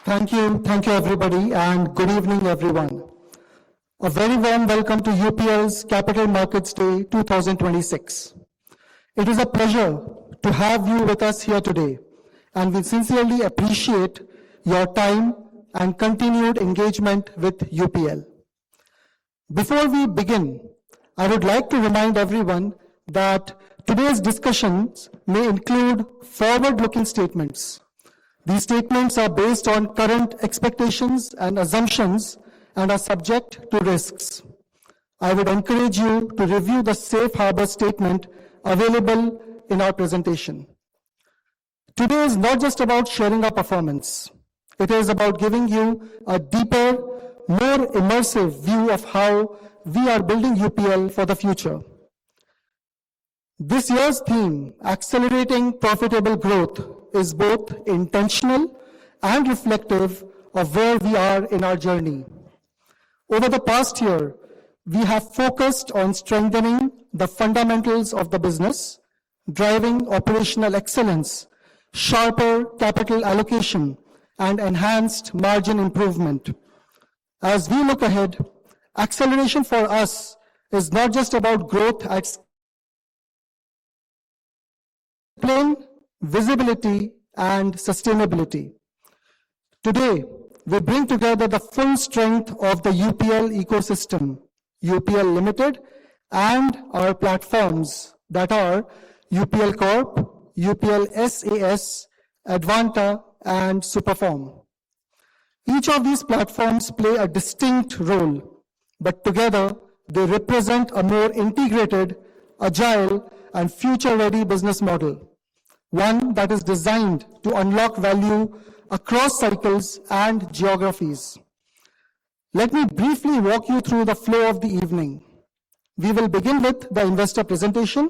Thank you everybody, and good evening everyone. A very warm welcome to UPL's Capital Markets Day 2026. It is a pleasure to have you with us here today, and we sincerely appreciate your time and continued engagement with UPL. Before we begin, I would like to remind everyone that today's discussions may include forward-looking statements. These statements are based on current expectations and assumptions and are subject to risks. I would encourage you to review the safe harbor statement available in our presentation. Today is not just about sharing our performance. It is about giving you a deeper, more immersive view of how we are building UPL for the future. This year's theme, Accelerating Profitable Growth, is both intentional and reflective of where we are in our journey. Over the past year, we have focused on strengthening the fundamentals of the business, driving operational excellence, sharper capital allocation, and enhanced margin improvement. As we look ahead, acceleration for us is not just about growth at scale, visibility, and sustainability. Today, we bring together the full strength of the UPL ecosystem, UPL Ltd, and our platforms that are UPL Corp, UPL SAS, Advanta, and Superform. Each of these platforms play a distinct role, but together they represent a more integrated, agile, and future-ready business model, one that is designed to unlock value across cycles and geographies. Let me briefly walk you through the flow of the evening. We will begin with the investor presentation,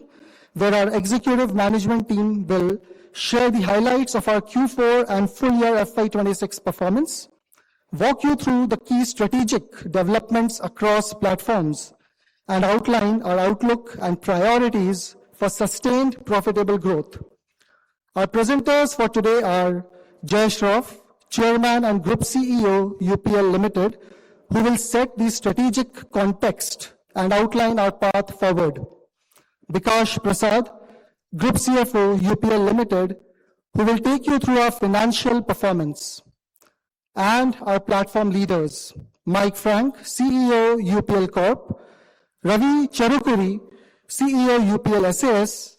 where our executive management team will share the highlights of our Q4 and full year FY26 performance, walk you through the key strategic developments across platforms, and outline our outlook and priorities for sustained profitable growth. Our presenters for today are Jay Shroff, Chairman and Group CEO, UPL Ltd, who will set the strategic context and outline our path forward. Bikash Prasad, Group CFO, UPL Ltd, who will take you through our financial performance. And our platform leaders, Mike Frank, CEO, UPL Corp, Ravi Charukuri, CEO, UPL SAS,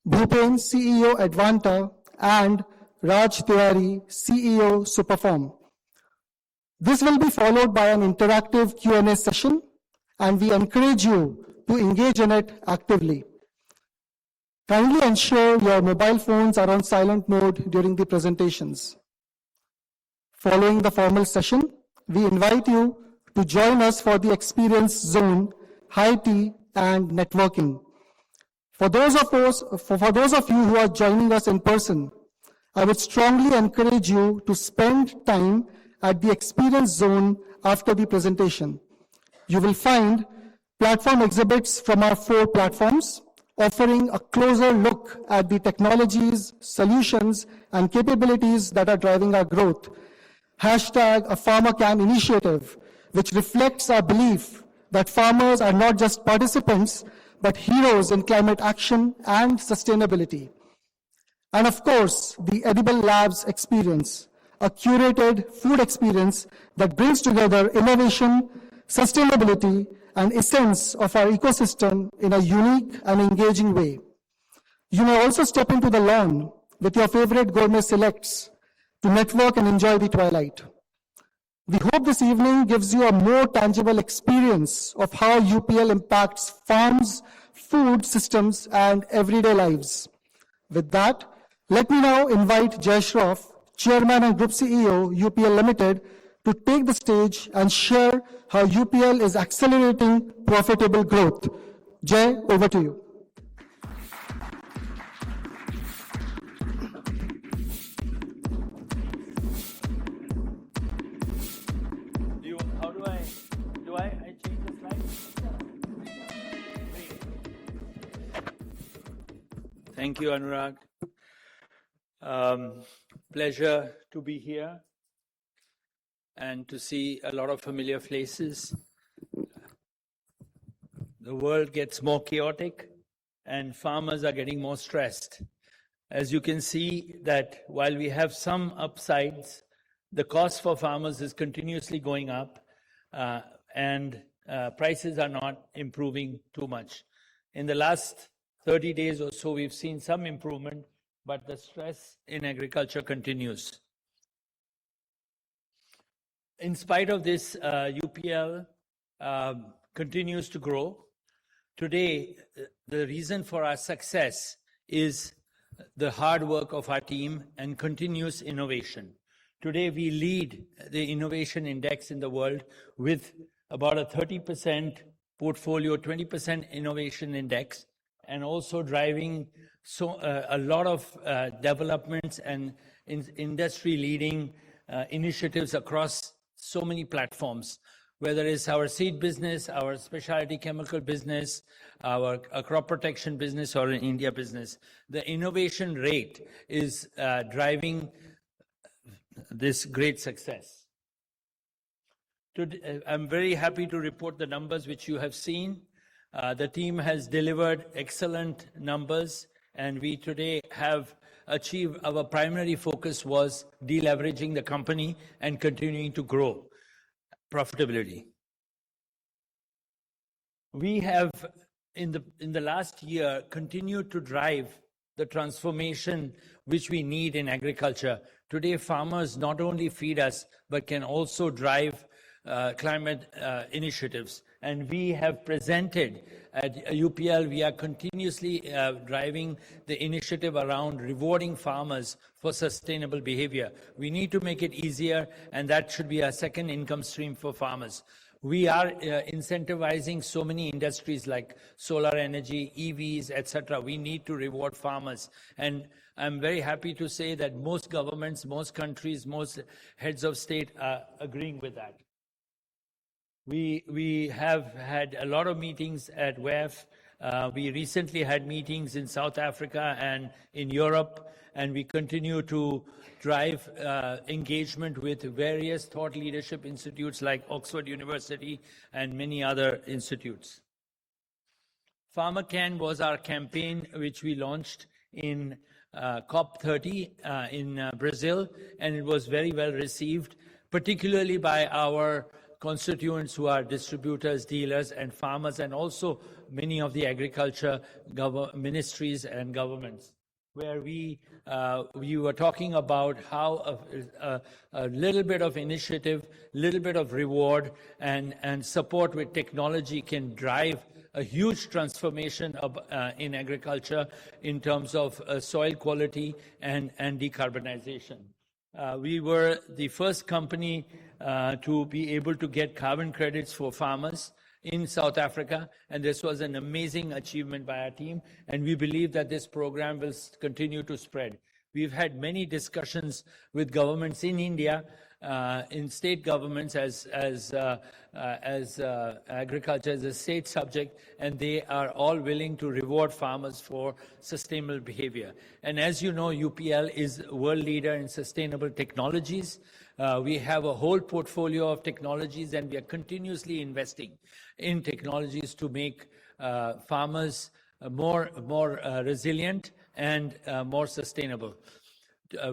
Bhupen, CEO, Advanta, and Raj Tiwari, CEO, Superform. This will be followed by an interactive Q&A session, and we encourage you to engage in it actively. Kindly ensure your mobile phones are on silent mode during the presentations. Following the formal session, we invite you to join us for the experience zone, high tea, and networking. For those of you who are joining us in person, I would strongly encourage you to spend time at the experience zone after the presentation. You will find platform exhibits from our 4 platforms, offering a closer look at the technologies, solutions, and capabilities that are driving our growth. Hashtag a Farmer Can initiative, which reflects our belief that farmers are not just participants, but heroes in climate action and sustainability. And of course, the Edible Labs experience, a curated food experience that brings together innovation, sustainability, and essence of our ecosystem in a unique and engaging way. You may also step into the lawn with your favorite gourmet selects to network and enjoy the twilight. We hope this evening gives you a more tangible experience of how UPL impacts farms, food systems, and everyday lives. With that, let me now invite Jay Shroff, Chairman and Group CEO, UPL Ltd, to take the stage and share how UPL is accelerating profitable growth. Jay, over to you. Do I change the slide? Thank you, Anurag. Pleasure to be here. and to see a lot of familiar faces. The world gets more chaotic and farmers are getting more stressed. As you can see that while we have some upsides, the cost for farmers is continuously going up and prices are not improving too much. In the last 30 days or so, we've seen some improvement, but the stress in agriculture continues. In spite of this, UPL continues to grow. Today, the reason for our success is the hard work of our team and continuous innovation. Today, we lead the innovation index in the world with about a 30% portfolio, 20% innovation index, and also driving a lot of developments and industry-leading initiatives across so many platforms, whether it's our seed business, our specialty chemical business, our crop protection business, or an India business. The innovation rate is driving this great success. I'm very happy to report the numbers which you have seen. The team has delivered excellent numbers, and we today have achieved our primary focus was deleveraging the company and continuing to grow profitability. We have, in the last year, continued to drive the transformation which we need in agriculture. Today, farmers not only feed us, but can also drive climate initiatives. And we have presented at UPL, we are continuously driving the initiative around rewarding farmers for sustainable behavior. We need to make it easier, and that should be a second income stream for farmers. We are incentivizing so many industries like solar energy, EVs, etc. We need to reward farmers. And I'm very happy to say that most governments, most countries, most heads of state are agreeing with that. We have had a lot of meetings at WEF. We recently had meetings in South Africa and in Europe, and we continue to drive engagement with various thought leadership institutes like Oxford University and many other institutes. Farmer Can was our campaign which we launched in COP30 in Brazil, and it was very well received, particularly by our constituents who are distributors, dealers, and farmers, and also many of the agriculture ministries and governments, where we were talking about how a little bit of initiative, little bit of reward, and support with technology can drive a huge transformation in agriculture in terms of soil quality and decarbonization. We were the first company to be able to get carbon credits for farmers in South Africa, and this was an amazing achievement by our team, and we believe that this program will continue to spread. We've had many discussions with governments in India, in state governments as agriculture as a state subject, and they are all willing to reward farmers for sustainable behavior. And as you know, UPL is a world leader in sustainable technologies. We have a whole portfolio of technologies, and we are continuously investing in technologies to make farmers more resilient and more sustainable.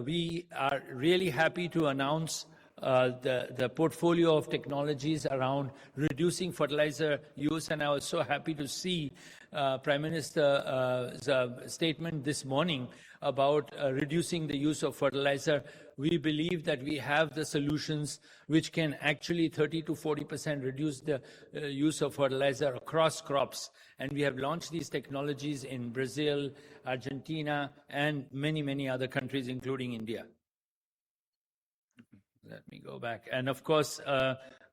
We are really happy to announce the portfolio of technologies around reducing fertilizer use, and I was so happy to see Prime Minister's statement this morning about reducing the use of fertilizer. We believe that we have the solutions which can actually 30 to 40% reduce the use of fertilizer across crops. And we have launched these technologies in Brazil, Argentina, and many other countries, including India. Let me go back. And of course,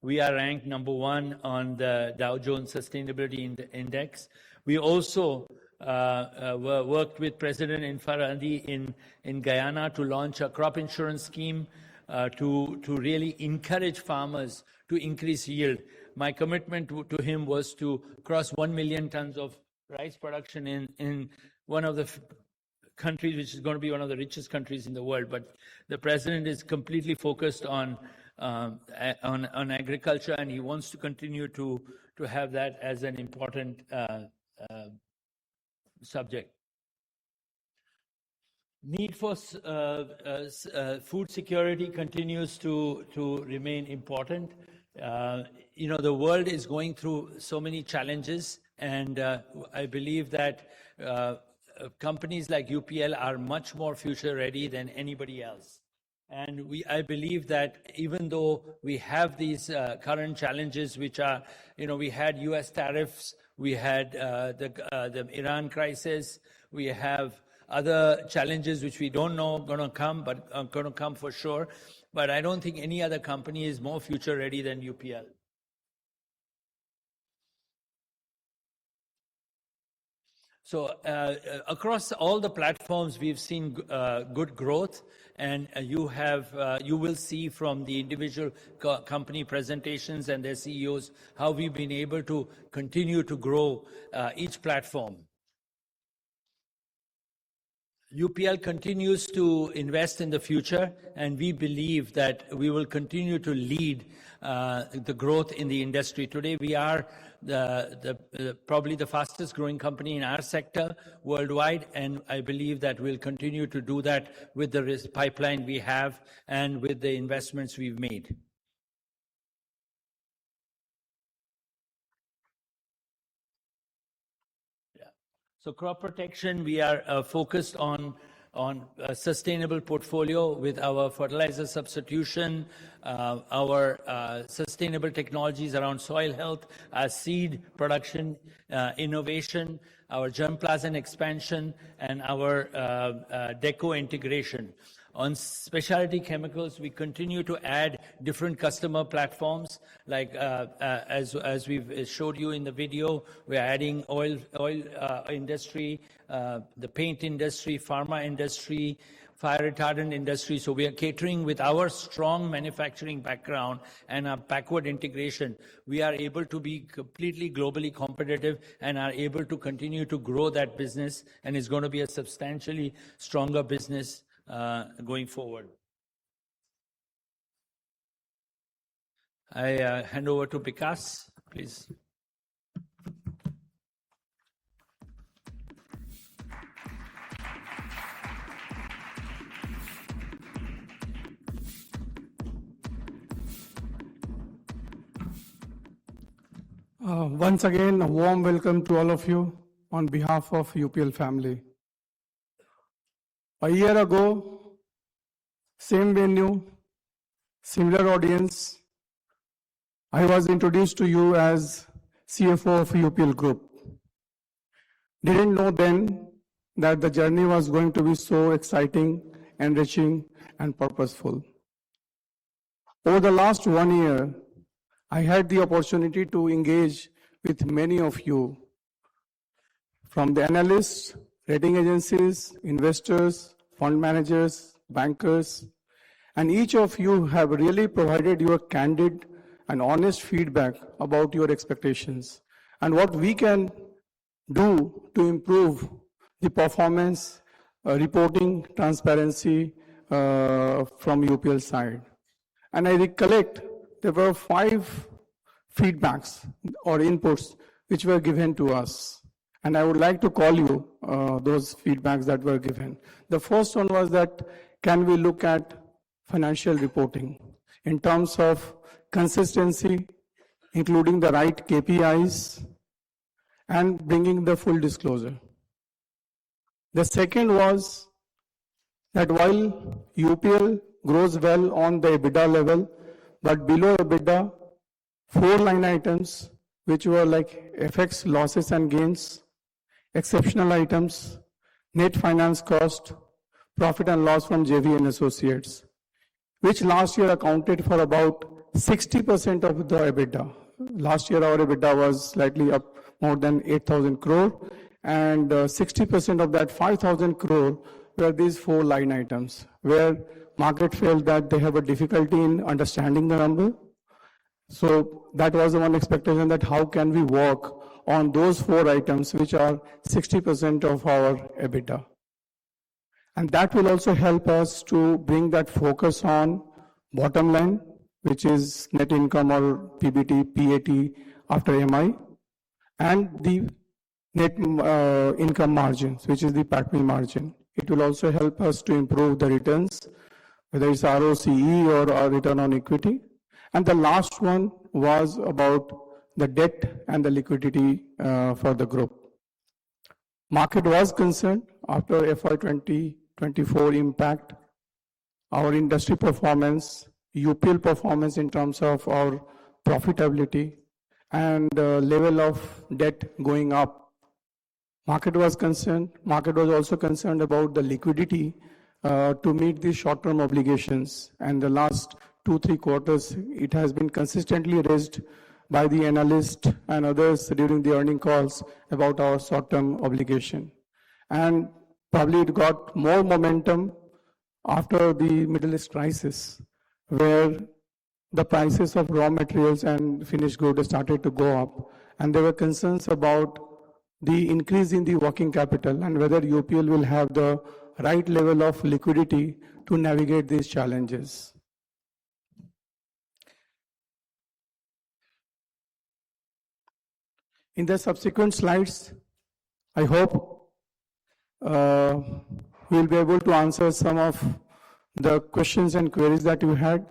we are ranked #1 on the Dow Jones Sustainability Index. We also worked with President Infarandi in Guyana to launch a crop insurance scheme to really encourage farmers to increase yield. My commitment to him was to cross 1 million tons of rice production in one of the countries which is going to be one of the richest countries in the world. But the president is completely focused on on agriculture, and he wants to continue to have that as an important subject. Need for food security continues to remain important. The world is going through so many challenges, and I believe that companies like UPL are much more future ready than anybody else. And I believe that even though we have these current challenges, which are, we had US tariffs, we had the Iran crisis, we have other challenges which we don't know going to come, but are going to come for sure. But I don't think any other company is more future ready than UPL. So across all the platforms, we've seen good growth, and you will see from the individual company presentations and their CEOs how we've been able to continue to grow each platform. UPL continues to invest in the future, and we believe that we will continue to lead the growth in the industry. Today, we are probably the fastest growing company in our sector worldwide, and I believe that we'll continue to do that with the risk pipeline we have and with the investments we've made. So crop protection, we are focused on a sustainable portfolio with our fertilizer substitution, our sustainable technologies around soil health, our seed production, innovation, our germplasm expansion, and our deco integration. On specialty chemicals, we continue to add different customer platforms, like as we've showed you in the video, we're adding oil industry, the paint industry, pharma industry, fire retardant industry. So we are catering with our strong manufacturing background and our backward integration. We are able to be completely globally competitive and are able to continue to grow that business, and is going to be a substantially stronger business going forward. I hand over to Vikas, please. Once again, a warm welcome to all of you on behalf of UPL family. A year ago, same venue, similar audience, I was introduced to you as CFO of UPL Group. Didn't know then that the journey was going to be so exciting, enriching, and purposeful. Over the last 1 year, I had the opportunity to engage with many of you, from the analysts, rating agencies, investors, fund managers, bankers, and each of you have really provided your candid and honest feedback about your expectations and what we can do to improve the performance, reporting, transparency from UPL side. And I recollect there were 5 feedbacks or inputs which were given to us. And I would like to call you those feedbacks that were given. The first one was that, can we look at financial reporting in terms of consistency, including the right KPIs, and bringing the full disclosure. The second was that while UPL grows well on the EBITDA level, but below EBITDA, 4 line items, which were like FX losses and gains, exceptional items, net finance cost, profit and loss from JV and associates, which last year accounted for about 60% of the EBITDA. Last year our EBITDA was slightly up more than 8,000 crore, and 60% of that 5,000 crore were these 4 line items, where market felt that they have a difficulty in understanding the number. So that was the one expectation, that how can we work on those 4 items which are 60% of our EBITDA. And that will also help us to bring that focus on bottom line which is net income or PBT, PAT after MI, and the net income margins, which is the PAT margin. It will also help us to improve the returns, whether it's ROCE or our return on equity. And the last one was about the debt and the liquidity for the group. Market was concerned after FY2024 impact, our industry performance, UPL performance in terms of our profitability, and level of debt going up. Market was concerned. Market was also concerned about the liquidity to meet the short-term obligations. And the last 2-3 quarters, it has been consistently raised by the analyst and others during the earning calls about our short-term obligation. And probably it got more momentum after the Middle East crisis, where the prices of raw materials and finished goods started to go up. And there were concerns about the increase in the working capital and whether UPL will have the right level of liquidity to navigate these challenges. In the subsequent slides, I hope we'll be able to answer some of the questions and queries that you had,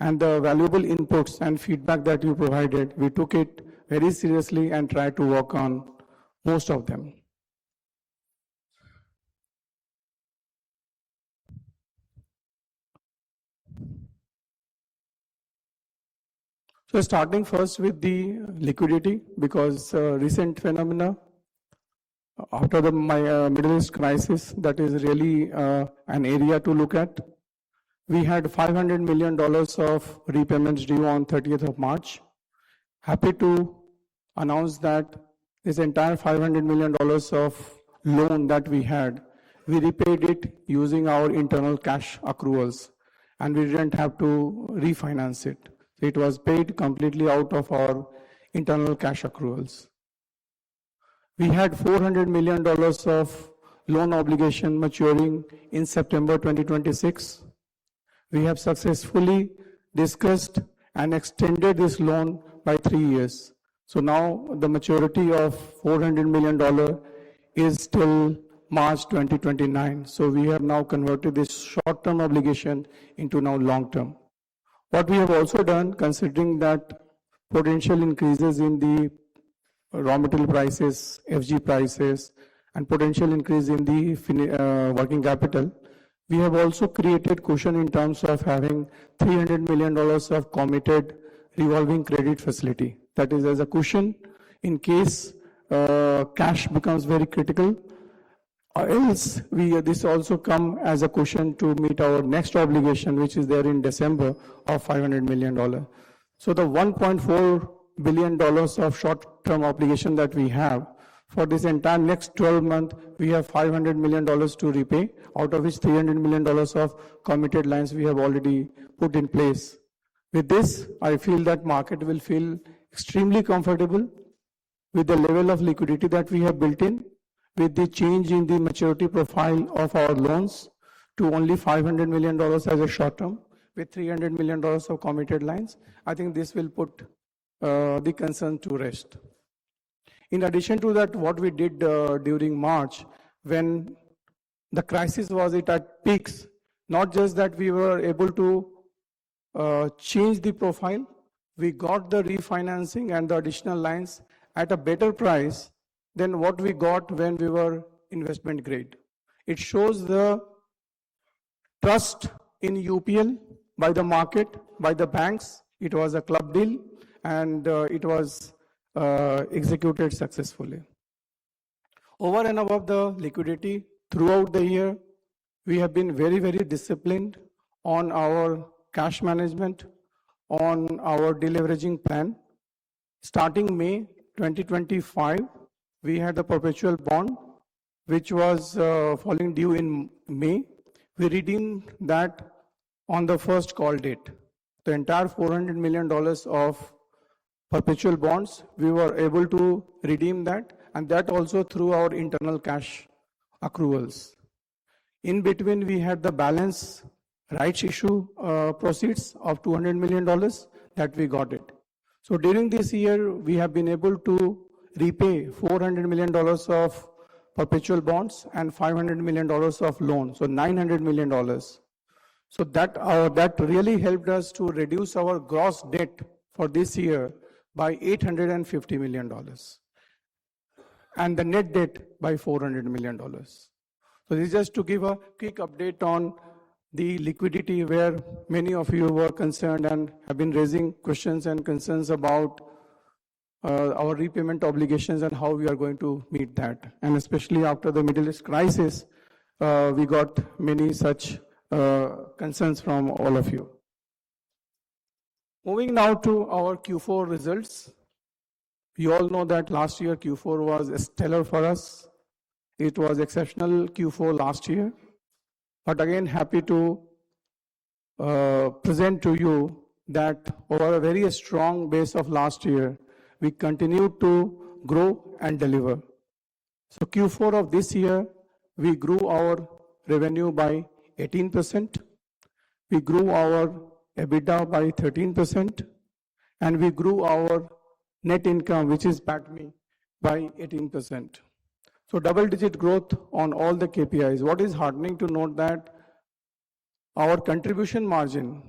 and the valuable inputs and feedback that you provided. We took it very seriously and tried to work on most of them. So starting first with the liquidity, because recent phenomena after the Middle East crisis, that is really an area to look at. We had $500 million of repayments due on 30th of March. Happy to announce that this entire $500 million of loan that we had, we repaid it using our internal cash accruals, and we didn't have to refinance it. It was paid completely out of our internal cash accruals. We had $400 million of loan obligation maturing in September 2026. We have successfully discussed and extended this loan by 3 years. So now the maturity of $400 million is till March 2029. So we have now converted this short-term obligation into now long-term. What we have also done, considering that potential increases in the raw material prices, FG prices, and potential increase in the working capital, we have also created cushion in terms of having $300 million of committed revolving credit facility. That is as a cushion in case cash becomes very critical, or else this also come as a cushion to meet our next obligation, which is there in December of $500 million. So the $1.4 billion of short-term obligation that we have, for this entire next 12 months, we have $500 million to repay, out of which $300 million of committed lines we have already put in place. With this, I feel that market will feel extremely comfortable with the level of liquidity that we have built in, with the change in the maturity profile of our loans to only $500 million as a short term, with $300 million of committed lines. I think this will put the concern to rest. In addition to that, what we did during March, when the crisis was at peaks, not just that we were able to change the profile, we got the refinancing and the additional lines at a better price than what we got when we were investment grade. It shows the trust in UPL by the market, by the banks. It was a club deal, and it was executed successfully. Over and above the liquidity, throughout the year, we have been very, very disciplined on our cash management, on our deleveraging plan. Starting May 2025, we had the perpetual bond, which was falling due in May. We redeemed that on the first call date. The entire $400 million of perpetual bonds, we were able to redeem that, and that also through our internal cash accruals. In between, we had the balance rights issue proceeds of $200 million that we got it. So during this year, we have been able to repay $400 million of perpetual bonds and $500 million of loans, so $900 million. So that really helped us to reduce our gross debt for this year by $850 million and the net debt by $400 million. So this is just to give a quick update on the liquidity, where many of you were concerned and have been raising questions and concerns about our repayment obligations and how we are going to meet that. And especially after the Middle East crisis, we got many such concerns from all of you. Moving now to our Q4 results. You all know that last year Q4 was stellar for us. It was exceptional Q4 last year. But again, happy to present to you that over a very strong base of last year, we continue to grow and deliver. So Q4 of this year, we grew our revenue by 18%. We grew our EBITDA by 13%. And we grew our net income, which is PATMI, by 18%. So double-digit growth on all the KPIs. What is heartening to note that our contribution margin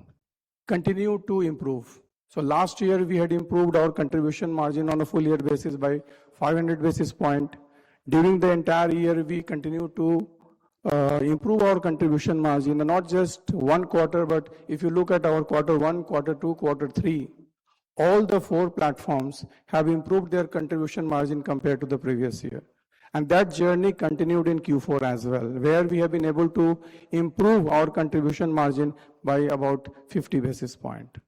continued to improve. So last year we had improved our contribution margin on a full year basis by 500 basis points. During the entire year we continued to improve our contribution margin, and not just one quarter, but if you look at our Q1, Q2, Q3, all the 4 platforms have improved their contribution margin compared to the previous year. And that journey continued in Q4 as well, where we have been able to improve our contribution margin by about 50 basis points.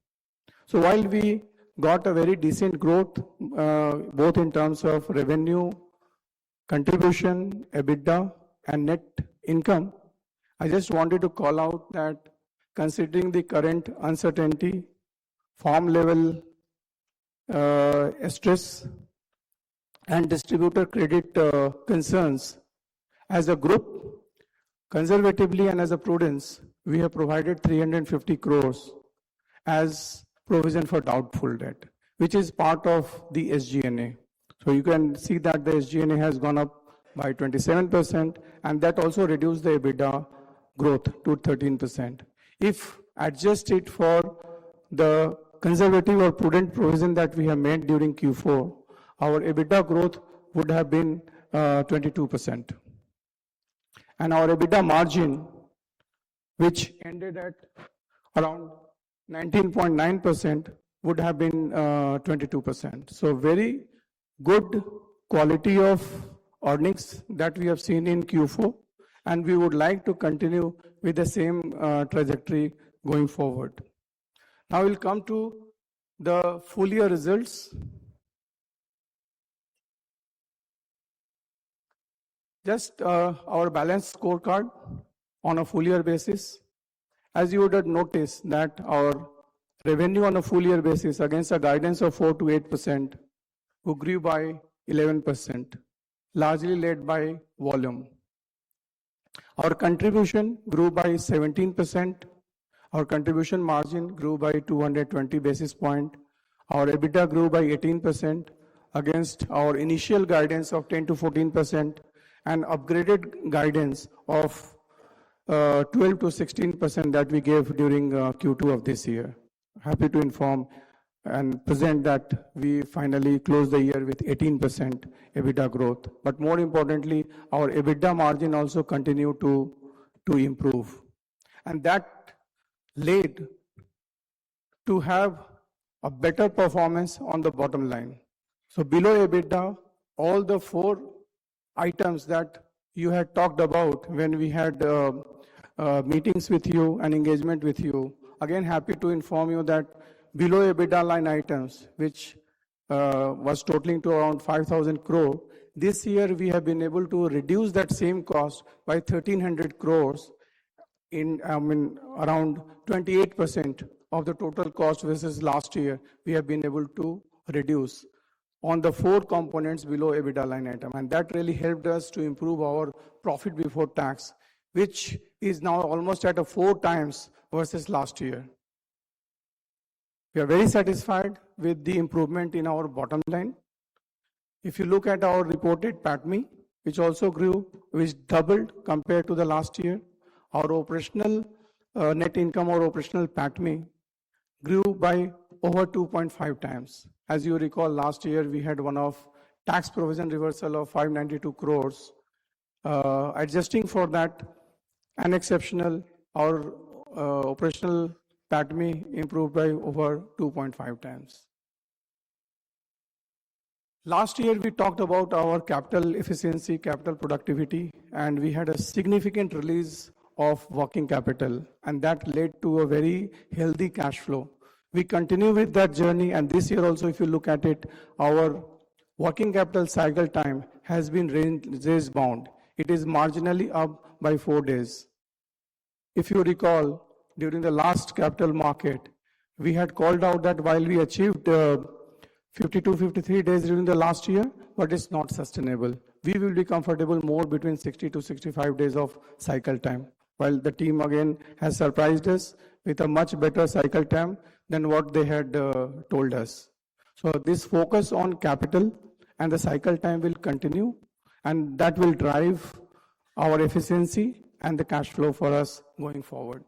So while we got a very decent growth, both in terms of revenue, contribution, EBITDA, and net income, I just wanted to call out that considering the current uncertainty, farm level stress, and distributor credit concerns, as a group, conservatively and as a prudence, we have provided 350 crores as provision for doubtful debt, which is part of the SG&A. So you can see that the SG&A has gone up by 27%, and that also reduced the EBITDA growth to 13%. If adjusted for the conservative or prudent provision that we have made during Q4, our EBITDA growth would have been 22%. And our EBITDA margin, which ended at around 19.9%, would have been 22%. So very good quality of earnings that we have seen in Q4, and we would like to continue with the same trajectory going forward. Now we'll come to the full year results. Just our balanced scorecard on a full year basis. As you would have noticed that our revenue on a full year basis against a guidance of 4 to 8% grew by 11%, largely led by volume. Our contribution grew by 17%. Our contribution margin grew by 220 basis points. Our EBITDA grew by 18% against our initial guidance of 10 to 14%. And upgraded guidance of 12 to 16% that we gave during Q2 of this year. Happy to inform and present that we finally closed the year with 18% EBITDA growth. But more importantly, our EBITDA margin also continued to improve. And that led to have a better performance on the bottom line. So below EBITDA, all the 4 items that you had talked about when we had meetings with you and engagement with you. Again, happy to inform you that below EBITDA line items, which was totaling to around 5,000 crore, this year we have been able to reduce that same cost by 1,300 crores in around 28% of the total cost versus last year. We have been able to reduce on the 4 components below EBITDA line item. And that really helped us to improve our profit before tax, which is now almost at a 4 times versus last year. We are very satisfied with the improvement in our bottom line. If you look at our reported PATMI, which also grew, which doubled compared to the last year, our operational net income or operational PATMI grew by over 2.5 times. As you recall, last year we had one-off tax provision reversal of 592 crores. Adjusting for that, an exceptional, our operational PATMI improved by over 2.5 times. Last year, we talked about our capital efficiency, capital productivity, and we had a significant release of working capital, and that led to a very healthy cash flow. We continue with that journey, and this year also, if you look at it, our working capital cycle time has been range bound. It is marginally up by 4 days. If you recall, during the last capital market, we had called out that while we achieved 52-53 days during the last year, but it's not sustainable. We will be comfortable more between 60 to 65 days of cycle time, while the team again has surprised us with a much better cycle time than what they had told us. So this focus on capital and the cycle time will continue, and that will drive our efficiency and the cash flow for us going forward.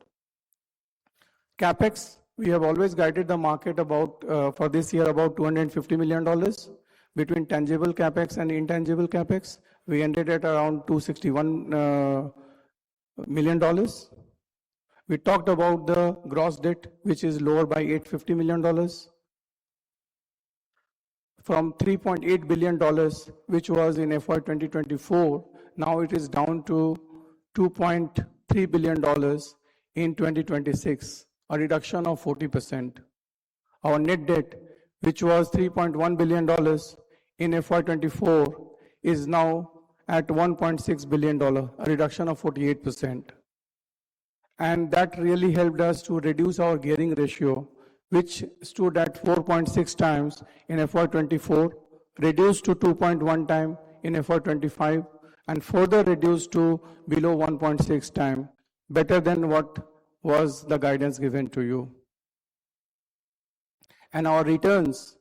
CapEx, we have always guided the market about, for this year, about $250 million between tangible CapEx and intangible CapEx. We ended at around $261 million. We talked about the gross debt, which is lower by $850 million from $3.8 billion, which was in FY 2024. Now it is down to $2.3 billion in 2026. A reduction of 40%. Our net debt, which was $3.1 billion in FY24, is now at $1.6 billion, a reduction of 48%. And that really helped us to reduce our gearing ratio, which stood at 4.6 times in FY24, reduced to 2.1 times in FY25, and further reduced to below 1.6 times, better than what was the guidance given to you. And our returns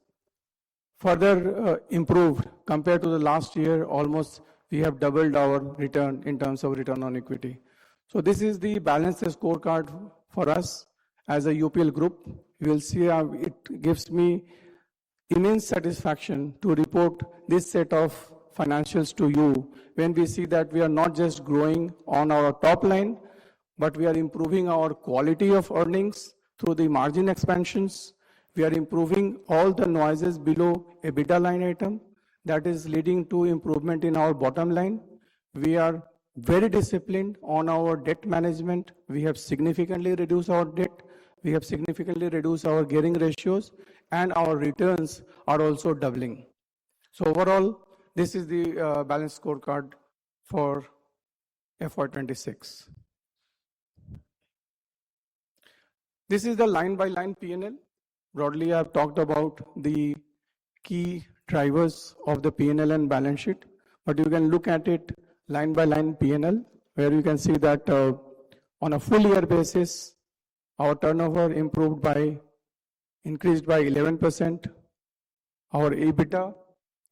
further improved compared to the last year. Almost we have doubled our return in terms of return on equity. So this is the balanced scorecard for us as a UPL group. You will see it gives me immense satisfaction to report this set of financials to you when we see that we are not just growing on our top line, but we are improving our quality of earnings through the margin expansions. We are improving all the noises below EBITDA line item. That is leading to improvement in our bottom line. We are very disciplined on our debt management. We have significantly reduced our debt. We have significantly reduced our gearing ratios, and our returns are also doubling. So overall, this is the balanced scorecard for FY26. This is the line-by-line P&L. Broadly, I've talked about the key drivers of the P&L and balance sheet, but you can look at it line-by-line P&L, where you can see that on a full-year basis, our turnover increased by 11%. Our EBITDA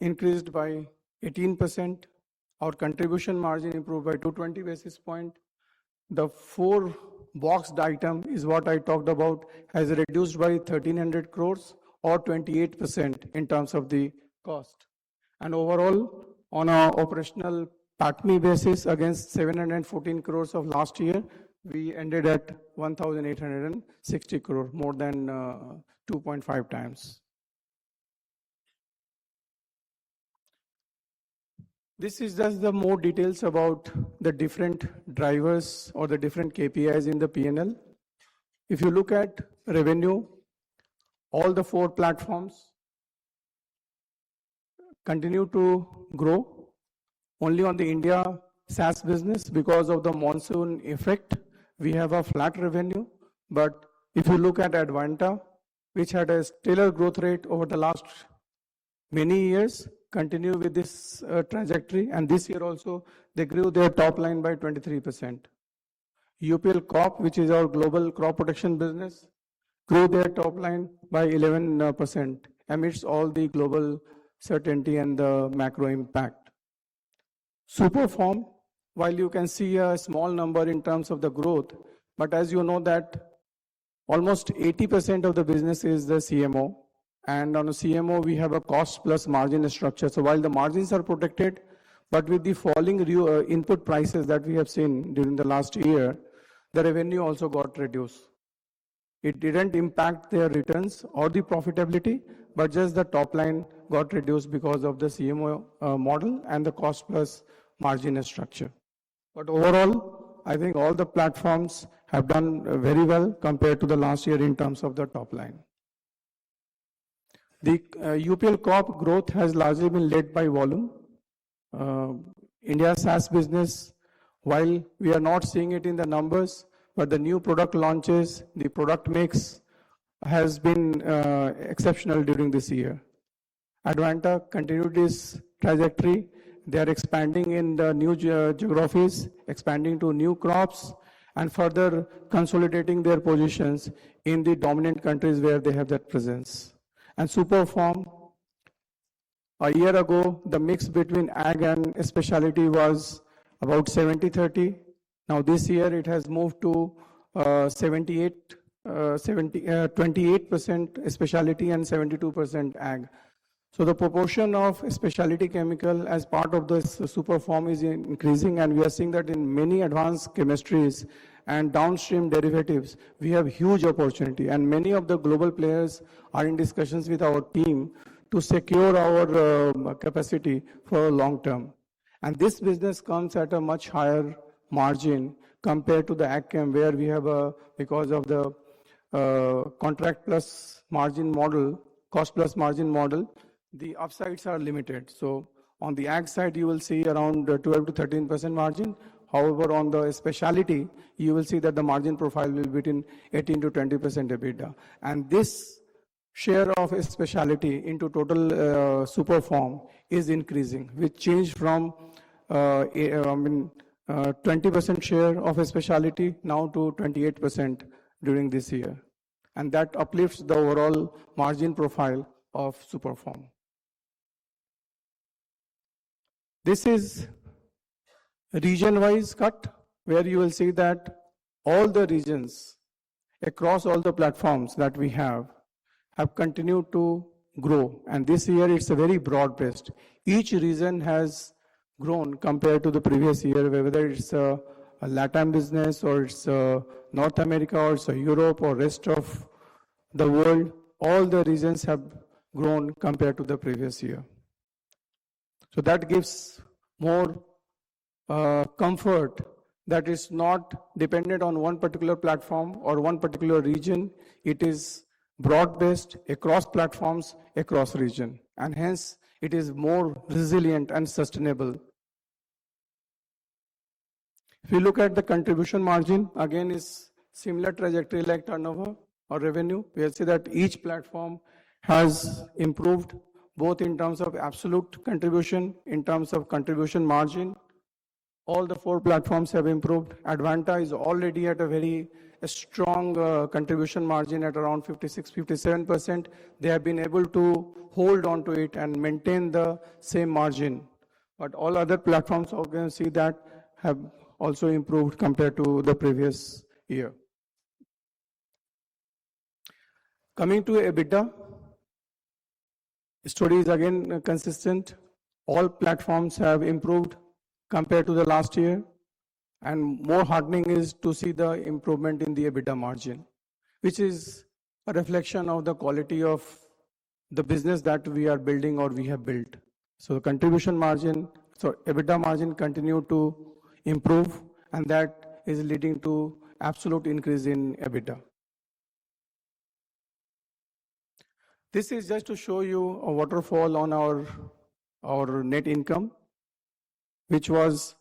increased by 18%. Our contribution margin improved by 220 basis points. The four boxed item is what I talked about, has reduced by 1,300 crores or 28% in terms of the cost. And overall, on our operational PATMI basis against 714 crores of last year, we ended at 1,860 crore, more than 2.5 times. This is just the more details about the different drivers or the different KPIs in the P&L. If you look at revenue, all the four platforms continue to grow. Only on the India SaaS business, because of the monsoon effect, we have a flat revenue. But if you look at Advanta, which had a stellar growth rate over the last many years, continue with this trajectory, and this year also they grew their top line by 23%. UPL Corp, which is our global crop protection business, grew their top line by 11% amidst all the global certainty and the macro impact. Superform, while you can see a small number in terms of the growth, but as you know that almost 80% of the business is the CMO, and on a CMO we have a cost plus margin structure. So while the margins are protected, but with the falling input prices that we have seen during the last year, the revenue also got reduced. It didn't impact their returns or the profitability, but just the top line got reduced because of the CMO model and the cost plus margin structure. But overall, I think all the platforms have done very well compared to the last year in terms of the top line. The UPL Corp growth has largely been led by volume. India's SaaS business, while we are not seeing it in the numbers, but the new product launches, the product mix has been exceptional during this year. Advanta continued this trajectory. They are expanding in the new geographies, expanding to new crops, and further consolidating their positions in the dominant countries where they have that presence. And Superform, a year ago, the mix between ag and specialty was about 70-30. Now this year it has moved to 28% specialty and 72% ag. So the proportion of specialty chemical as part of this Superform is increasing, and we are seeing that in many advanced chemistries and downstream derivatives, we have huge opportunity, and many of the global players are in discussions with our team to secure our capacity for long term. And this business comes at a much higher margin compared to the AgChem, where we have because of the contract plus margin model, cost plus margin model, the upsides are limited. So on the ag side, you will see around 12 to 13% margin. However, on the specialty, you will see that the margin profile will be between 18 to 20% EBITDA. And this share of specialty into total Superform is increasing, which changed from 20% share of a specialty now to 28% during this year. And that uplifts the overall margin profile of Superform. This is region-wise cut, where you will see that all the regions across all the platforms that we have continued to grow. And this year it's a very broad-based. Each region has grown compared to the previous year, whether it's a LATAM business or it's North America or it's Europe or rest of the world. All the regions have grown compared to the previous year. So that gives more comfort that it's not dependent on one particular platform or one particular region. It is broad-based across platforms, across region, and hence it is more resilient and sustainable. If you look at the contribution margin, again is similar trajectory like turnover or revenue. We'll see that each platform has improved both in terms of absolute contribution, in terms of contribution margin. All the four platforms have improved. Advanta is already at a very strong contribution margin at around 56-57%. They have been able to hold on to it and maintain the same margin. But all other platforms, you can see that, have also improved compared to the previous year. Coming to EBITDA, story is again consistent. All platforms have improved compared to the last year, and more heartening is to see the improvement in the EBITDA margin, which is a reflection of the quality of the business that we are building or we have built. So the contribution margin, so EBITDA margin continue to improve, and that is leading to absolute increase in EBITDA. This is just to show you a waterfall on our net income, which was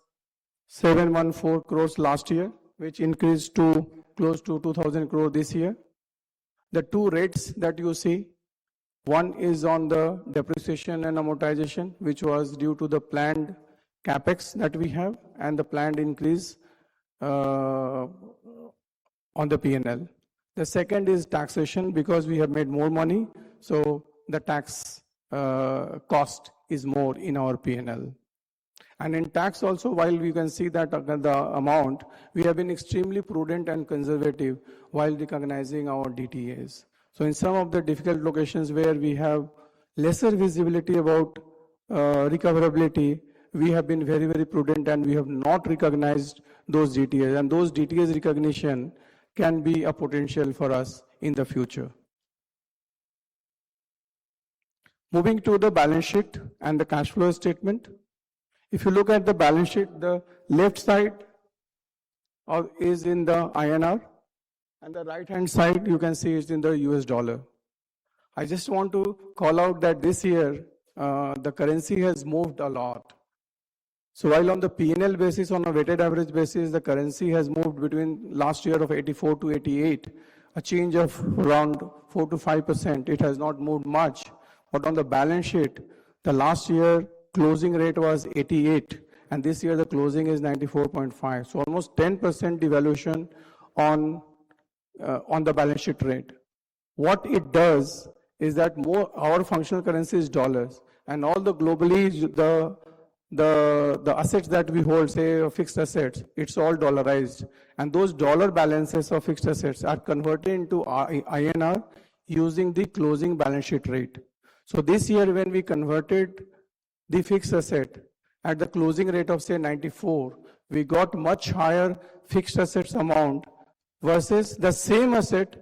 714 crores last year, which increased to close to 2,000 crore this year. The two rates that you see, one is on the depreciation and amortization, which was due to the planned capex that we have and the planned increase on the P&L. The second is taxation, because we have made more money, so the tax cost is more in our P&L. And in tax also, while we can see that the amount, we have been extremely prudent and conservative while recognizing our DTAs. So in some of the difficult locations where we have lesser visibility about recoverability, we have been very, very prudent and we have not recognized those DTAs. And those DTAs recognition can be a potential for us in the future. Moving to the balance sheet and the cash flow statement. If you look at the balance sheet, the left side is in the INR and the right hand side you can see is in the US dollar. I just want to call out that this year the currency has moved a lot. So while on the P&L basis, on a weighted average basis, the currency has moved between last year of 84 to 88, a change of around 4 to 5%. It has not moved much. But on the balance sheet, the last year closing rate was 88, and this year the closing is 94.5. So almost 10% devaluation on the balance sheet rate. What it does is that our functional currency is dollars, and all the globally the assets that we hold, say fixed assets, it's all dollarized, and those dollar balances of fixed assets are converted into INR using the closing balance sheet rate. So this year when we converted the fixed asset at the closing rate of say 94, we got much higher fixed assets amount versus the same asset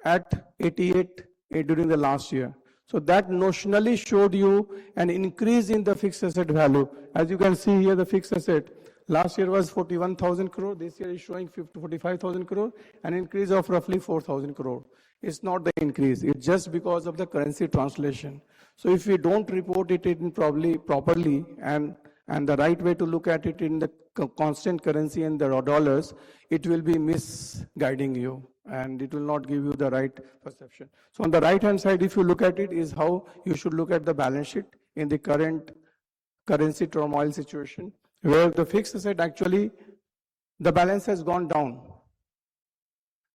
at 88 during the last year. So that notionally showed you an increase in the fixed asset value. As you can see here, the fixed asset last year was 41,000 crore. This year is showing 45,000 crore, an increase of roughly 4,000 crore. It's not the increase. It's just because of the currency translation. So if we don't report it in properly and the right way to look at it in the constant currency and the dollars, it will be misguiding you and it will not give you the right perception. So on the right hand side, if you look at it, is how you should look at the balance sheet in the current currency turmoil situation, where the fixed asset actually, the balance has gone down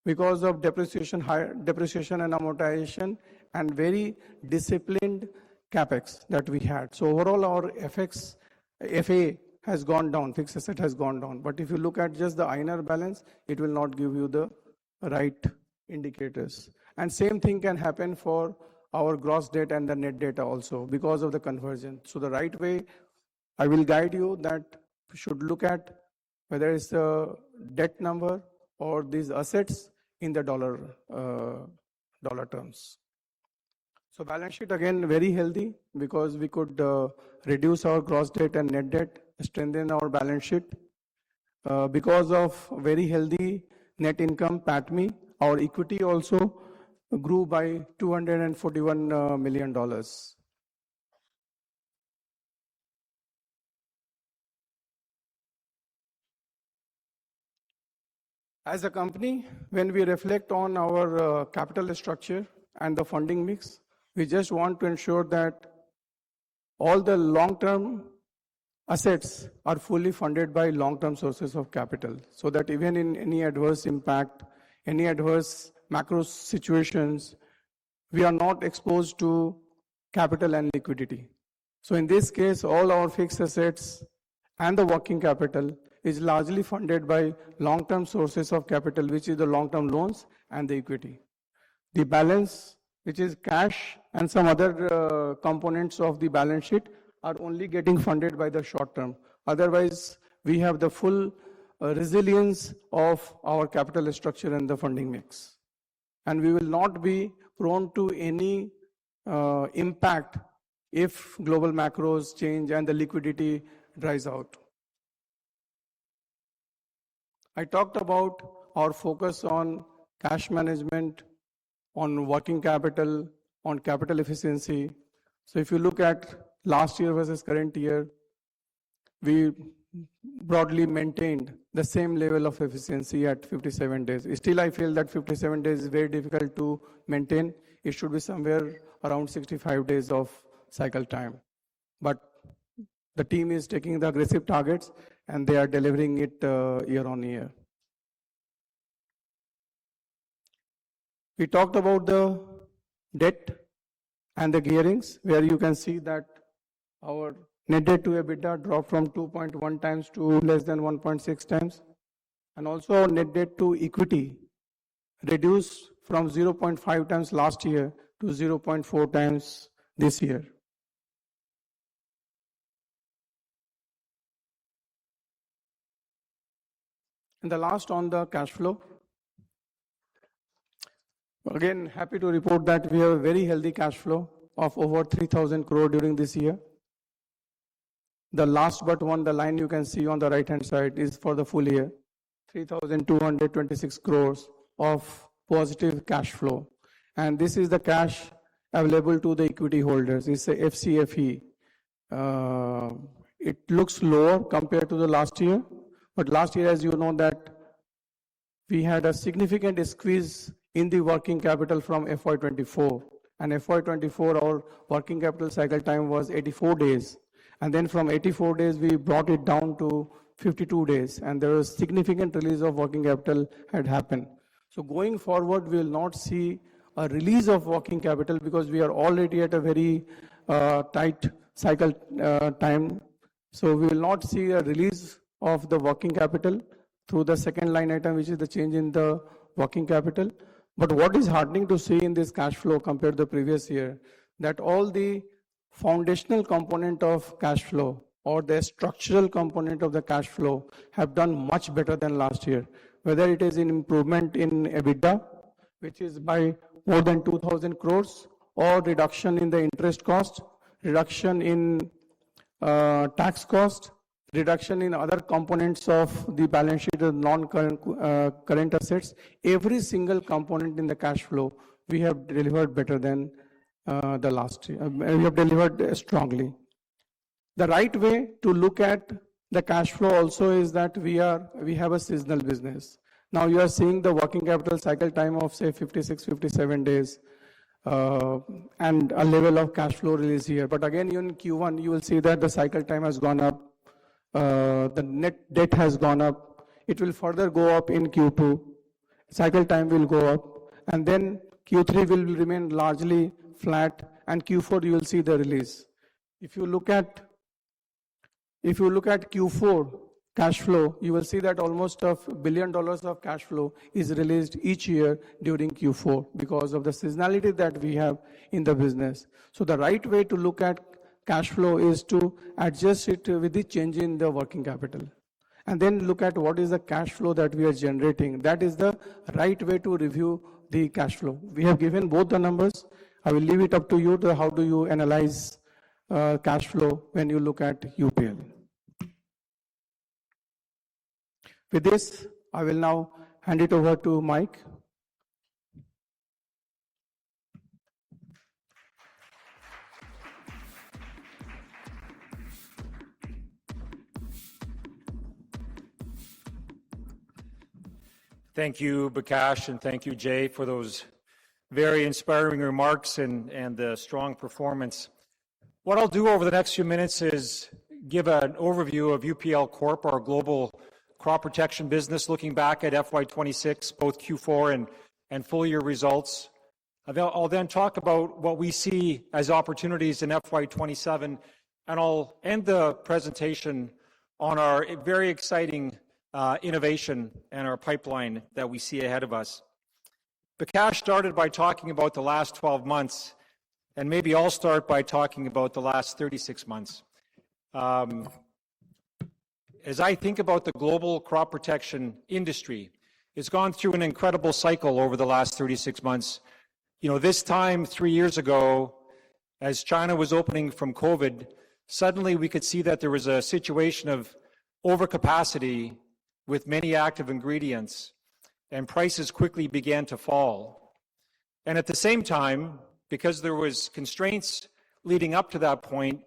because of depreciation, higher depreciation and amortization, and very disciplined capex that we had. So overall, our FA has gone down, fixed asset has gone down. But if you look at just the INR balance, it will not give you the right indicators. And same thing can happen for our gross debt and the net debt also because of the conversion. So the right way, I will guide you that you should look at whether it's the debt number or these assets in the dollar terms. So balance sheet again very healthy because we could reduce our gross debt and net debt, strengthen our balance sheet. Because of very healthy net income, PATMI, our equity also grew by $241 million. As a company, when we reflect on our capital structure and the funding mix, we just want to ensure that all the long-term assets are fully funded by long-term sources of capital, so that even in any adverse impact, any adverse macro situations, we are not exposed to capital and liquidity. So in this case, all our fixed assets and the working capital is largely funded by long-term sources of capital, which is the long-term loans and the equity. The balance, which is cash and some other components of the balance sheet, are only getting funded by the short term. Otherwise, we have the full resilience of our capital structure and the funding mix. And we will not be prone to any impact if global macros change and the liquidity dries out. I talked about our focus on cash management, on working capital, on capital efficiency. So if you look at last year versus current year, we broadly maintained the same level of efficiency at 57 days. Still, I feel that 57 days is very difficult to maintain. It should be somewhere around 65 days of cycle time. But the team is taking the aggressive targets and they are delivering it year on year. We talked about the debt and the gearings, where you can see that our net debt to EBITDA dropped from 2.1 times to less than 1.6 times. And also our net debt to equity reduced from 0.5 times last year to 0.4 times this year. And the last on the cash flow. Again, happy to report that we have a very healthy cash flow of over 3,000 crore during this year. The last but one, the line you can see on the right hand side is for the full year, 3,226 crores of positive cash flow. And this is the cash available to the equity holders. It's a FCFE. It looks lower compared to the last year, but last year, as you know, that we had a significant squeeze in the working capital from FY24. And FY24, our working capital cycle time was 84 days. And then from 84 days, we brought it down to 52 days. And there was significant release of working capital had happened. So going forward, we will not see a release of working capital because we are already at a very tight cycle time. So we will not see a release of the working capital through the second line item, which is the change in the working capital. But what is heartening to see in this cash flow compared to the previous year, that all the foundational component of cash flow or the structural component of the cash flow have done much better than last year. Whether it is in improvement in EBITDA, which is by more than 2,000 crores, or reduction in the interest cost, reduction in tax cost, reduction in other components of the balance sheet of non-current current assets, every single component in the cash flow, we have delivered better than the last year. We have delivered strongly. The right way to look at the cash flow also is that we have a seasonal business. Now you are seeing the working capital cycle time of say 56, 57 days and a level of cash flow release here. But again, in Q1, you will see that the cycle time has gone up. The net debt has gone up. It will further go up in Q2. Cycle time will go up. And then Q3 will remain largely flat. And Q4, you will see the release. If you look at Q4 cash flow, you will see that almost $1 billion of cash flow is released each year during Q4 because of the seasonality that we have in the business. So the right way to look at cash flow is to adjust it with the change in the working capital. And then look at what is the cash flow that we are generating. That is the right way to review the cash flow. We have given both the numbers. I will leave it up to you to how do you analyze cash flow when you look at UPL. With this, I will now hand it over to Mike. Thank you, Bakash, and thank you, Jay, for those very inspiring remarks and the strong performance. What I'll do over the next few minutes is give an overview of UPL Corp, our global crop protection business, looking back at FY26, both Q4 and full year results. I'll then talk about what we see as opportunities in FY27, and I'll end the presentation on our very exciting innovation and our pipeline that we see ahead of us. Bakash started by talking about the last 12 months, and maybe I'll start by talking about the last 36 months. As I think about the global crop protection industry, it's gone through an incredible cycle over the last 36 months. You know, this time 3 years ago, as China was opening from COVID, suddenly we could see that there was a situation of overcapacity with many active ingredients, and prices quickly began to fall. And at the same time, because there was constraints leading up to that point,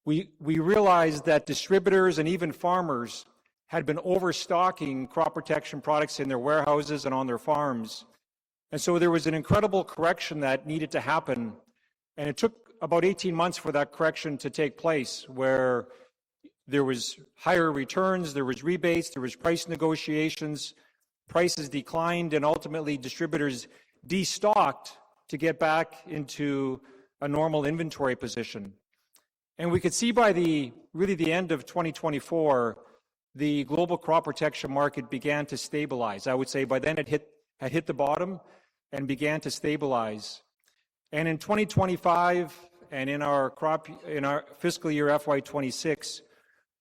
we realized that distributors and even farmers had been overstocking crop protection products in their warehouses and on their farms. And so there was an incredible correction that needed to happen. And it took about 18 months for that correction to take place, where there was higher returns, there was rebates, there was price negotiations, prices declined, and ultimately distributors destocked to get back into a normal inventory position. And we could see by the end of 2024, the global crop protection market began to stabilize. I would say by then it had hit the bottom and began to stabilize. And in 2025 and in our fiscal year FY26,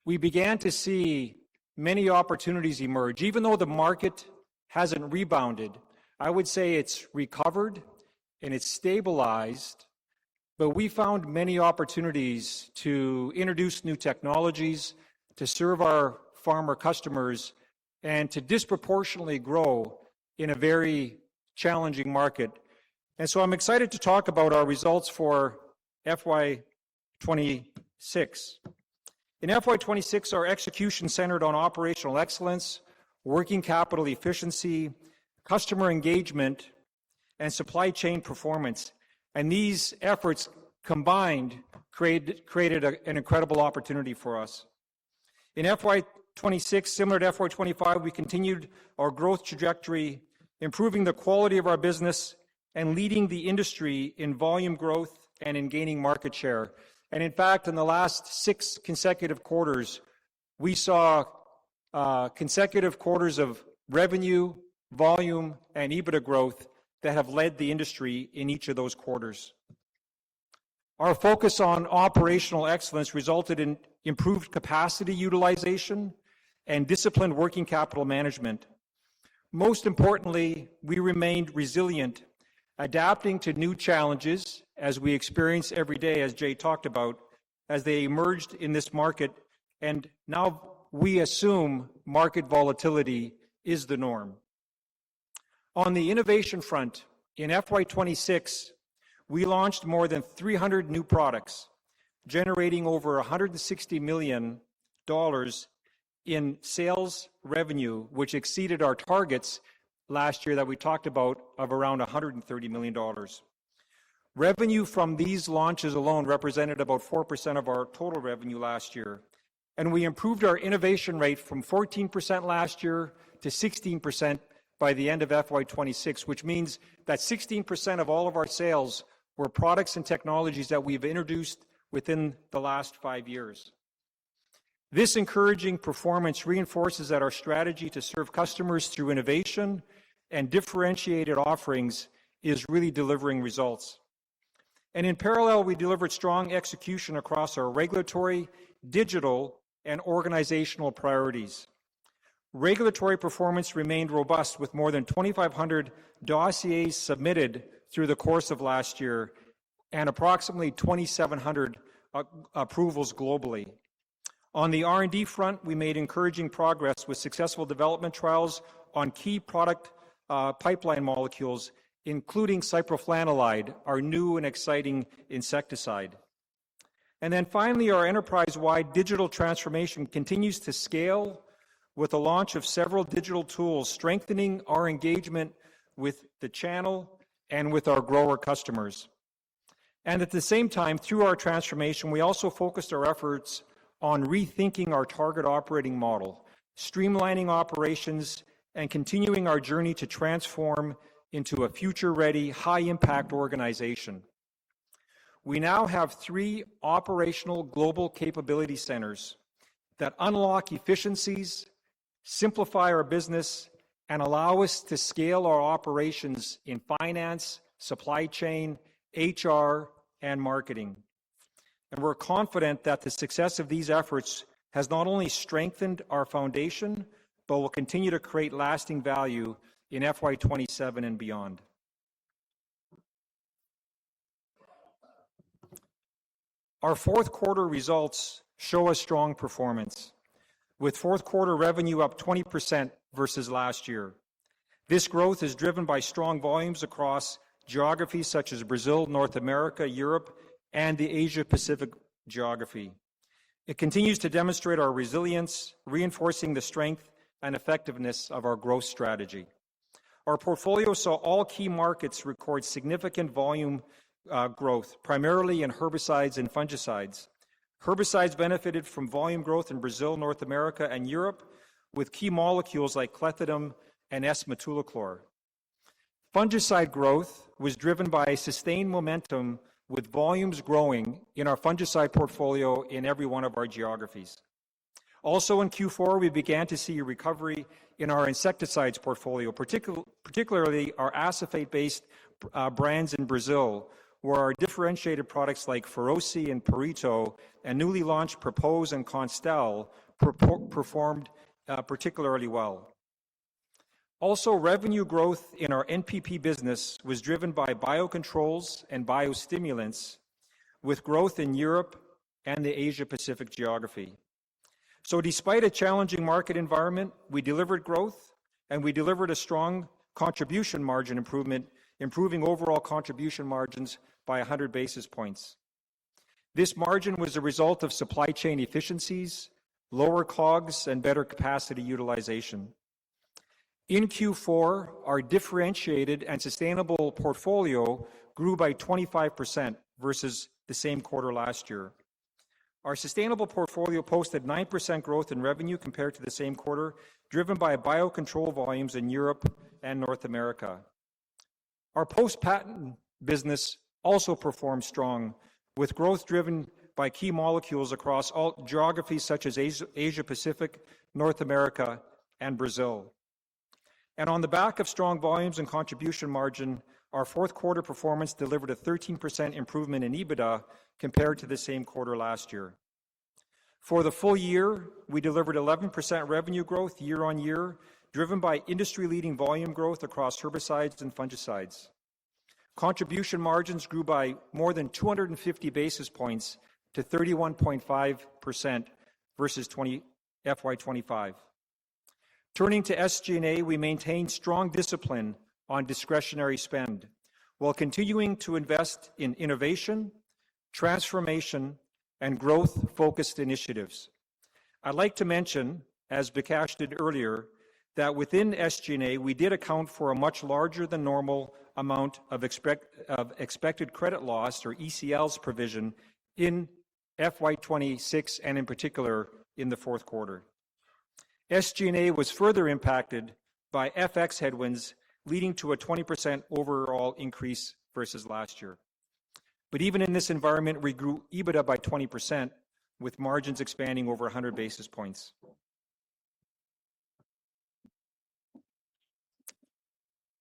we began to see many opportunities emerge. Even though the market hasn't rebounded, I would say it's recovered and it's stabilized, but we found many opportunities to introduce new technologies, to serve our farmer customers, and to disproportionately grow in a very challenging market. And so I'm excited to talk about our results for FY26. In FY26, our execution centered on operational excellence, working capital efficiency, customer engagement, and supply chain performance. And these efforts combined created an incredible opportunity for us. In FY26, similar to FY25, we continued our growth trajectory, improving the quality of our business and leading the industry in volume growth and in gaining market share. And in fact, in the last 6 consecutive quarters, we saw consecutive quarters of revenue, volume, and EBITDA growth that have led the industry in each of those quarters. Our focus on operational excellence resulted in improved capacity utilization and disciplined working capital management. Most importantly, we remained resilient, adapting to new challenges as we experience every day, as Jay talked about, as they emerged in this market, and now we assume market volatility is the norm. On the innovation front, in FY26, we launched more than 300 new products, generating over $160 million in sales revenue, which exceeded our targets last year that we talked about of around $130 million. Revenue from these launches alone represented about 4% of our total revenue last year, and we improved our innovation rate from 14% last year to 16% by the end of FY26, which means that 16% of all of our sales were products and technologies that we've introduced within the last 5 years. This encouraging performance reinforces that our strategy to serve customers through innovation and differentiated offerings is really delivering results. And in parallel, we delivered strong execution across our regulatory, digital, and organizational priorities. Regulatory performance remained robust, with more than 2,500 dossiers submitted through the course of last year and approximately 2,700 approvals globally. On the R&D front, we made encouraging progress with successful development trials on key product pipeline molecules, including cyproflanalide, our new and exciting insecticide. And then finally, our enterprise-wide digital transformation continues to scale with the launch of several digital tools, strengthening our engagement with the channel and with our grower customers. And at the same time, through our transformation, we also focused our efforts on rethinking our target operating model, streamlining operations, and continuing our journey to transform into a future-ready, high-impact organization. We now have 3 operational global capability centers that unlock efficiencies, simplify our business, and allow us to scale our operations in finance, supply chain, HR, and marketing. And we're confident that the success of these efforts has not only strengthened our foundation, but will continue to create lasting value in FY27 and beyond. Our fourth quarter results show a strong performance, with fourth quarter revenue up 20% versus last year. This growth is driven by strong volumes across geographies such as Brazil, North America, Europe, and the Asia-Pacific geography. It continues to demonstrate our resilience, reinforcing the strength and effectiveness of our growth strategy. Our portfolio saw all key markets record significant volume growth, primarily in herbicides and fungicides. Herbicides benefited from volume growth in Brazil, North America, and Europe, with key molecules like clethodim and S-metolachlor. Fungicide growth was driven by sustained momentum with volumes growing in our fungicide portfolio in every one of our geographies. Also in Q4, we began to see a recovery in our insecticides portfolio, particularly our acephate-based brands in Brazil, where our differentiated products like Feroce and Perito and newly launched Propose and Constel performed particularly well. Also, revenue growth in our NPP business was driven by biocontrols and biostimulants, with growth in Europe and the Asia-Pacific geography. So despite a challenging market environment, we delivered growth, and we delivered a strong contribution margin improvement, improving overall contribution margins by 100 basis points. This margin was a result of supply chain efficiencies, lower COGS, and better capacity utilization. In Q4, our differentiated and sustainable portfolio grew by 25% versus the same quarter last year. Our sustainable portfolio posted 9% growth in revenue compared to the same quarter, driven by biocontrol volumes in Europe and North America. Our post-patent business also performed strong, with growth driven by key molecules across all geographies such as Asia-Pacific, North America, and Brazil. And on the back of strong volumes and contribution margin, our fourth quarter performance delivered a 13% improvement in EBITDA compared to the same quarter last year. For the full year, we delivered 11% revenue growth year on year, driven by industry-leading volume growth across herbicides and fungicides. Contribution margins grew by more than 250 basis points to 31.5% versus FY25. Turning to SG&A, we maintained strong discipline on discretionary spend, while continuing to invest in innovation, transformation, and growth-focused initiatives. I'd like to mention, as Bikash did earlier, that within SG&A, we did account for a much larger than normal amount of expected credit loss, or ECLs provision, in FY26 and in particular in the fourth quarter. SG&A was further impacted by FX headwinds, leading to a 20% overall increase versus last year. But even in this environment, we grew EBITDA by 20%, with margins expanding over 100 basis points.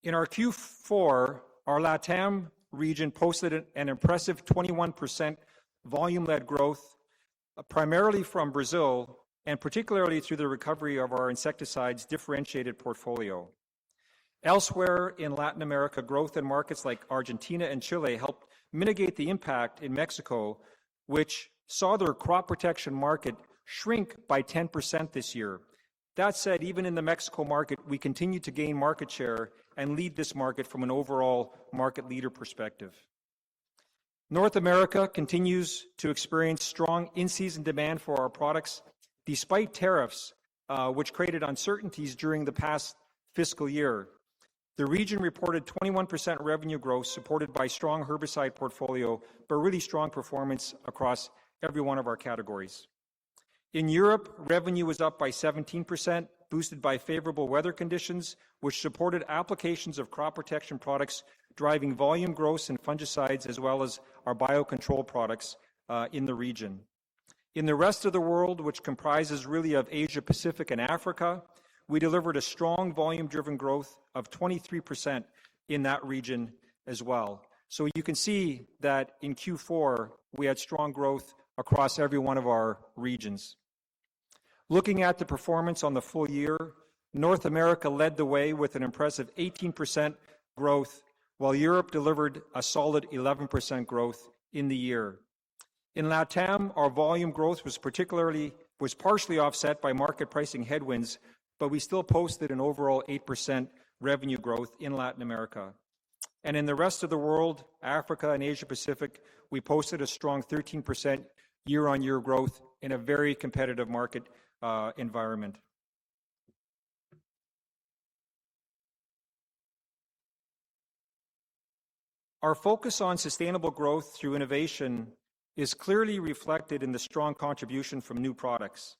In our Q4, our LATAM region posted an impressive 21% volume-led growth, primarily from Brazil, and particularly through the recovery of our insecticides differentiated portfolio. Elsewhere in Latin America, growth in markets like Argentina and Chile helped mitigate the impact in Mexico, which saw their crop protection market shrink by 10% this year. That said, even in the Mexico market, we continue to gain market share and lead this market from an overall market leader perspective. North America continues to experience strong in-season demand for our products, despite tariffs, which created uncertainties during the past fiscal year. The region reported 21% revenue growth, supported by strong herbicide portfolio, but really strong performance across every one of our categories. In Europe, revenue was up by 17%, boosted by favorable weather conditions, which supported applications of crop protection products, driving volume growth in fungicides as well as our biocontrol products in the region. In the rest of the world, which comprises really of Asia, Pacific, and Africa, we delivered a strong volume-driven growth of 23% in that region as well. So you can see that in Q4, we had strong growth across every one of our regions. Looking at the performance on the full year, North America led the way with an impressive 18% growth, while Europe delivered a solid 11% growth in the year. In LATAM, our volume growth was partially offset by market pricing headwinds, but we still posted an overall 8% revenue growth in Latin America. And in the rest of the world, Africa and Asia Pacific, we posted a strong 13% year-on-year growth in a very competitive market environment. Our focus on sustainable growth through innovation is clearly reflected in the strong contribution from new products.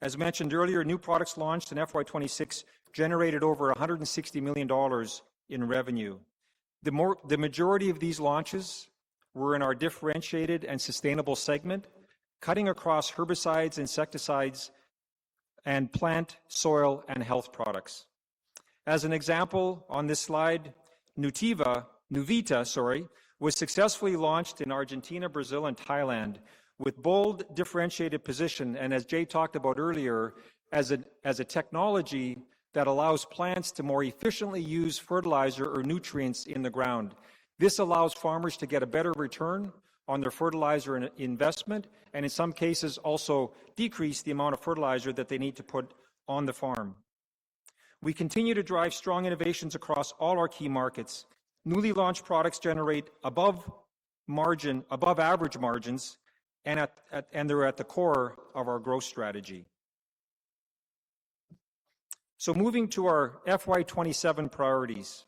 As mentioned earlier, new products launched in FY26 generated over $160 million in revenue. The majority of these launches were in our differentiated and sustainable segment, cutting across herbicides, insecticides, and plant, soil, and health products. As an example, on this slide, Nuvita, was successfully launched in Argentina, Brazil, and Thailand with bold differentiated position, and as Jay talked about earlier, as a technology that allows plants to more efficiently use fertilizer or nutrients in the ground. This allows farmers to get a better return on their fertilizer investment, and in some cases also decrease the amount of fertilizer that they need to put on the farm. We continue to drive strong innovations across all our key markets. Newly launched products generate above average margins, and they're at the core of our growth strategy. So moving to our FY27 priorities,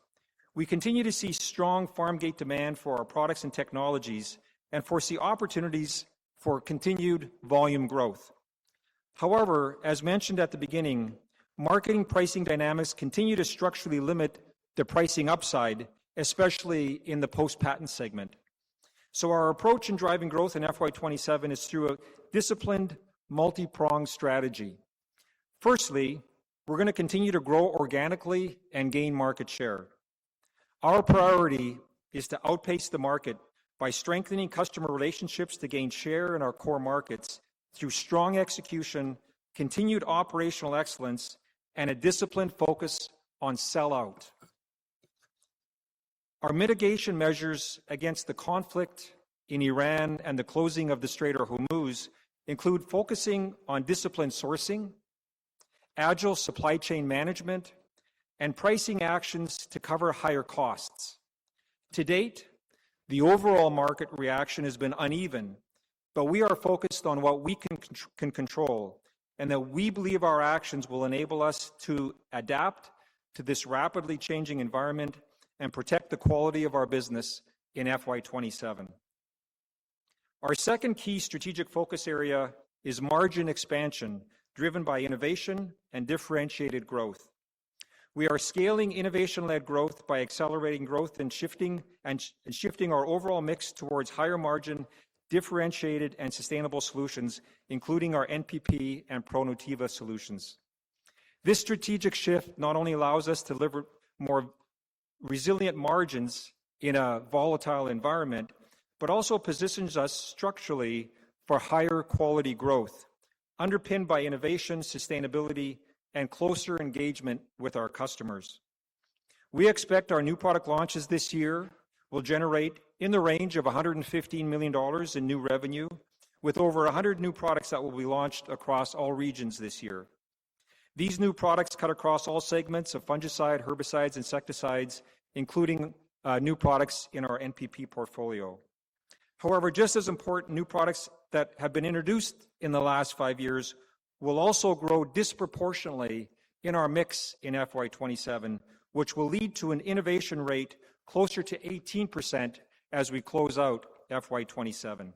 we continue to see strong farm gate demand for our products and technologies and foresee opportunities for continued volume growth. However, as mentioned at the beginning, marketing pricing dynamics continue to structurally limit the pricing upside, especially in the post-patent segment. So our approach in driving growth in FY27 is through a disciplined, multi-pronged strategy. Firstly, we're going to continue to grow organically and gain market share. Our priority is to outpace the market by strengthening customer relationships to gain share in our core markets through strong execution, continued operational excellence, and a disciplined focus on sell-out. Our mitigation measures against the conflict in Iran and the closing of the Strait of Hormuz include focusing on disciplined sourcing, agile supply chain management, and pricing actions to cover higher costs. To date, the overall market reaction has been uneven, but we are focused on what we can control, and that we believe our actions will enable us to adapt to this rapidly changing environment and protect the quality of our business in FY27. Our second key strategic focus area is margin expansion, driven by innovation and differentiated growth. We are scaling innovation-led growth by accelerating growth and shifting our overall mix towards higher margin, differentiated and sustainable solutions, including our NPP and ProNutiva solutions. This strategic shift not only allows us to deliver more resilient margins in a volatile environment, but also positions us structurally for higher quality growth, underpinned by innovation, sustainability, and closer engagement with our customers. We expect our new product launches this year will generate in the range of $115 million in new revenue, with over 100 new products that will be launched across all regions this year. These new products cut across all segments of fungicide, herbicides, insecticides, including new products in our NPP portfolio. However, just as important, new products that have been introduced in the last 5 years will also grow disproportionately in our mix in FY27, which will lead to an innovation rate closer to 18% as we close out FY27.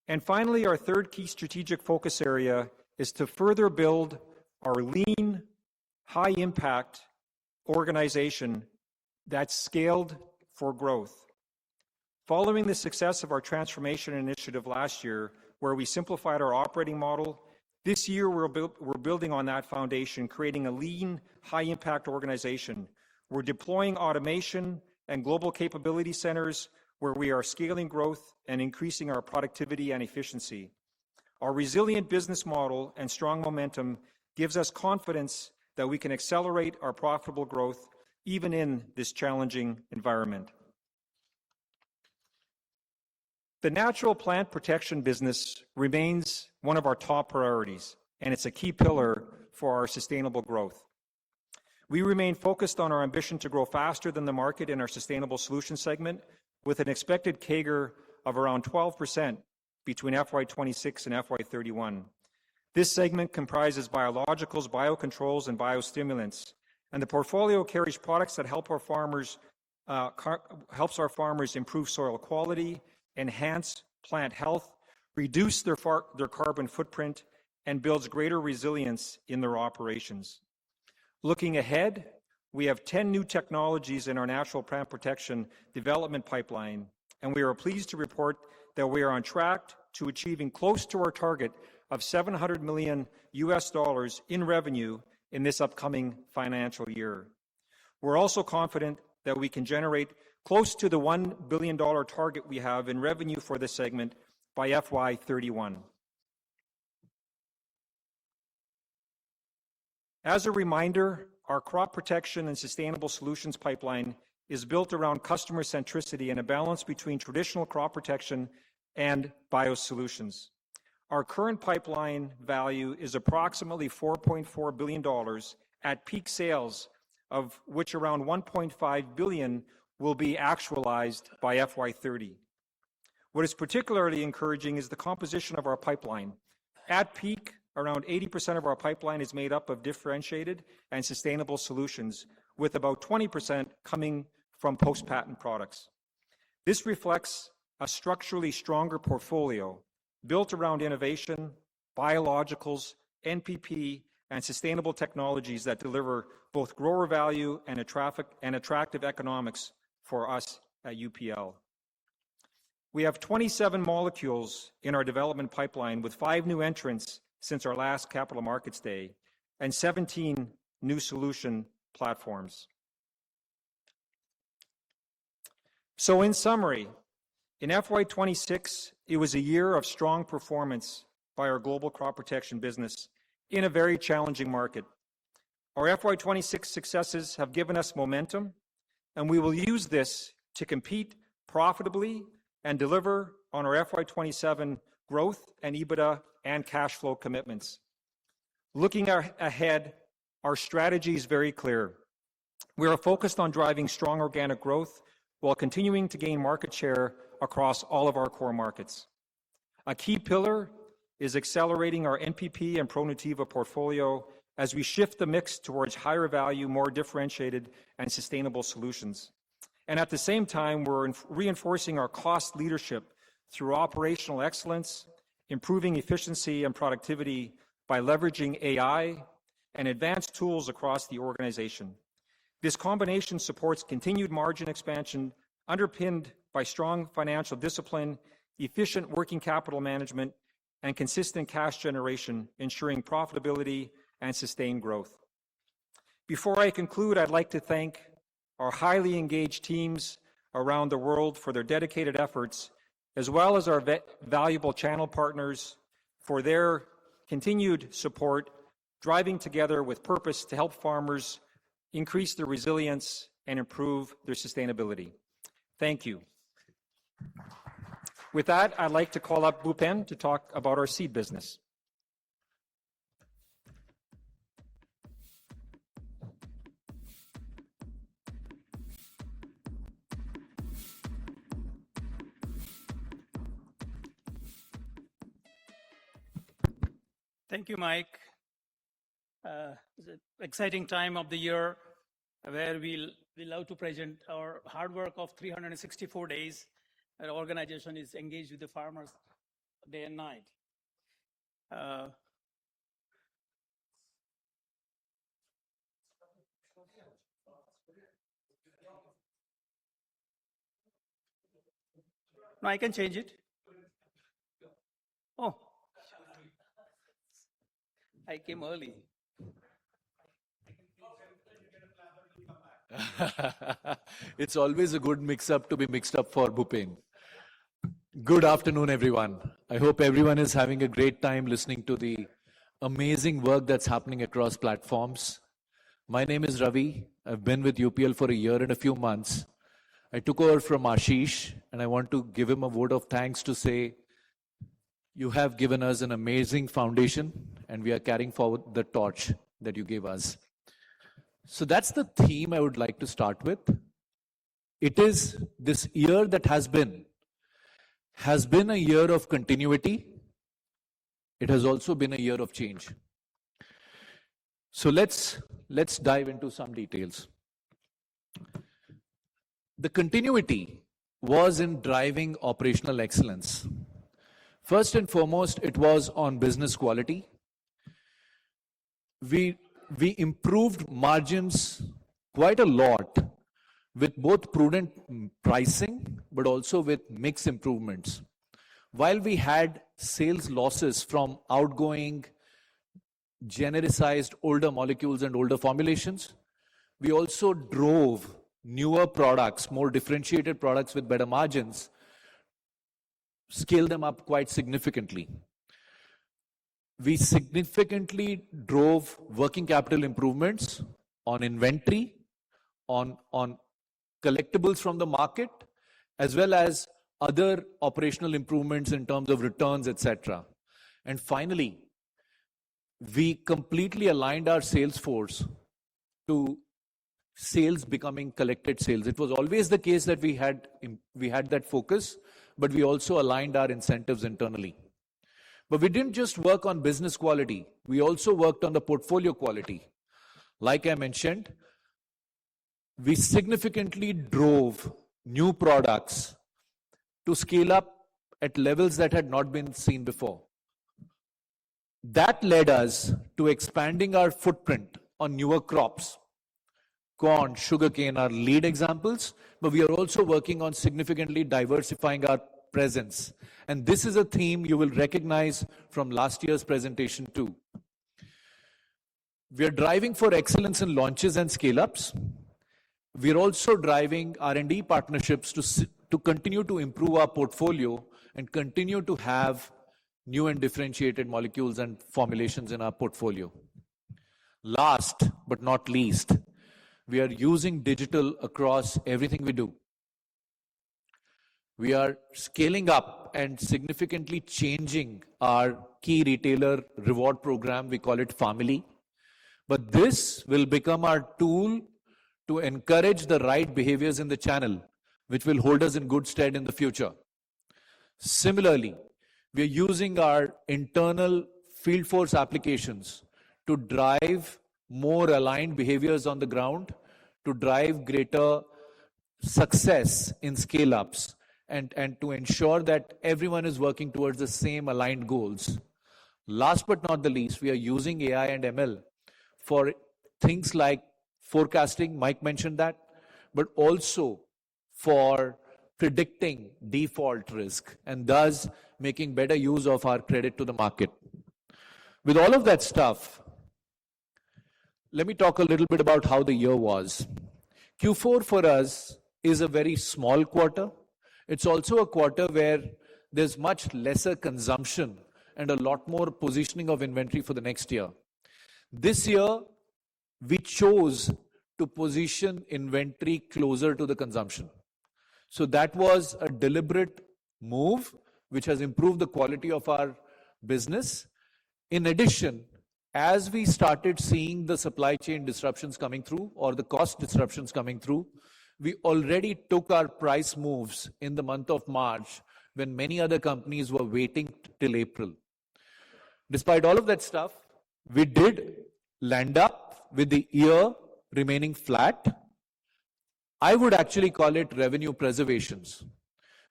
And finally, our third key strategic focus area is to further build our lean, high-impact organization that's scaled for growth. Following the success of our transformation initiative last year, where we simplified our operating model, this year we're building on that foundation, creating a lean, high-impact organization. We're deploying automation and global capability centers where we are scaling growth and increasing our productivity and efficiency. Our resilient business model and strong momentum gives us confidence that we can accelerate our profitable growth even in this challenging environment. The natural plant protection business remains one of our top priorities, and it's a key pillar for our sustainable growth. We remain focused on our ambition to grow faster than the market in our sustainable solutions segment, with an expected CAGR of around 12% between FY26 and FY31. This segment comprises biologicals, biocontrols, and biostimulants, and the portfolio carries products that helps our farmers improve soil quality, enhance plant health, reduce their carbon footprint, and builds greater resilience in their operations. Looking ahead, We have 10 new technologies in our national plant protection development pipeline, and we are pleased to report that we are on track to achieving close to our target of $700 million in revenue in this upcoming financial year. We're also confident that we can generate close to the $1 billion target we have in revenue for this segment by FY31. As a reminder, our crop protection and sustainable solutions pipeline is built around customer centricity and a balance between traditional crop protection and biosolutions. Our current pipeline value is approximately $4.4 billion at peak sales, of which around $1.5 billion will be actualized by FY30. What is particularly encouraging is the composition of our pipeline. At peak, around 80% of our pipeline is made up of differentiated and sustainable solutions, with about 20% coming from post-patent products. This reflects a structurally stronger portfolio built around innovation, biologicals, NPP, and sustainable technologies that deliver both grower value and attractive economics for us at UPL. We have 27 molecules in our development pipeline, with 5 new entrants since our last Capital Markets Day and 17 new solution platforms. So in summary, in FY26, it was a year of strong performance by our global crop protection business in a very challenging market. Our FY26 successes have given us momentum, and we will use this to compete profitably and deliver on our FY27 growth and EBITDA and cash flow commitments. Looking ahead, our strategy is very clear. We are focused on driving strong organic growth while continuing to gain market share across all of our core markets. A key pillar is accelerating our NPP and ProNutiva portfolio as we shift the mix towards higher value, more differentiated and sustainable solutions. And at the same time, we're reinforcing our cost leadership through operational excellence, improving efficiency and productivity by leveraging AI and advanced tools across the organization. This combination supports continued margin expansion, underpinned by strong financial discipline, efficient working capital management, and consistent cash generation, ensuring profitability and sustained growth. Before I conclude, I'd like to thank our highly engaged teams around the world for their dedicated efforts, as well as our valuable channel partners for their continued support, driving together with purpose to help farmers increase their resilience and improve their sustainability. Thank you. With that, I'd like to call up Bhupen to talk about our seed business. Thank you, Mike. It's an exciting time of the year where we love to present our hard work of 364 days. Our organization is engaged with the farmers day and night. No, I can change it. Oh, I came early. It's always a good mix-up to be mixed up for Bhupen. Good afternoon, everyone. I hope everyone is having a great time listening to the amazing work that's happening across platforms. My name is Ravi. I've been with UPL for a year and a few months. I took over from Ashish, and I want to give him a vote of thanks to say, you have given us an amazing foundation, and we are carrying forward the torch that you gave us. So that's the theme I would like to start with. It is this year that has been a year of continuity. It has also been a year of change. So let's dive into some details. The continuity was in driving operational excellence. First and foremost, it was on business quality. We improved margins quite a lot with both prudent pricing, but also with mix improvements. While we had sales losses from outgoing genericized older molecules and older formulations, we also drove newer products, more differentiated products with better margins, scaled them up quite significantly. We significantly drove working capital improvements on inventory, on collectibles from the market, as well as other operational improvements in terms of returns, etc. And finally, we completely aligned our sales force to sales becoming collected sales. It was always the case that we had that focus, but we also aligned our incentives internally. But we didn't just work on business quality, we also worked on the portfolio quality. Like I mentioned, we significantly drove new products to scale up at levels that had not been seen before. That led us to expanding our footprint on newer crops. Corn, sugarcane are lead examples, but we are also working on significantly diversifying our presence. And this is a theme you will recognize from last year's presentation too. We are driving for excellence in launches and scale-ups. We are also driving R&D partnerships to continue to improve our portfolio and continue to have new and differentiated molecules and formulations in our portfolio. Last but not least, we are using digital across everything we do. We are scaling up and significantly changing our key retailer reward program. We call it Family. But this will become our tool to encourage the right behaviors in the channel, which will hold us in good stead in the future. Similarly, we are using our internal field force applications to drive more aligned behaviors on the ground, to drive greater success in scale-ups, and to ensure that everyone is working towards the same aligned goals. Last but not the least, we are using AI and ML for things like forecasting, Mike mentioned that, but also for predicting default risk and thus making better use of our credit to the market. With all of that stuff, let me talk a little bit about how the year was. Q4 for us is a very small quarter. It's also a quarter where there's much lesser consumption and a lot more positioning of inventory for the next year. This year, we chose to position inventory closer to the consumption. So that was a deliberate move, which has improved the quality of our business. In addition, as we started seeing the supply chain disruptions coming through or the cost disruptions coming through, we already took our price moves in the month of March when many other companies were waiting till April. Despite all of that stuff, we did land up with the year remaining flat. I would actually call it revenue preservations.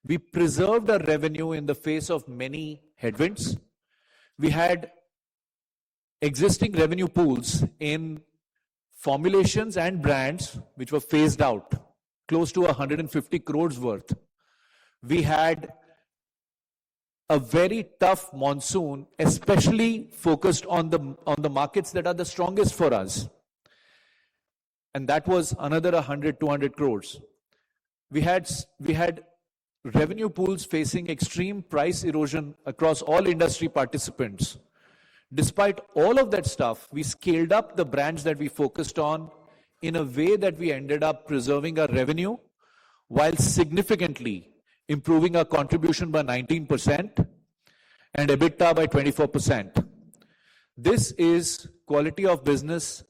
We preserved our revenue in the face of many headwinds. We had existing revenue pools in formulations and brands which were phased out, close to 150 crores worth. We had a very tough monsoon, especially focused on the markets that are the strongest for us. And that was another 100-200 crores. We had revenue pools facing extreme price erosion across all industry participants. Despite all of that stuff, we scaled up the brands that we focused on in a way that we ended up preserving our revenue while significantly improving our contribution by 19% and EBITDA by 24%. This is quality of business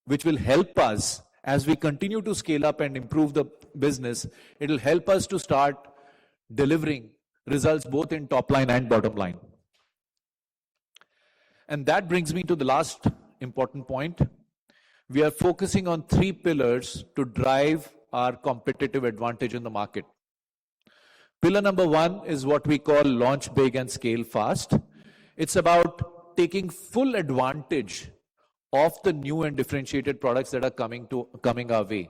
which will help us as we continue to scale up and improve the business. It will help us to start delivering results both in top line and bottom line. And that brings me to the last important point. We are focusing on 3 pillars to drive our competitive advantage in the market. Pillar number 1 is what we call launch big and scale fast. It's about taking full advantage of the new and differentiated products that are coming our way.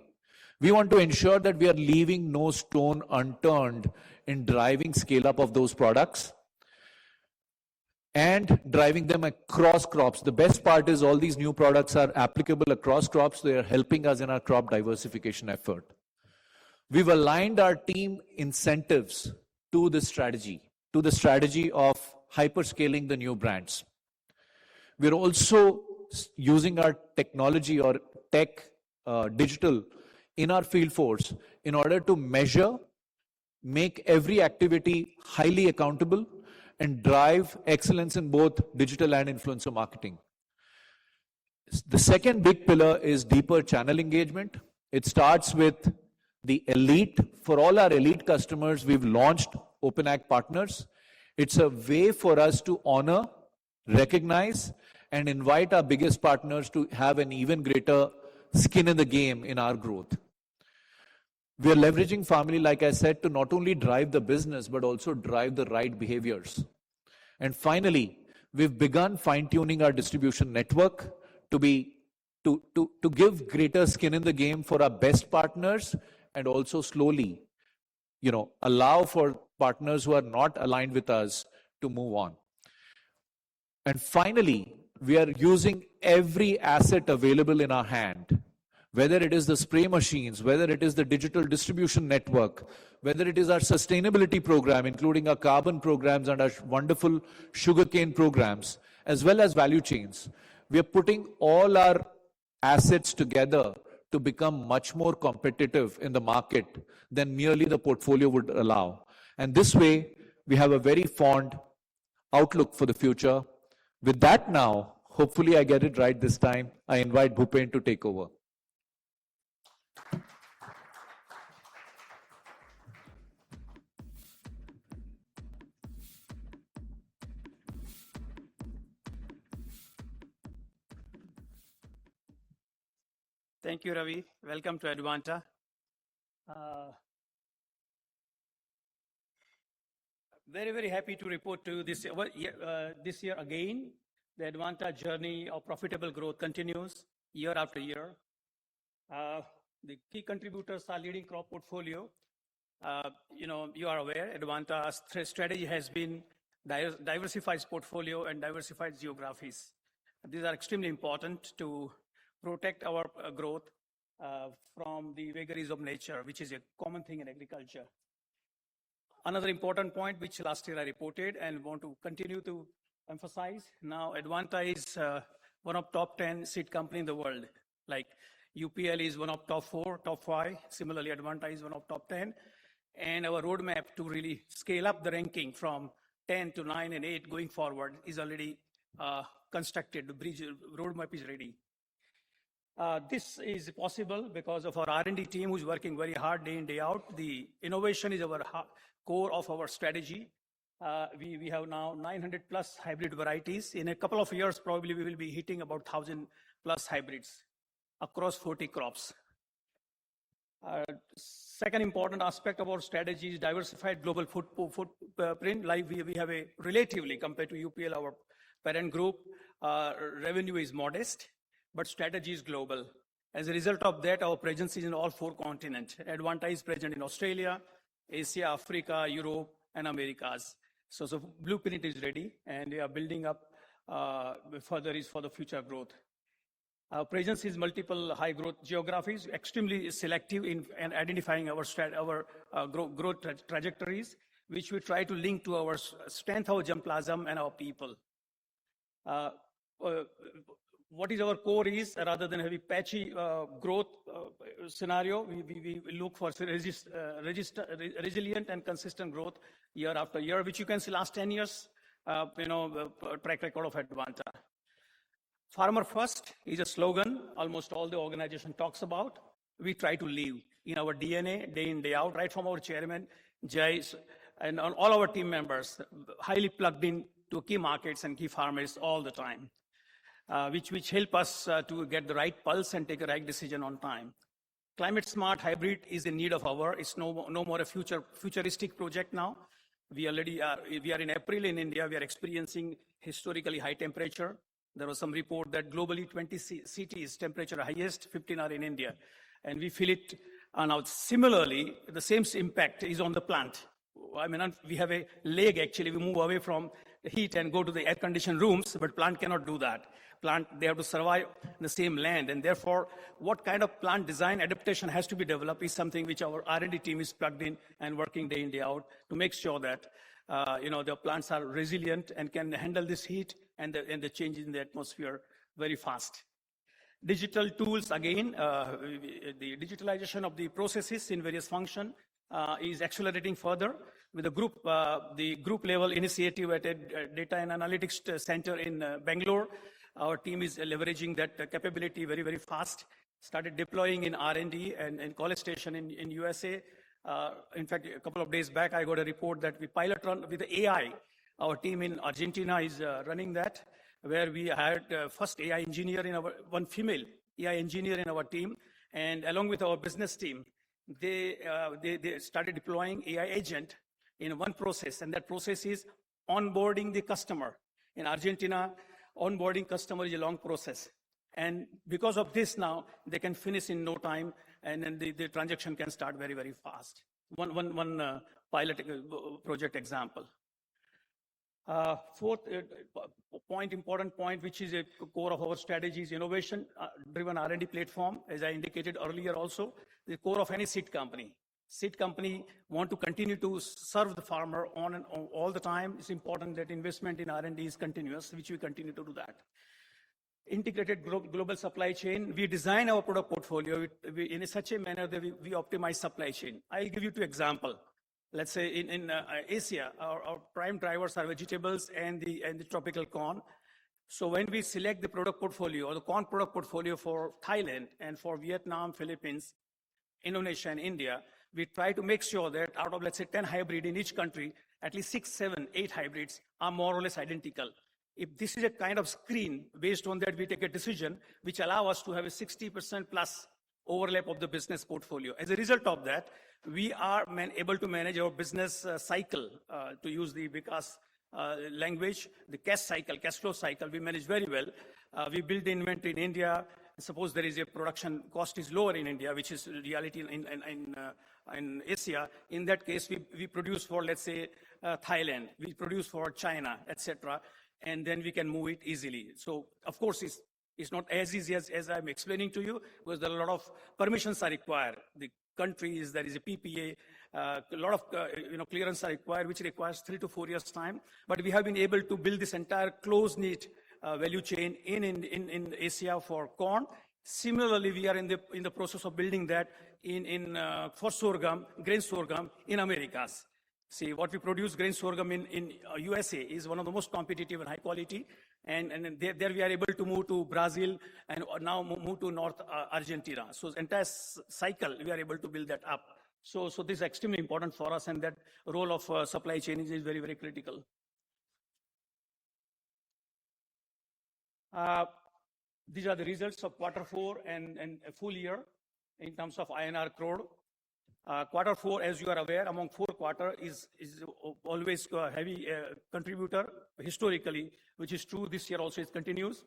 We want to ensure that we are leaving no stone unturned in driving scale up of those products and driving them across crops. The best part is all these new products are applicable across crops. They are helping us in our crop diversification effort. We've aligned our team incentives to this strategy, to the strategy of hyperscaling the new brands. We're also using our technology or tech, digital, in our field force in order to measure, make every activity highly accountable, and drive excellence in both digital and influencer marketing. The second big pillar is deeper channel engagement. It starts with the elite. For all our elite customers, we've launched Open Ag Partners. It's a way for us to honor, recognize, and invite our biggest partners to have an even greater skin in the game in our growth. We are leveraging family, like I said, to not only drive the business, but also drive the right behaviors. And finally, we've begun fine-tuning our distribution network to give greater skin in the game for our best partners, and also slowly, allow for partners who are not aligned with us to move on. And finally, we are using every asset available in our hand, whether it is the spray machines, whether it is the digital distribution network, whether it is our sustainability program, including our carbon programs and our wonderful sugarcane programs, as well as value chains. We are putting all our assets together to become much more competitive in the market than merely the portfolio would allow. And this way, we have a very fond outlook for the future. With that now, hopefully I get it right this time, I invite Bhupen to take over. Thank you, Ravi. Welcome to Advanta. Very, very happy to report to this year again. The Advanta journey of profitable growth continues year after year. The key contributors are leading crop portfolio. You are aware, Advanta's strategy has been diversified portfolio and diversified geographies. These are extremely important to protect our growth from the vagaries of nature, which is a common thing in agriculture. Another important point, which last year I reported and want to continue to emphasize, now Advanta is one of top 10 seed company in the world. Like UPL is one of top 4, top 5. Similarly, Advanta is one of top 10. And our roadmap to really scale up the ranking from 10 to 9 and 8 going forward is already constructed. The bridge roadmap is ready. This is possible because of our R&D team who's working very hard day in, day out. The innovation is our core of our strategy. We have now 900 plus hybrid varieties. In a couple of years, probably we will be hitting about 1,000 plus hybrids across 40 crops. Second important aspect of our strategy is diversified global footprint. Like we have a relatively, compared to UPL, our parent group, revenue is modest, but strategy is global. As a result of that, our presence is in all 4 continents. Advanta is present in Australia, Asia, Africa, Europe, and Americas. So blueprint is ready, and we are building up further is for the future growth. Our presence is multiple high growth geographies, extremely selective in identifying our growth trajectories, which we try to link to our strength, our germplasm, and our people. What is our core is, rather than having patchy growth scenario, we look for resilient and consistent growth year after year, which you can see last 10 years, track record of Advanta. Farmer first is a slogan almost all the organization talks about. We try to live in our DNA, day in, day out, right from our chairman, Jai, and all our team members, highly plugged in to key markets and key farmers all the time. Which help us to get the right pulse and take a right decision on time. Climate smart hybrid is a need of our. It's no more a futuristic project now. We are in April in India. We are experiencing historically high temperature. There was some report that globally 20 cities temperature highest, 15 are in India. And we feel it now. Similarly, the same impact is on the plant. I mean, we have a leg actually, we move away from the heat and go to the air-conditioned rooms, but plant cannot do that. Plant, they have to survive in the same land, and therefore, what kind of plant design adaptation has to be developed is something which our R&D team is plugged in and working day in, day out to make sure that the plants are resilient and can handle this heat and the change in the atmosphere very fast. Digital tools, again, the digitalization of the processes in various functions is accelerating further with the group level initiative at a data and analytics center in Bangalore. Our team is leveraging that capability very, very fast. Started deploying in R&D and College Station in USA. In fact, a couple of days back, I got a report that we pilot run with the AI. Our team in Argentina is running that, where we hired first AI engineer one female AI engineer in our team, and along with our business team, they started deploying AI agent in one process, and that process is onboarding the customer. In Argentina, onboarding customer is a long process. And because of this now, they can finish in no time, and then the transaction can start very, very fast. One pilot project example. Fourth important point, which is a core of our strategy, is innovation-driven R&D platform. As I indicated earlier also, the core of any seed company. Seed company want to continue to serve the farmer on and on all the time. It's important that investment in R&D is continuous, which we continue to do that. Integrated global supply chain. We design our product portfolio in such a manner that we optimize supply chain. I'll give you 2 examples. Let's say in Asia, our prime drivers are vegetables and the tropical corn. So when we select the product portfolio or the corn product portfolio for Thailand and for Vietnam, Philippines, Indonesia, and India, we try to make sure that out of, let's say, 10 hybrids in each country, at least 6, 7, 8 hybrids are more or less identical. If this is a kind of screen, based on that, we take a decision which allow us to have a 60% plus overlap of the business portfolio. As a result of that, we are able to manage our business cycle, to use the Vikas language, the cash flow cycle, we manage very well. We build the inventory in India. Suppose there is a production cost is lower in India, which is reality in Asia. In that case, we produce for, let's say, Thailand, we produce for China, etc., and then we can move it easily. So, of course, it's not as easy as I'm explaining to you, because there are a lot of permissions are required. The countries, there is a PPA, a lot of clearance are required, which requires 3 to 4 years time. But we have been able to build this entire close-knit value chain in Asia for corn. Similarly, we are in the process of building that for sorghum, grain sorghum in Americas. See, what we produce, grain sorghum in USA, is one of the most competitive and high quality. And there we are able to move to Brazil and now move to North Argentina. So the entire cycle, we are able to build that up. So this is extremely important for us, and that role of supply chain is very, very critical. These are the results of Q4 and a full year in terms of INR crore. Q4, as you are aware, among 4 quarters is always a heavy contributor historically, which is true this year also. It continues.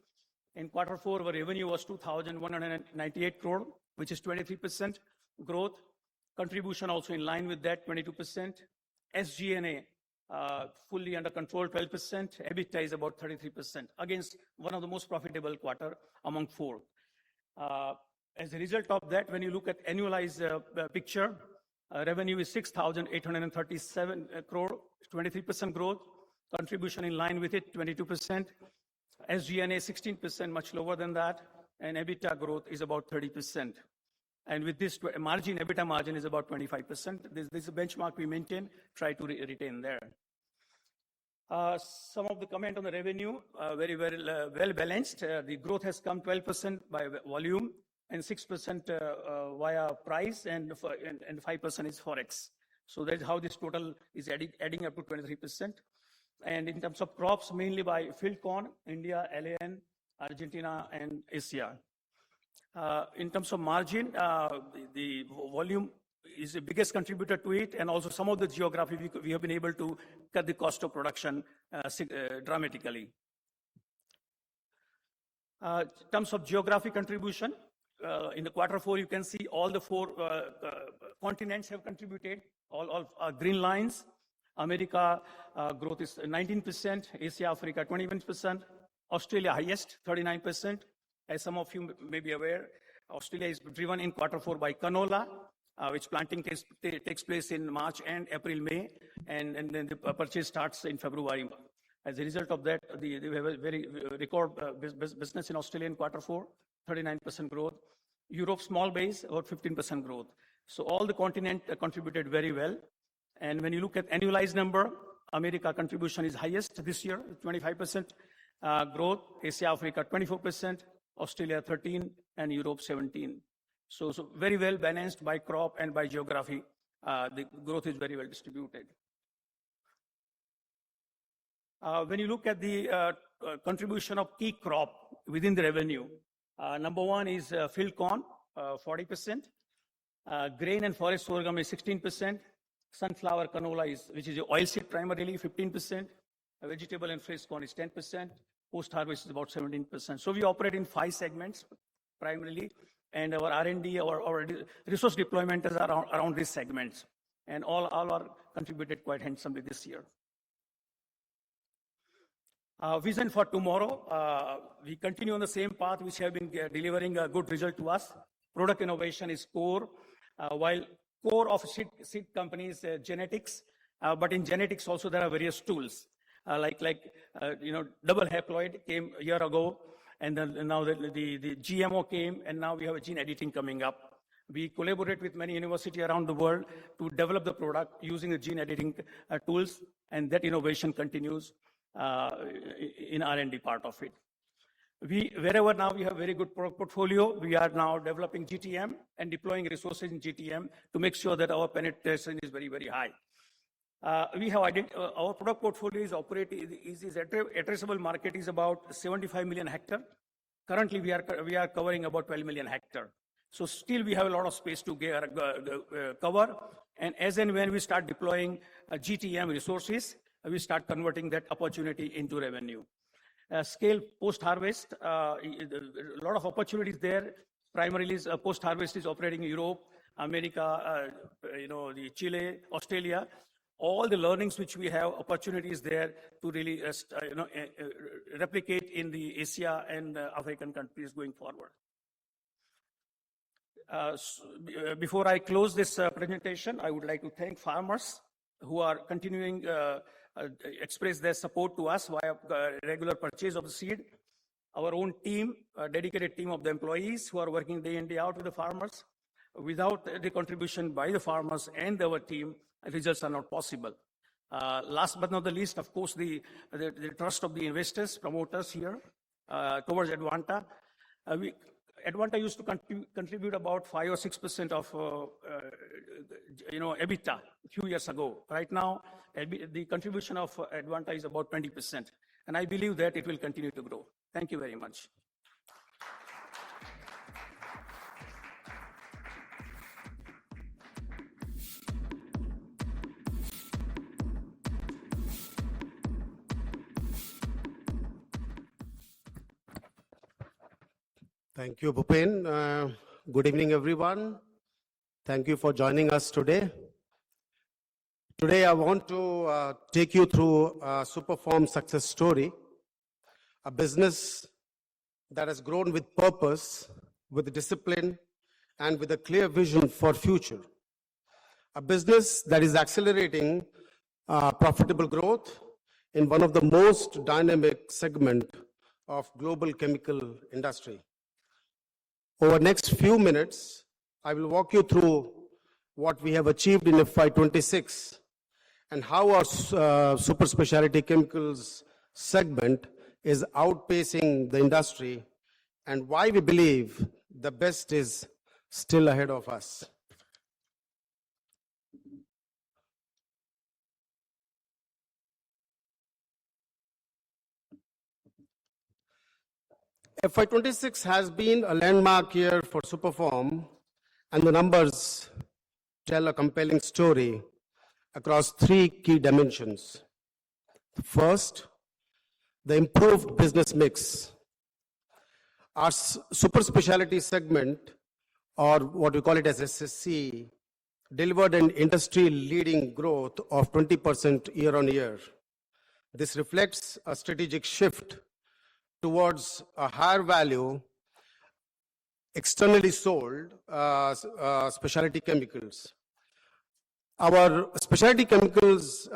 In Q4, our revenue was 2,198 crore, which is 23% growth. Contribution also in line with that, 22%. SG&A fully under control, 12%. EBITDA is about 33%, against one of the most profitable quarter among 4. As a result of that, when you look at annualized picture, revenue is 6,837 crore, 23% growth. Contribution in line with it, 22%. SG&A 16%, much lower than that. And EBITDA growth is about 30%. And with this margin, EBITDA margin is about 25%. This is a benchmark we maintain, try to retain there. Some of the comment on the revenue, very, very well balanced. The growth has come 12% by volume, and 6% via price, and 5% is Forex. So that's how this total is adding up to 23%. And in terms of crops, mainly by field corn, India, LAN, Argentina, and Asia. In terms of margin, the volume is the biggest contributor to it, and also some of the geography we have been able to cut the cost of production dramatically. In terms of geographic contribution, in the Q4, you can see all the four continents have contributed, all green lines. America growth is 19%, Asia, Africa 21%, Australia highest, 39%. As some of you may be aware, Australia is driven in Q4 by canola, which planting takes place in March and April, May, and then the purchase starts in February. As a result of that, we have a very record business in Australia in Q4, 39% growth. Europe, small base, about 15% growth. So all the continent contributed very well. And when you look at annualized number, America contribution is highest this year, 25% growth, Asia, Africa 24%, Australia 13%, and Europe 17%. So very well balanced by crop and by geography. The growth is very well distributed. When you look at the contribution of key crop within the revenue, number one is field corn, 40%. Grain and forest sorghum is 16%. Sunflower canola which is oilseed primarily, 15%. Vegetable and fresh corn is 10%. Post-harvest is about 17%. So we operate in 5 segments primarily, and our R&D, our resource deployment is around these segments. And all are contributed quite handsomely this year. Vision for tomorrow, we continue on the same path which have been delivering a good result to us. Product innovation is core, while core of seed companies genetics, but in genetics also there are various tools, double haploid came a year ago, and then now the GMO came, and now we have a gene editing coming up. We collaborate with many universities around the world to develop the product using the gene editing tools, and that innovation continues in R&D part of it. Wherever now we have very good product portfolio, we are now developing GTM and deploying resources in GTM to make sure that our penetration is very, very high. We have our product portfolio is addressable market is about 75 million hectare. Currently, we are covering about 12 million hectare. So still we have a lot of space to cover. And as and when we start deploying GTM resources, we start converting that opportunity into revenue. Scale post-harvest, a lot of opportunities there. Primarily, post-harvest is operating in Europe, America, the Chile, Australia. All the learnings which we have, opportunities there to really replicate in the Asia and African countries going forward. Before I close this presentation, I would like to thank farmers who are continuing express their support to us via regular purchase of the seed. Our own team, a dedicated team of the employees who are working day in, day out with the farmers. Without the contribution by the farmers and our team, results are not possible. Last but not the least, of course, the trust of the investors, promoters here towards Advanta. Advanta used to contribute about 5 or 6% of EBITDA a few years ago. Right now, the contribution of Advanta is about 20%, and I believe that it will continue to grow. Thank you very much. Thank you, Bhupen. Good evening, everyone. Thank you for joining us today. Today, I want to take you through a Superform success story, a business that has grown with purpose, with discipline, and with a clear vision for future. A business that is accelerating profitable growth in one of the most dynamic segment of global chemical industry. Over the next few minutes, I will walk you through what we have achieved in FY26 and how our super specialty chemicals segment is outpacing the industry and why we believe the best is still ahead of us. FY26 has been a landmark year for Superform, and the numbers tell a compelling story across 3 key dimensions. First, the improved business mix. Our super specialty segment, or what we call it as SSC, delivered an industry-leading growth of 20% year-on-year. This reflects a strategic shift towards a higher value, externally sold specialty chemicals. Our specialty chemicals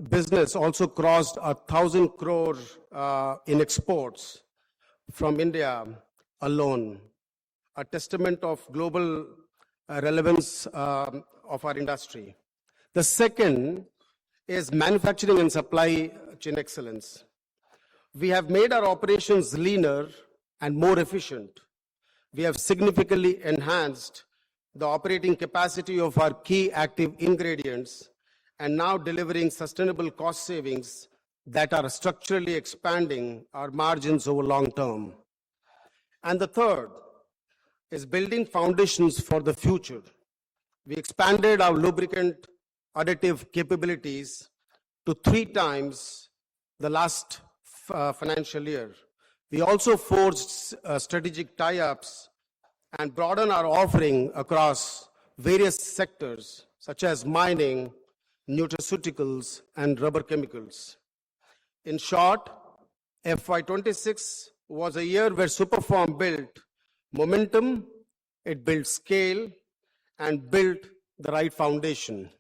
business also crossed 1,000 crore in exports from India alone, a testament of global relevance of our industry. The second is manufacturing and supply chain excellence. We have made our operations leaner and more efficient. We have significantly enhanced the operating capacity of our key active ingredients and now delivering sustainable cost savings that are structurally expanding our margins over long term. And the third is building foundations for the future. We expanded our lubricant additive capabilities to 3 times the last financial year. We also forged strategic tie-ups and broadened our offering across various sectors, such as mining, nutraceuticals, and rubber chemicals. In short, FY26 was a year where Superform built momentum, it built scale, and built the right foundation.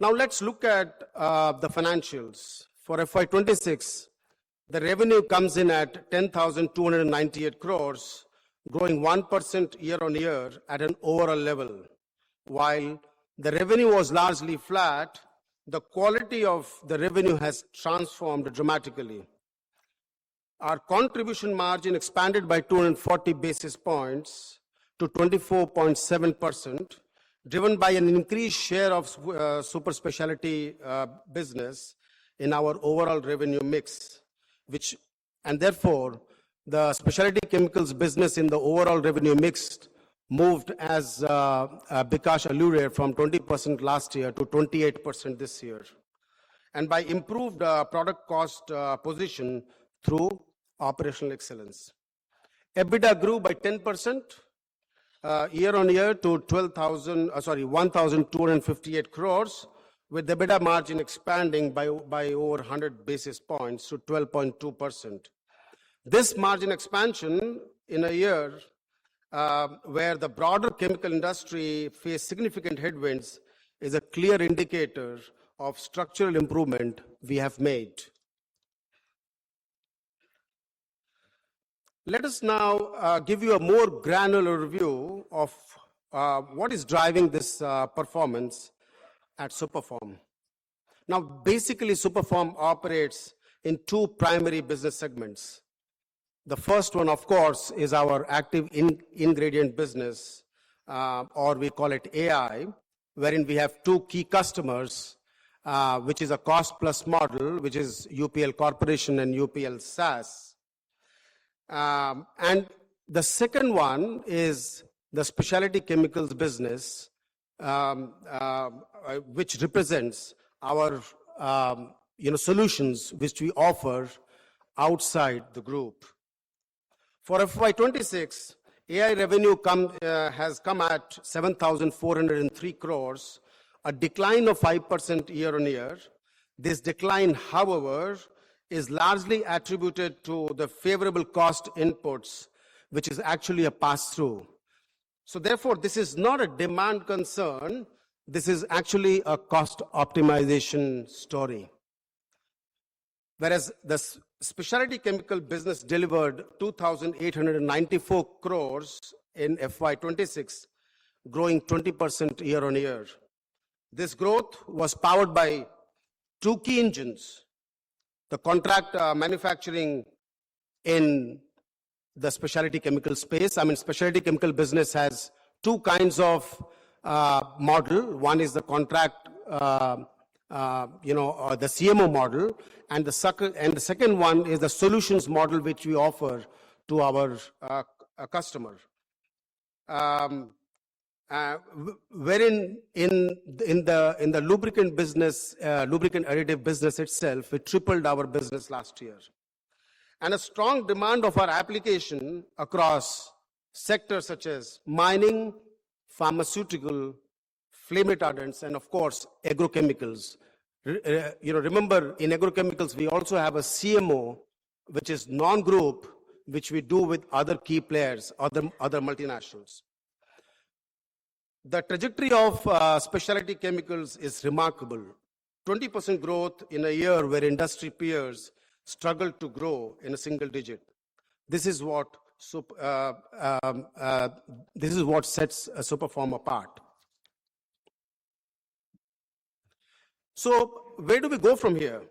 Now let's look at the financials. For FY26, the revenue comes in at 10,298 crores, growing 1% year-on-year at an overall level. While the revenue was largely flat, the quality of the revenue has transformed dramatically. Our contribution margin expanded by 240 basis points to 24.7%, driven by an increased share of super specialty business in our overall revenue mix, and therefore the specialty chemicals business in the overall revenue mix moved, as Bikash alluded, from 20% last year to 28% this year, and by improved product cost position through operational excellence. EBITDA grew by 10% year-on-year to 1,258 crores, with the EBITDA margin expanding by over 100 basis points to 12.2%. This margin expansion in a year where the broader chemical industry faced significant headwinds is a clear indicator of structural improvement we have made. Let us now give you a more granular review of what is driving this performance at Superform. Now, basically, Superform operates in 2 primary business segments. The first one, of course, is our active ingredient business, or we call it AI, wherein we have 2 key customers, which is a cost-plus model, which is UPL Corporation and UPL SAS. And the second one is the specialty chemicals business, which represents our solutions which we offer outside the group. For FY26, AI revenue has come at 7,403 crores, a decline of 5% year-on-year. This decline, however, is largely attributed to the favorable cost inputs, which is actually a pass-through. So therefore, this is not a demand concern. This is actually a cost optimization story. Whereas the specialty chemical business delivered 2,894 crores in FY26, growing 20% year-on-year. This growth was powered by 2 key engines: the contract manufacturing in the specialty chemical space. I mean, specialty chemical business has 2 kinds of model. One is the contract, the CMO model, and the second one is the solutions model, which we offer to our customer. Wherein in the lubricant business, lubricant additive business itself, we tripled our business last year. and a strong demand of our application across sectors such as mining, pharmaceutical, flame retardants, and of course, agrochemicals. Remember, in agrochemicals, we also have a CMO, which is non-group, which we do with other key players, other multinationals. The trajectory of specialty chemicals is remarkable. 20% growth in a year where industry peers struggle to grow in a single digit. This is what sets Superform apart. So where do we go from here?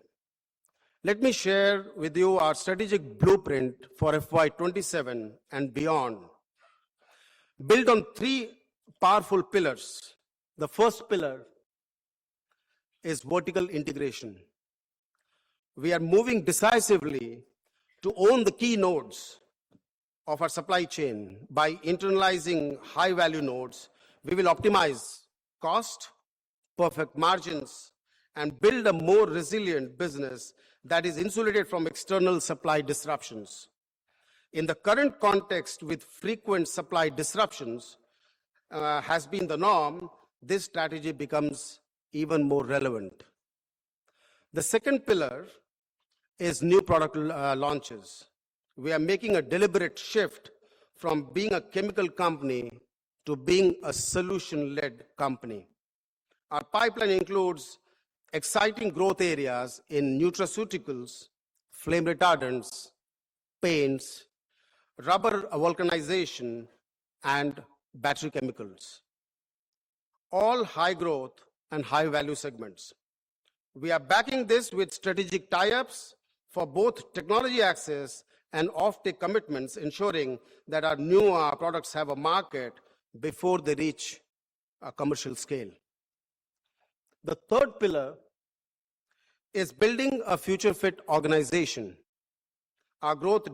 Let me share with you our strategic blueprint for FY27 and beyond. Built on three powerful pillars. The first pillar is vertical integration. We are moving decisively to own the key nodes of our supply chain. By internalizing high-value nodes, we will optimize cost, perfect margins, and build a more resilient business that is insulated from external supply disruptions. In the current context, with frequent supply disruptions has been the norm, this strategy becomes even more relevant. The second pillar is new product launches. We are making a deliberate shift from being a chemical company to being a solution-led company. Our pipeline includes exciting growth areas in nutraceuticals, flame retardants, paints, rubber vulcanization, and battery chemicals. All high growth and high value segments. We are backing this with strategic tie-ups for both technology access and off-take commitments, ensuring that our new products have a market before they reach a commercial scale. The third pillar is building a future-fit organization. Our growth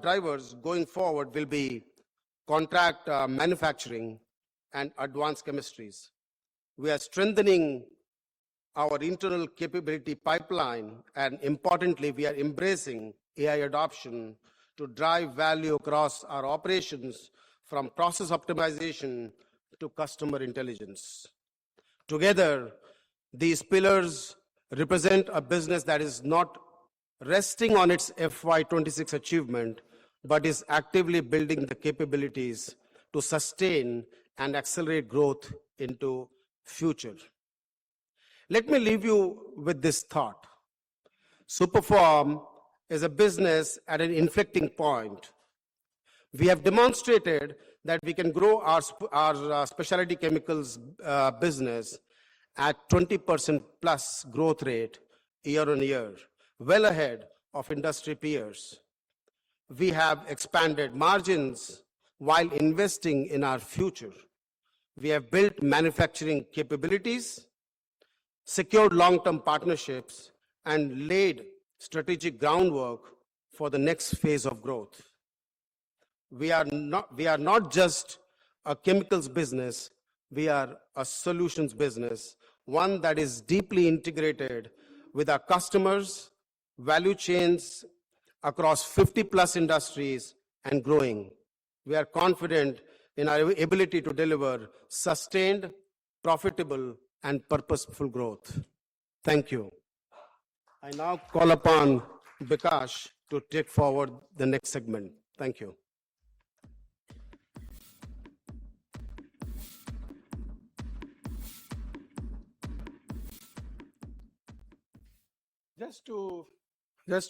drivers going forward will be contract manufacturing and advanced chemistries. We are strengthening our internal capability pipeline, and importantly, we are embracing AI adoption to drive value across our operations, from process optimization to customer intelligence. Together, these pillars represent a business that is not resting on its FY26 achievement, but is actively building the capabilities to sustain and accelerate growth into future. Let me leave you with this thought. Superform is a business at an inflecting point. We have demonstrated that we can grow our specialty chemicals business at 20% plus growth rate year on year, well ahead of industry peers. We have expanded margins while investing in our future. We have built manufacturing capabilities, secured long-term partnerships, and laid strategic groundwork for the next phase of growth. We are not just a chemicals business, we are a solutions business, one that is deeply integrated with our customers, value chains across 50 plus industries and growing. We are confident in our ability to deliver sustained, profitable, and purposeful growth. Thank you. I now call upon Bikash to take forward the next segment. Thank you. Just to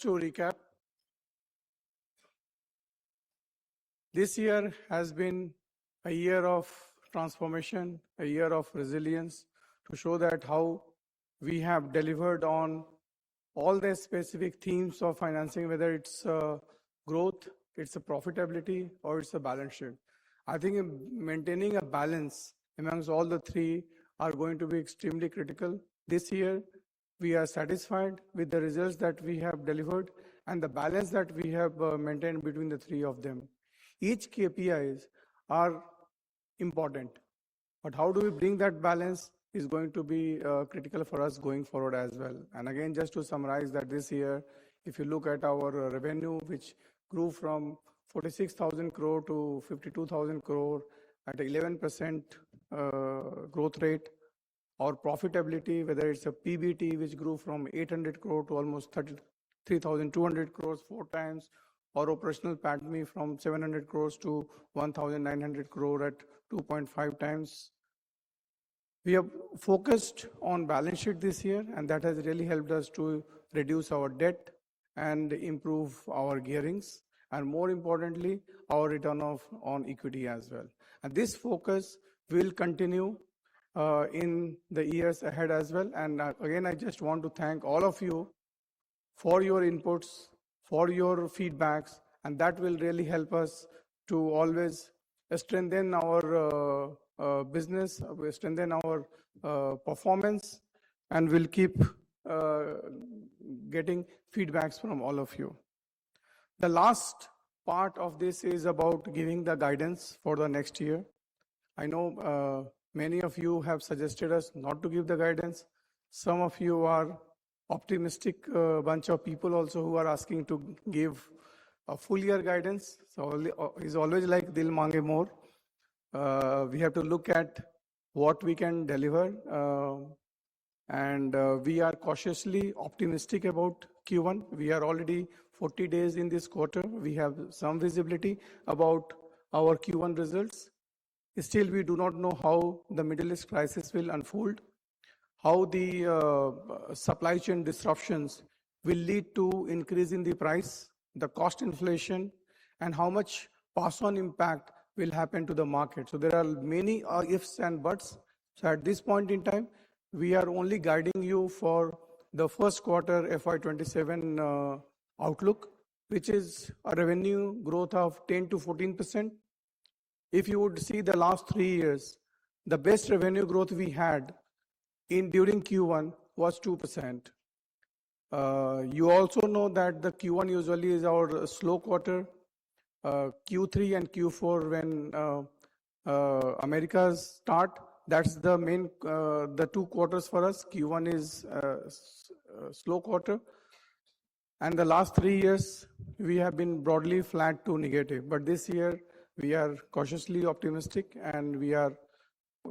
recap, this year has been a year of transformation, a year of resilience, to show that how we have delivered on all the specific themes of financing, whether it's growth, it's a profitability, or it's a balance sheet. I think maintaining a balance amongst all the three are going to be extremely critical. This year, we are satisfied with the results that we have delivered and the balance that we have maintained between the three of them. Each KPIs are important, but how do we bring that balance is going to be critical for us going forward as well. And again, just to summarize that this year, if you look at our revenue, which grew from 46,000 crore to 52,000 crore at 11% growth rate, our profitability, whether it's a PBT, which grew from 800 crore to almost 33,200 crores, 4 times, or operational PATMI from 700 crores to 1,900 crore at 2.5 times. We have focused on balance sheet this year, and that has really helped us to reduce our debt and improve our gearings, and more importantly, our return on equity as well. And this focus will continue in the years ahead as well. And again, I just want to thank all of you for your inputs, for your feedbacks, and that will really help us to always strengthen our business, strengthen our performance, and we'll keep getting feedbacks from all of you. The last part of this is about giving the guidance for the next year. I know many of you have suggested us not to give the guidance. Some of you are optimistic bunch of people also who are asking to give a full year guidance. So it's always like dil mange more. We have to look at what we can deliver, and we are cautiously optimistic about Q1. We are already 40 days in this quarter. We have some visibility about our Q1 results. Still, we do not know how the Middle East crisis will unfold, how the supply chain disruptions will lead to increase in the price, the cost inflation, and how much pass-on impact will happen to the market. So there are many ifs and buts. So at this point in time, we are only guiding you for the first quarter FY27 outlook, which is a revenue growth of 10 to 14%. If you would see the last 3 years, the best revenue growth we had during Q1 was 2%. You also know that the Q1 usually is our slow quarter. Q3 and Q4, when Americas start, that's the main, the 2 quarters for us. Q1 is slow quarter. And the last 3 years, we have been broadly flat to negative. But this year, we are cautiously optimistic, and we are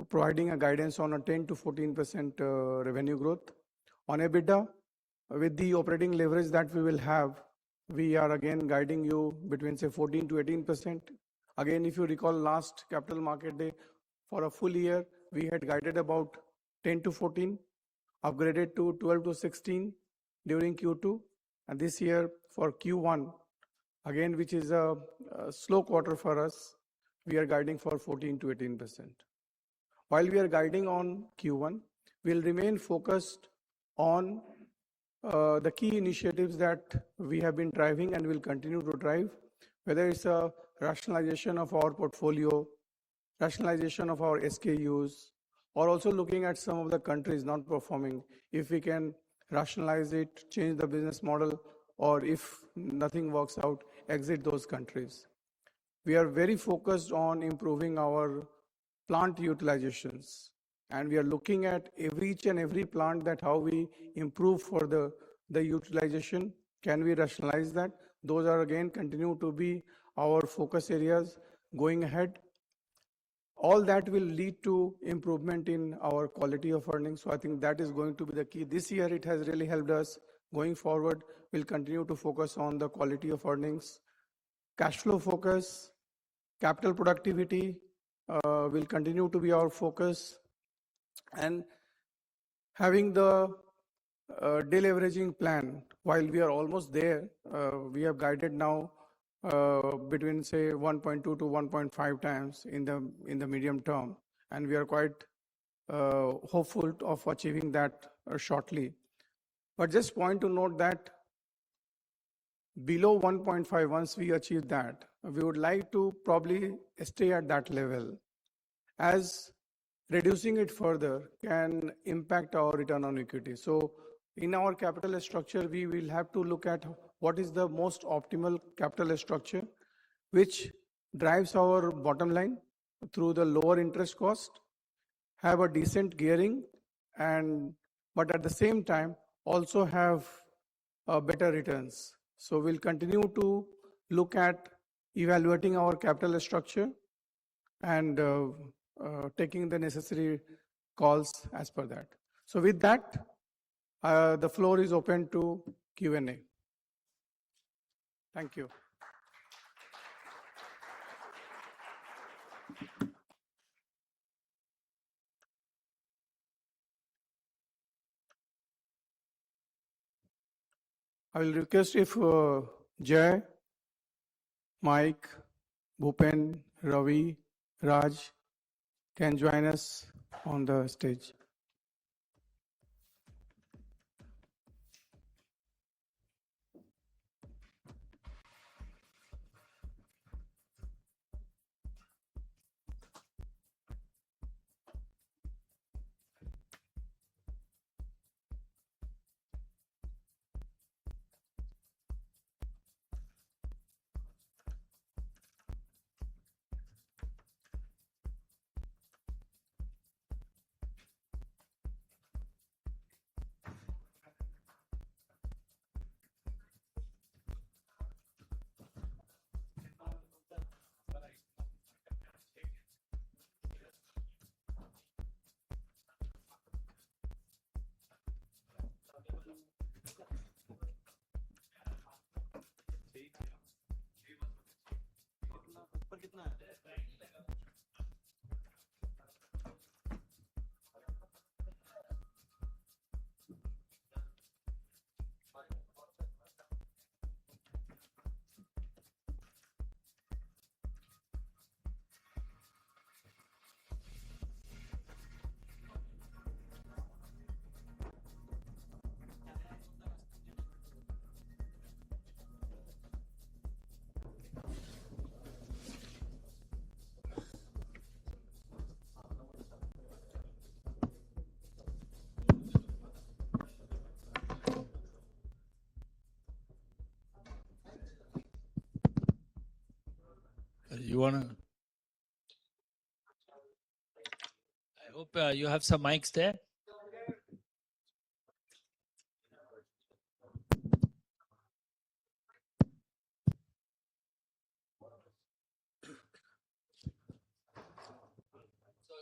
providing a guidance on a 10 to 14% revenue growth. On EBITDA, with the operating leverage that we will have, we are again guiding you between, say, 14 to 18%. Again, if you recall last Capital Market Day, for a full year, we had guided about 10 to 14, upgraded to 12 to 16 during Q2. And this year, for Q1, again, which is a slow quarter for us, we are guiding for 14 to 18%. While we are guiding on Q1, we'll remain focused on the key initiatives that we have been driving and will continue to drive, whether it's a rationalization of our portfolio, rationalization of our SKUs, or also looking at some of the countries not performing. If we can rationalize it, change the business model, or if nothing works out, exit those countries. We are very focused on improving our plant utilizations, and we are looking at each and every plant that how we improve for the utilization. Can we rationalize that? Those are again continue to be our focus areas going ahead. All that will lead to improvement in our quality of earnings. So I think that is going to be the key. This year it has really helped us. Going forward, we'll continue to focus on the quality of earnings. Cash flow focus, capital productivity will continue to be our focus. And having the deleveraging plan, while we are almost there, we have guided now between, say, 1.2 to 1.5 times in the medium term, and we are quite hopeful of achieving that shortly. But just point to note that below 1.5, once we achieve that, we would like to probably stay at that level, as reducing it further can impact our return on equity. So in our capital structure, we will have to look at what is the most optimal capital structure, which drives our bottom line through the lower interest cost, have a decent gearing, but at the same time also have better returns. So we'll continue to look at evaluating our capital structure and taking the necessary calls as per that. So with that, the floor is open to Q&A. Thank you. I will request if Jay, Mike, Bhupen, Ravi, Raj can join us on the stage. You want to? I hope you have some mics there. So,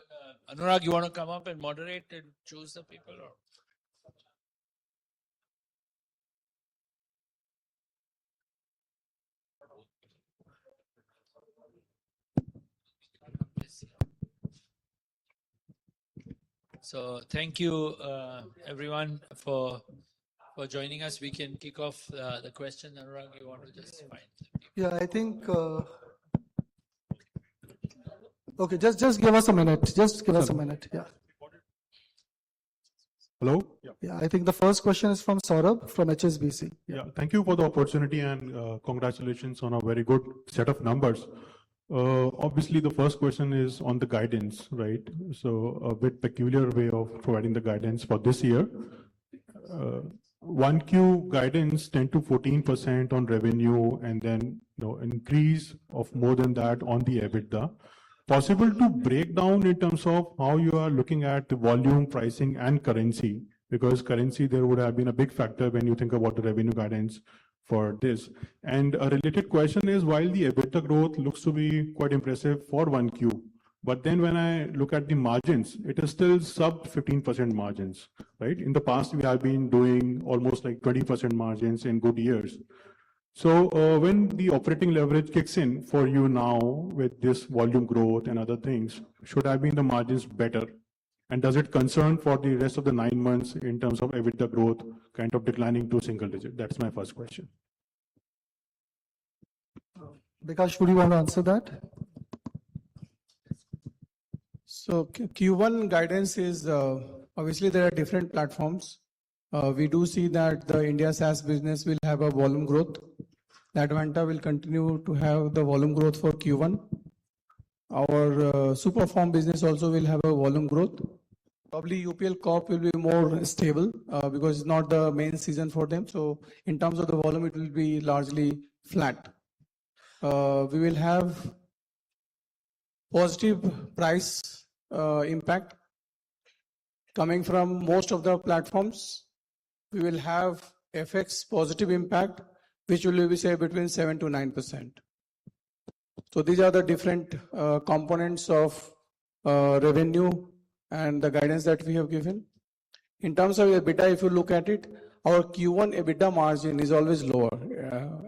Anurag, you want to come up and moderate and choose the people? Or? So thank you, everyone, for joining us. We can kick off the question. Anurag, you want to just find the people? Yeah, I think, okay, just give us a minute. Just give us a minute. Yeah. Hello? Yeah, I think the first question is from Saurabh from HSBC. Yeah, thank you for the opportunity and congratulations on a very good set of numbers. Obviously, the first question is on the guidance, right? So a bit peculiar way of providing the guidance for this year. 1Q guidance 10 to 14% on revenue and then increase of more than that on the EBITDA. Possible to break down in terms of how you are looking at the volume, pricing and currency, because currency there would have been a big factor when you think about the revenue guidance for this. And a related question is, while the EBITDA growth looks to be quite impressive for 1Q, but then when I look at the margins, it is still sub 15% margins, right? In the past, we have been doing almost like 20% margins in good years. So when the operating leverage kicks in for you now with this volume growth and other things, should have been the margins better? And does it concern for the rest of the 9 months in terms of EBITDA growth kind of declining to single digit? That's my first question. Bikash, would you want to answer that? So Q1 guidance is, obviously there are different platforms. We do see that the India SaaS business will have a volume growth. That Advanta will continue to have the volume growth for Q1. Our Superform business also will have a volume growth. Probably UPL Corp will be more stable because it's not the main season for them. So in terms of the volume, it will be largely flat. We will have positive price impact. coming from most of the platforms. We will have FX positive impact, which will be say between 7 to 9%. So these are the different components of revenue and the guidance that we have given. In terms of EBITDA, if you look at it, our Q1 EBITDA margin is always lower.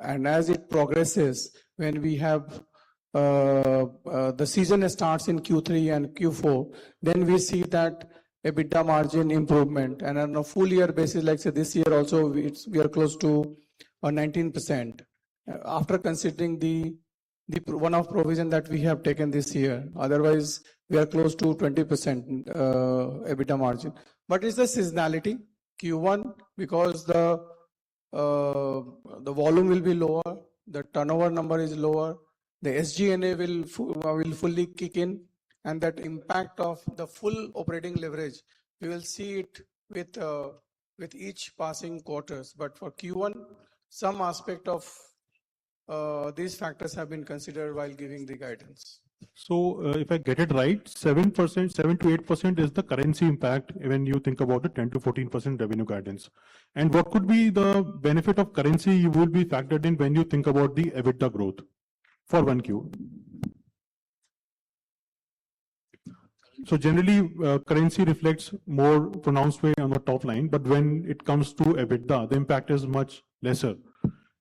And as it progresses, when we have the season starts in Q3 and Q4, then we see that EBITDA margin improvement. And on a full year basis, like say this year also, we are close to 19% after considering the one-off provision that we have taken this year. Otherwise, we are close to 20% EBITDA margin. But it's the seasonality. Q1, because the volume will be lower, the turnover number is lower, the SG&A will fully kick in, and that impact of the full operating leverage, we will see it with each passing quarters. But for Q1, some aspect of these factors have been considered while giving the guidance. So if I get it right, 7%, 7 to 8% is the currency impact when you think about the 10 to 14% revenue guidance. And what could be the benefit of currency you will be factored in when you think about the EBITDA growth for 1Q? So generally, currency reflects more pronounced way on the top line, but when it comes to EBITDA, the impact is much lesser.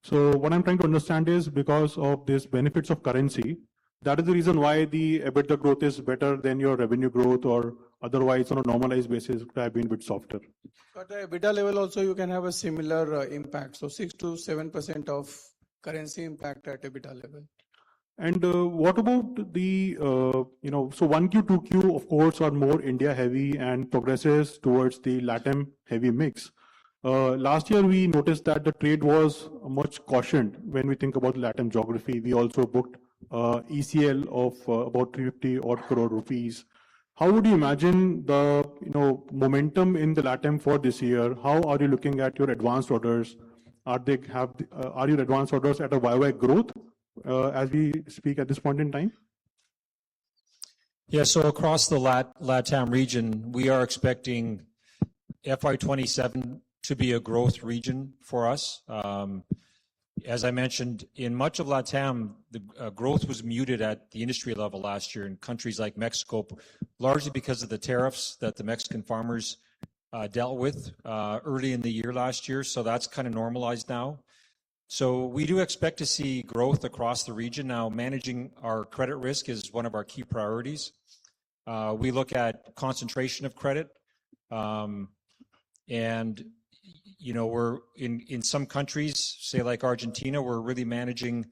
So what I'm trying to understand is because of these benefits of currency, that is the reason why the EBITDA growth is better than your revenue growth, or otherwise on a normalized basis it could have been a bit softer. At the EBITDA level also you can have a similar impact. So 6 to 7% of currency impact at EBITDA level. And what about the, so 1Q, 2Q, of course, are more India heavy and progresses towards the LATAM heavy mix. Last year, we noticed that the trade was much cautioned when we think about LATAM geography. We also booked ECL of about 350 odd crore rupees. How would you imagine the momentum in the LATAM for this year? How are you looking at your advanced orders? Are your advanced orders at a YY growth as we speak at this point in time? Yeah, so across the LATAM region, we are expecting FY27 to be a growth region for us. As I mentioned, in much of LATAM, the growth was muted at the industry level last year in countries like Mexico, largely because of the tariffs that the Mexican farmers dealt with early in the year last year. So that's kind of normalized now. So we do expect to see growth across the region. Now, managing our credit risk is one of our key priorities. We look at concentration of credit, and we're in some countries, say like Argentina, we're really managing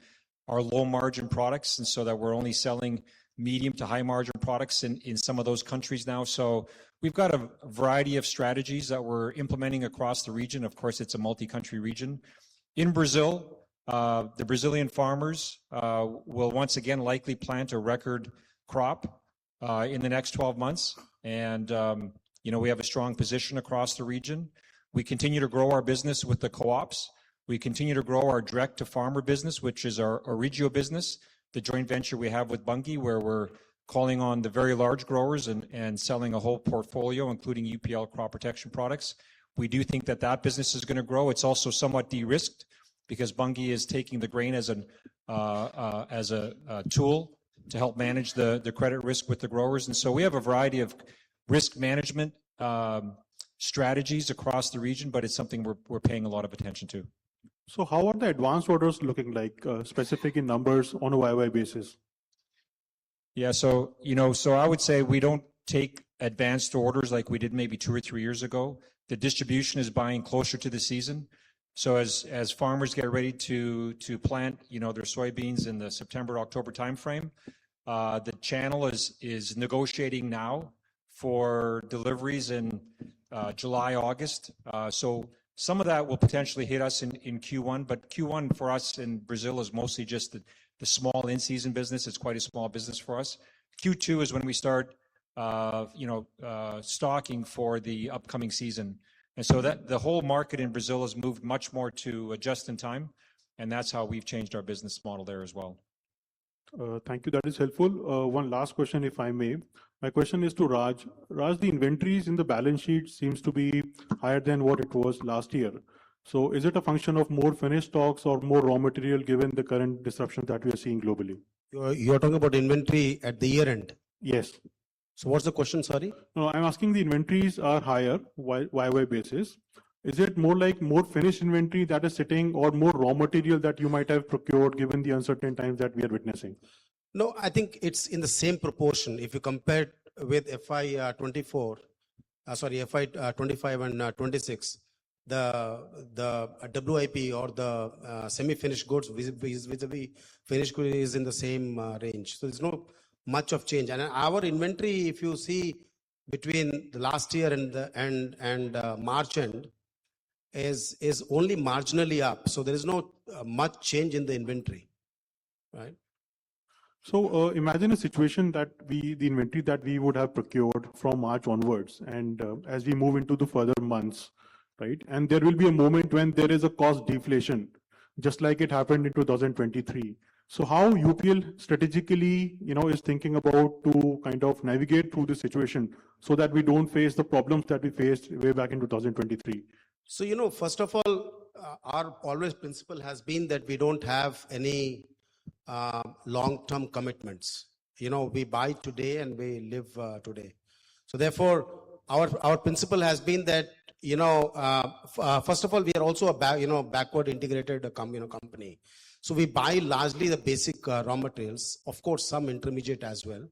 our low margin products, and so that we're only selling medium to high margin products in some of those countries now. So we've got a variety of strategies that we're implementing across the region. Of course, it's a multi-country region. In Brazil, the Brazilian farmers will once again likely plant a record crop in the next 12 months. And, we have a strong position across the region. We continue to grow our business with the co-ops. We continue to grow our direct-to-farmer business, which is our Origio business, the joint venture we have with Bunge, where we're calling on the very large growers and selling a whole portfolio, including UPL crop protection products. We do think that business is going to grow. It's also somewhat de-risked because Bunge is taking the grain as a tool to help manage the credit risk with the growers. And so we have a variety of risk management strategies across the region, but it's something we're paying a lot of attention to. So how are the advanced orders looking like, specific in numbers on a YY basis? Yeah, so I would say we don't take advanced orders like we did maybe 2 or 3 years ago. The distribution is buying closer to the season. So as farmers get ready to plant, their soybeans in the September, October timeframe, the channel is negotiating now for deliveries in July, August. So some of that will potentially hit us in Q1, but Q1 for us in Brazil is mostly just the small in-season business. It's quite a small business for us. Q2 is when we start, stocking for the upcoming season. And so that the whole market in Brazil has moved much more to just in time, and that's how we've changed our business model there as well. Thank you. That is helpful. One last question, if I may. My question is to Raj. Raj, the inventories in the balance sheet seems to be higher than what it was last year. So is it a function of more finished stocks or more raw material given the current disruption that we are seeing globally? You're talking about inventory at the year end. Yes. So what's the question, sorry? No, I'm asking the inventories are higher YY basis. Is it more like more finished inventory that is sitting or more raw material that you might have procured given the uncertain times that we are witnessing? No, I think it's in the same proportion. If you compare with FY24, FY25 and 26, the WIP or the semi-finished goods vis-a-vis finished goods is in the same range. So there's no much of change. And our inventory, if you see between the last year and March end, is only marginally up. So there is no much change in the inventory, right? So imagine a situation that the inventory that we would have procured from March onwards, and as we move into the further months, right? And there will be a moment when there is a cost deflation, just like it happened in 2023. So how UPL strategically, is thinking about to kind of navigate through this situation so that we don't face the problems that we faced way back in 2023? So, first of all, our always principle has been that we don't have any long-term commitments. We buy today and we live today. So therefore, our principle has been that, first of all, we are also a backward integrated company. So we buy largely the basic raw materials, of course, some intermediate as well.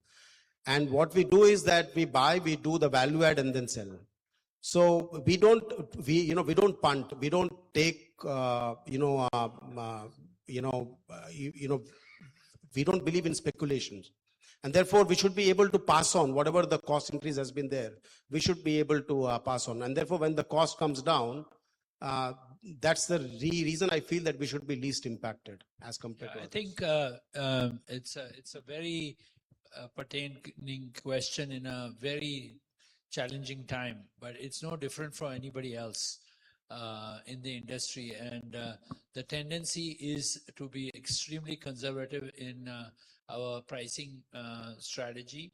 And what we do is that we do the value add and then sell. So we don't punt. We don't take, we don't believe in speculations. And therefore, we should be able to pass on whatever the cost increase has been there. We should be able to pass on. And therefore, when the cost comes down, that's the reason I feel that we should be least impacted as compared to others. I think it's a very pertaining question in a very challenging time, but it's no different for anybody else in the industry. And the tendency is to be extremely conservative in our pricing strategy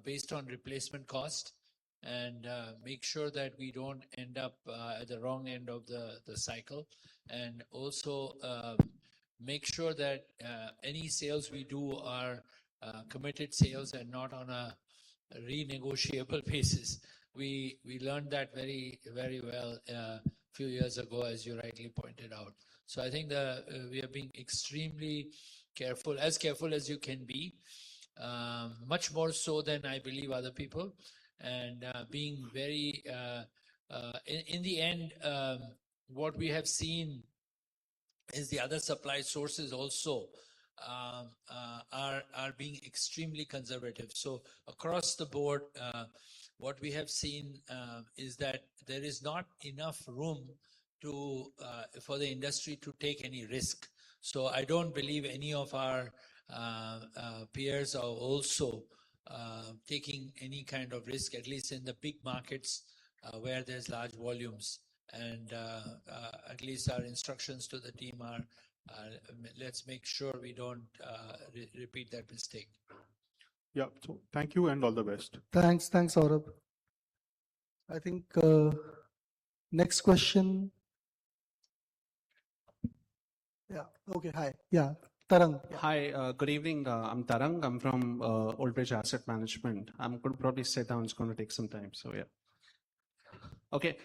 based on replacement cost, and make sure that we don't end up at the wrong end of the cycle, and also make sure that any sales we do are committed sales and not on a renegotiable basis. We learned that very, very well a few years ago, as you rightly pointed out. So I think we are being extremely careful as you can be, much more so than I believe other people, and being very, in the end, what we have seen is the other supply sources also are being extremely conservative. So across the board, what we have seen is that there is not enough room for the industry to take any risk. So I don't believe any of our peers are also taking any kind of risk, at least in the big markets where there's large volumes. And at least our instructions to the team are, let's make sure we don't repeat that mistake. Yeah, so thank you and all the best. Thanks, Saurabh. I think next question. Yeah, okay, hi. Yeah, Tarang. Yeah. Hi, good evening. I'm Tarang. I'm from Old Bridge Asset Management. I'm going to probably sit down. It's going to take some time. So, yeah. Okay.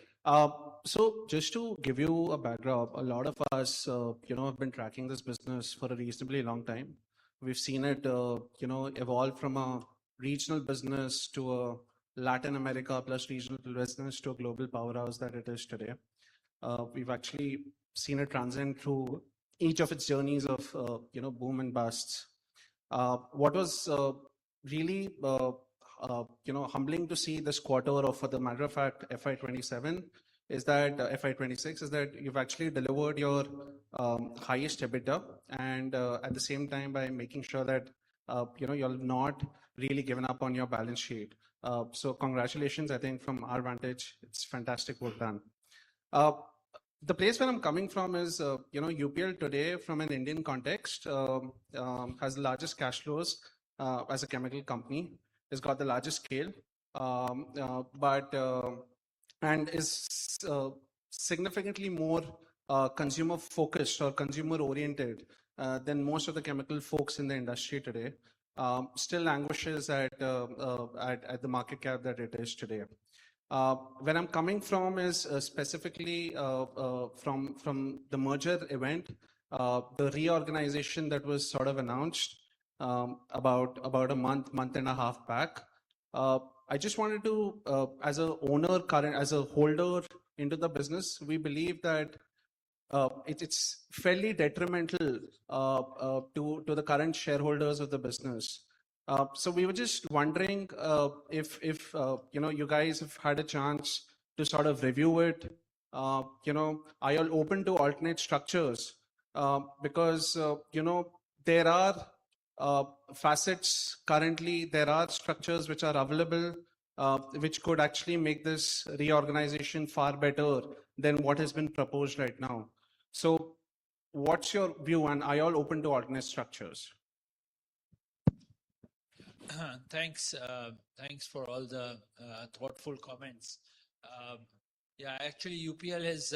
So just to give you a backdrop, a lot of us, have been tracking this business for a reasonably long time. We've seen it, evolve from a regional business to a Latin America plus regional business to a global powerhouse that it is today. We've actually seen it transcend through each of its journeys of, boom and busts. What was really, humbling to see this quarter, or for the matter of fact, FY27, is that FY26 is that you've actually delivered your highest EBITDA, and at the same time by making sure that you're not really given up on your balance sheet. So congratulations. I think from our vantage, it's fantastic work done. the place where I'm coming from is, UPL today, from an Indian context, has the largest cash flows as a chemical company. It's got the largest scale, and is significantly more consumer focused or consumer oriented than most of the chemical folks in the industry today. Still languishes at the market cap that it is today. Where I'm coming from is specifically from the merger event, the reorganization that was sort of announced about a month and a half back. I just wanted to, as a owner, as a holder into the business, we believe that it's fairly detrimental to the current shareholders of the business. So we were just wondering if you guys have had a chance to sort of review it. Are you all open to alternate structures? Because there are facets currently. There are structures which are available, which could actually make this reorganization far better than what has been proposed right now. So, what's your view, and are you all open to alternate structures? Thanks. Thanks for all the thoughtful comments. Yeah, actually, UPL has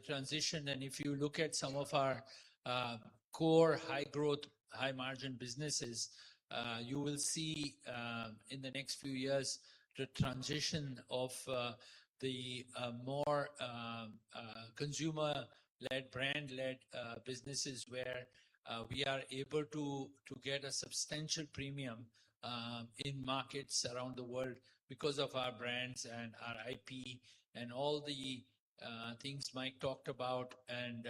transitioned, and if you look at some of our core high growth, high margin businesses, you will see in the next few years the transition of the more consumer-led, brand-led businesses where we are able to get a substantial premium in markets around the world because of our brands and our IP and all the things Mike talked about and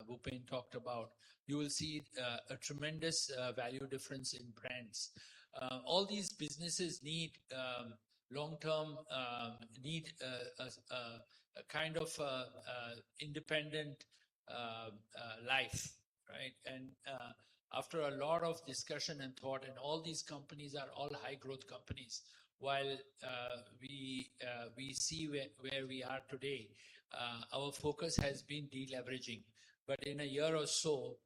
Bhupen talked about. You will see a tremendous value difference in brands. All these businesses need long-term, need a kind of independent life, right? And after a lot of discussion and thought, and all these companies are all high growth companies, while we see where we are today, our focus has been deleveraging. But in a year or so,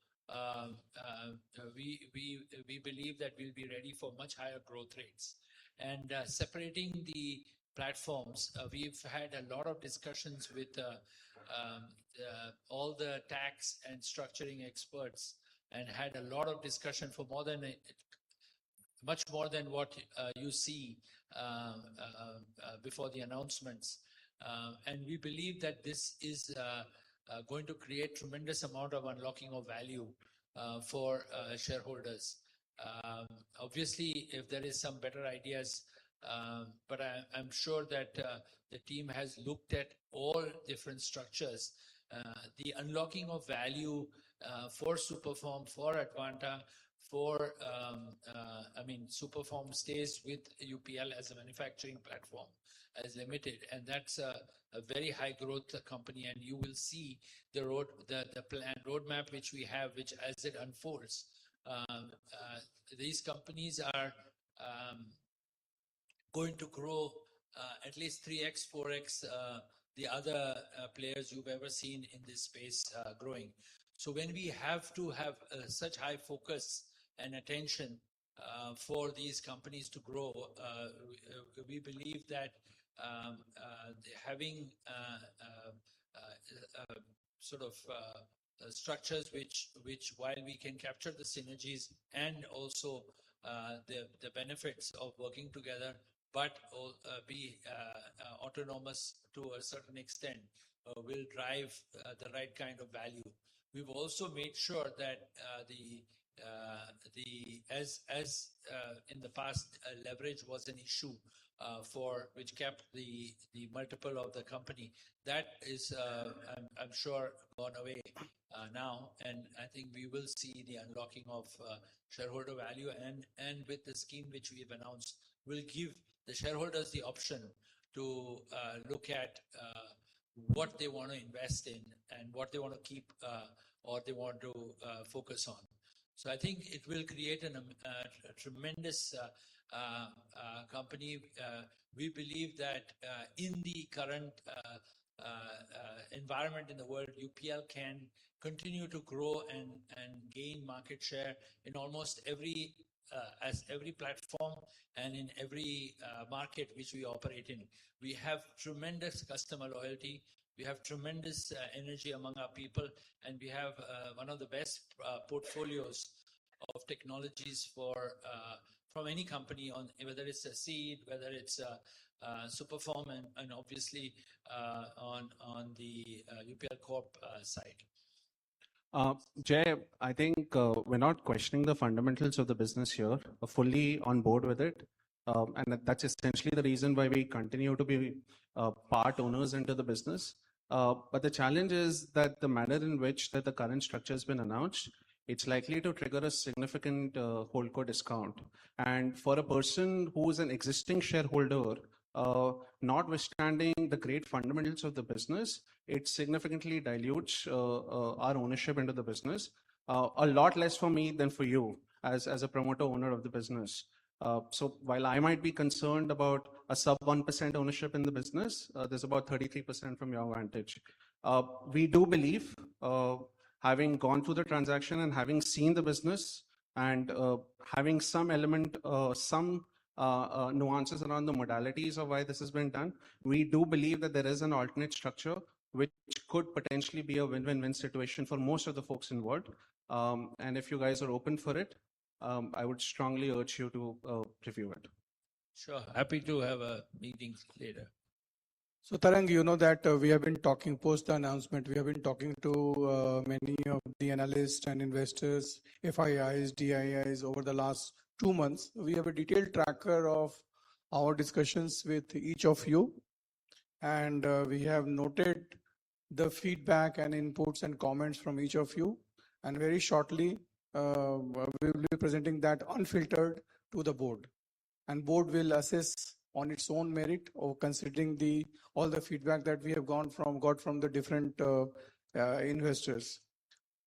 we believe that we'll be ready for much higher growth rates. And separating the platforms, we've had a lot of discussions with all the tax and structuring experts, and had a lot of discussion for much more than what you see before the announcements. And we believe that this is going to create tremendous amount of unlocking of value for shareholders. Obviously, if there is some better ideas, but I'm sure that the team has looked at all different structures. The unlocking of value for Superform, for Advanta, Superform stays with UPL as a manufacturing platform, as limited, and that's a very high growth company. And you will see the plan roadmap which we have, which as it unfolds, these companies are going to grow at least 3x, 4x the other players you've ever seen in this space growing. So when we have to have such high focus and attention for these companies to grow, we believe that having structures which while we can capture the synergies and also the benefits of working together, but be autonomous to a certain extent, will drive the right kind of value. We've also made sure that as in the past, leverage was an issue for which kept the multiple of the company. That is, I'm sure, gone away now, and I think we will see the unlocking of shareholder value, and with the scheme which we have announced, will give the shareholders the option to look at what they want to invest in and what they want to keep or they want to focus on. So I think it will create a tremendous company. We believe that in the current environment in the world, UPL can continue to grow and gain market share in almost every platform and in every market which we operate in. We have tremendous customer loyalty. We have tremendous energy among our people, and we have one of the best portfolios of technologies from any company, on whether it's a seed, whether it's a Superform, and obviously on the UPL Corp side. Jay, I think we're not questioning the fundamentals of the business here. We're fully on board with it. And that's essentially the reason why we continue to be part owners into the business. But the challenge is that the manner in which that the current structure has been announced, it's likely to trigger a significant holdco discount. And for a person who is an existing shareholder, notwithstanding the great fundamentals of the business, it significantly dilutes our ownership into the business. A lot less for me than for you as a promoter owner of the business. So while I might be concerned about a sub 1% ownership in the business, there's about 33% from your vantage. We do believe, having gone through the transaction and having seen the business and having some element, some nuances around the modalities of why this has been done, we do believe that there is an alternate structure which could potentially be a win-win-win situation for most of the folks involved. And if you guys are open for it, I would strongly urge you to review it. Sure, happy to have a meeting later. So Tarang, you know that we have been talking post the announcement. We have been talking to many of the analysts and investors, FIIs, DIIs over the last 2 months. We have a detailed tracker of our discussions with each of you. And we have noted the feedback and inputs and comments from each of you. And very shortly, we will be presenting that unfiltered to the board. And board will assess on its own merit or considering all the feedback that we have got from the different investors.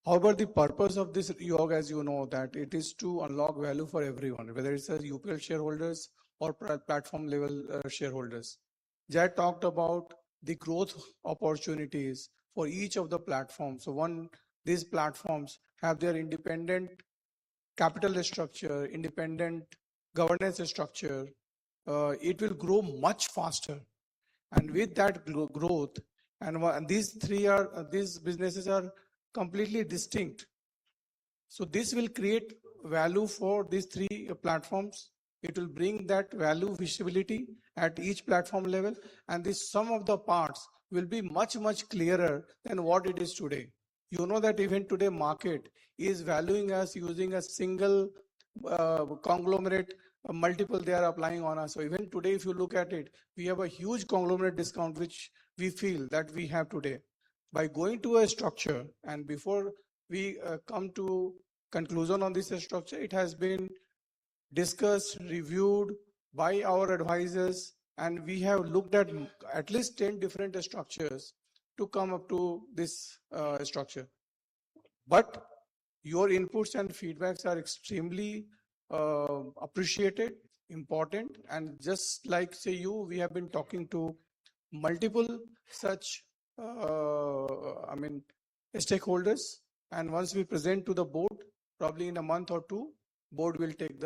However, the purpose of this reorg, as you know, that it is to unlock value for everyone, whether it's a UPL shareholders or platform level shareholders. Jay talked about the growth opportunities for each of the platforms. So these platforms have their independent capital structure, independent governance structure. It will grow much faster. And with that growth, and these businesses are completely distinct. So this will create value for these 3 platforms. It will bring that value visibility at each platform level. And the sum of the parts will be much, much clearer than what it is today. You know that even today market is valuing us using a single conglomerate multiple they are applying on us. So even today, if you look at it, we have a huge conglomerate discount, which we feel that we have today. By going to a structure, and before we come to conclusion on this structure, it has been discussed, reviewed by our advisors, and we have looked at least 10 different structures to come up to this structure. But your inputs and feedbacks are extremely appreciated, important, and just like we have been talking to multiple such stakeholders, and once we present to the board, probably in a month or 2, board will take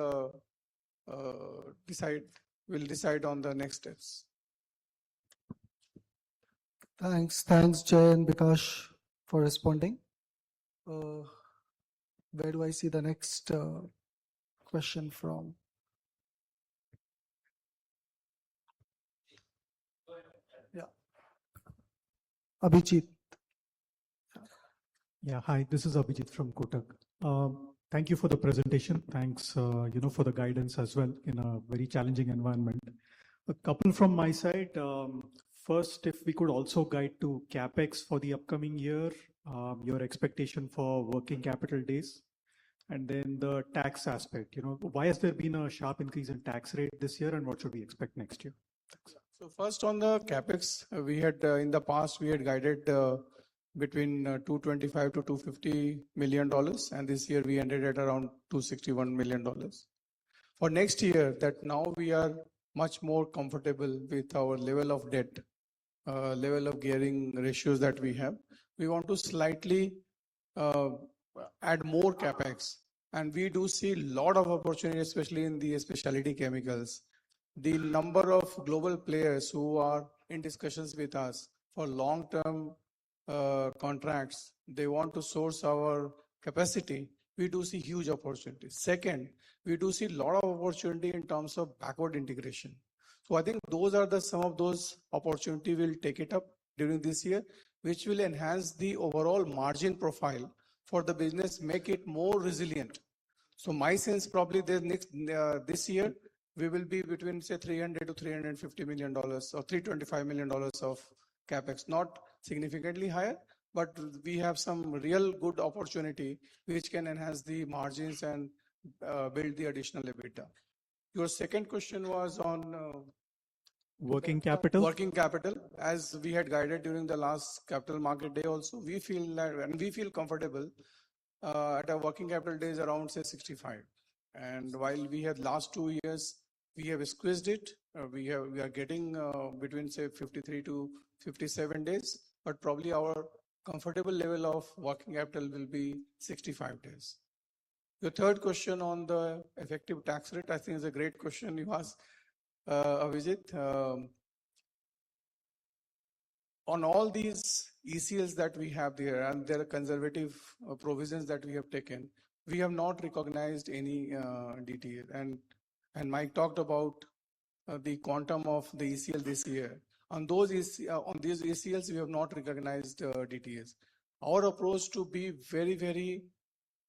decide on the next steps. Thanks, Jay and Bikash, for responding. Where do I see the next question from? Yeah, Abhijit. Yeah, hi, this is Abhijit from Kotak. Thank you for the presentation. Thanks, for the guidance as well in a very challenging environment. A couple from my side. First, if we could also guide to CapEx for the upcoming year, your expectation for working capital days, and then the tax aspect. Why has there been a sharp increase in tax rate this year, and what should we expect next year? Thanks. So first on the CapEx, we had in the past we had guided between $225 to $250 million, and this year we ended at around $261 million. For next year, that now we are much more comfortable with our level of debt. level of gearing ratios that we have. We want to slightly add more capex, and we do see a lot of opportunity, especially in the specialty chemicals. The number of global players who are in discussions with us for long-term contracts, they want to source our capacity. We do see huge opportunities. Second, we do see a lot of opportunity in terms of backward integration. So I think those are some of those opportunity we'll take it up during this year, which will enhance the overall margin profile for the business, make it more resilient. So my sense probably this year we will be between say $300 to $350 million or $325 million of capex, not significantly higher, but we have some real good opportunity which can enhance the margins and build the additional EBITDA. Your second question was on Working capital. Working capital, as we had guided during the last capital market day also, we feel that, and we feel comfortable at our working capital days around say 65. And while we had last 2 years, we have squeezed it. We are getting between say 53 to 57 days, but probably our comfortable level of working capital will be 65 days. The third question on the effective tax rate, I think is a great question you asked, Avijit. On all these ECLs that we have there, and there are conservative provisions that we have taken, we have not recognized any DTA. And Mike talked about the quantum of the ECL this year. On these ECLs, we have not recognized DTAs. Our approach to be very, very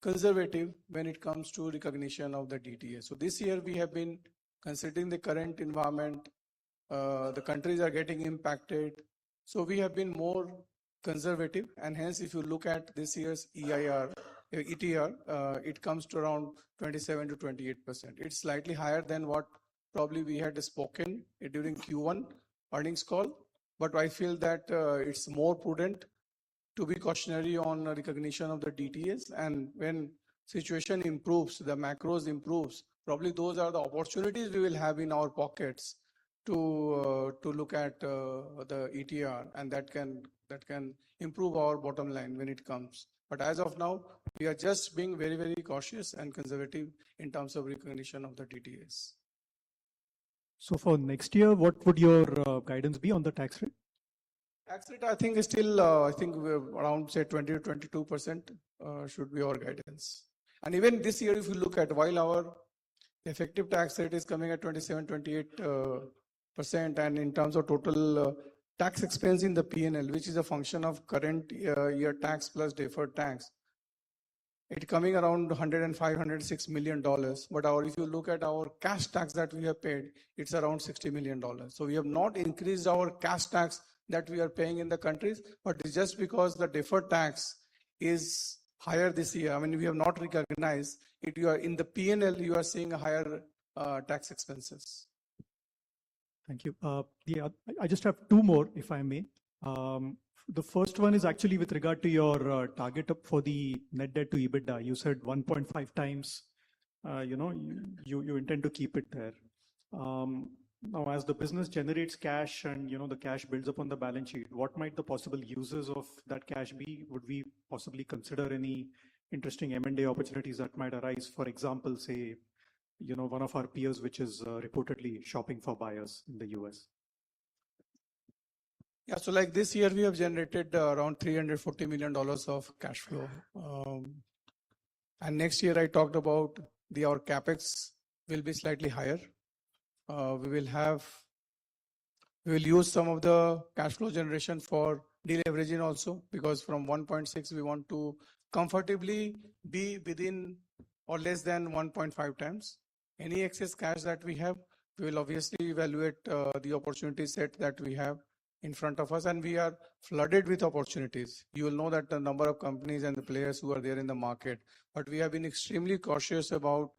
conservative when it comes to recognition of the DTA. So this year we have been considering the current environment, the countries are getting impacted. So we have been more conservative, and hence if you look at this year's ETR, it comes to around 27 to 28%. It's slightly higher than what probably we had spoken during Q1 earnings call, but I feel that it's more prudent to be cautionary on recognition of the DTAs, and when situation improves, the macros improves, probably those are the opportunities we will have in our pockets to look at the ETR, and that can improve our bottom line when it comes. But as of now, we are just being very, very cautious and conservative in terms of recognition of the DTAs. So for next year, what would your guidance be on the tax rate? Tax rate, I think, is still, I think we're around, say, 20 to 22% should be our guidance. And even this year, if you look at, while our effective tax rate is coming at 27, 28%, and in terms of total tax expense in the P&L, which is a function of current year tax plus deferred tax, it's coming around $105, $106 million. But if you look at our cash tax that we have paid, it's around $60 million. So we have not increased our cash tax that we are paying in the countries, but it's just because the deferred tax is higher this year. I mean, we have not recognized it. You are in the P&L, you are seeing a higher tax expenses. Thank you. I just have two more, if I may. The first one is actually with regard to your target up for the net debt to EBITDA. You said 1.5 times, you intend to keep it there. Now, as the business generates cash and, the cash builds up on the balance sheet, what might the possible uses of that cash be? Would we possibly consider any interesting M&A opportunities that might arise? For example, say, one of our peers, which is reportedly shopping for buyers in the US. Yeah, so like this year, we have generated around $340 million of cash flow. And next year, I talked about our capex will be slightly higher. We will use some of the cash flow generation for deleveraging also, because from 1.6, we want to comfortably be within or less than 1.5 times. Any excess cash that we have, we will obviously evaluate the opportunity set that we have in front of us, and we are flooded with opportunities. You will know that the number of companies and the players who are there in the market, but we have been extremely cautious about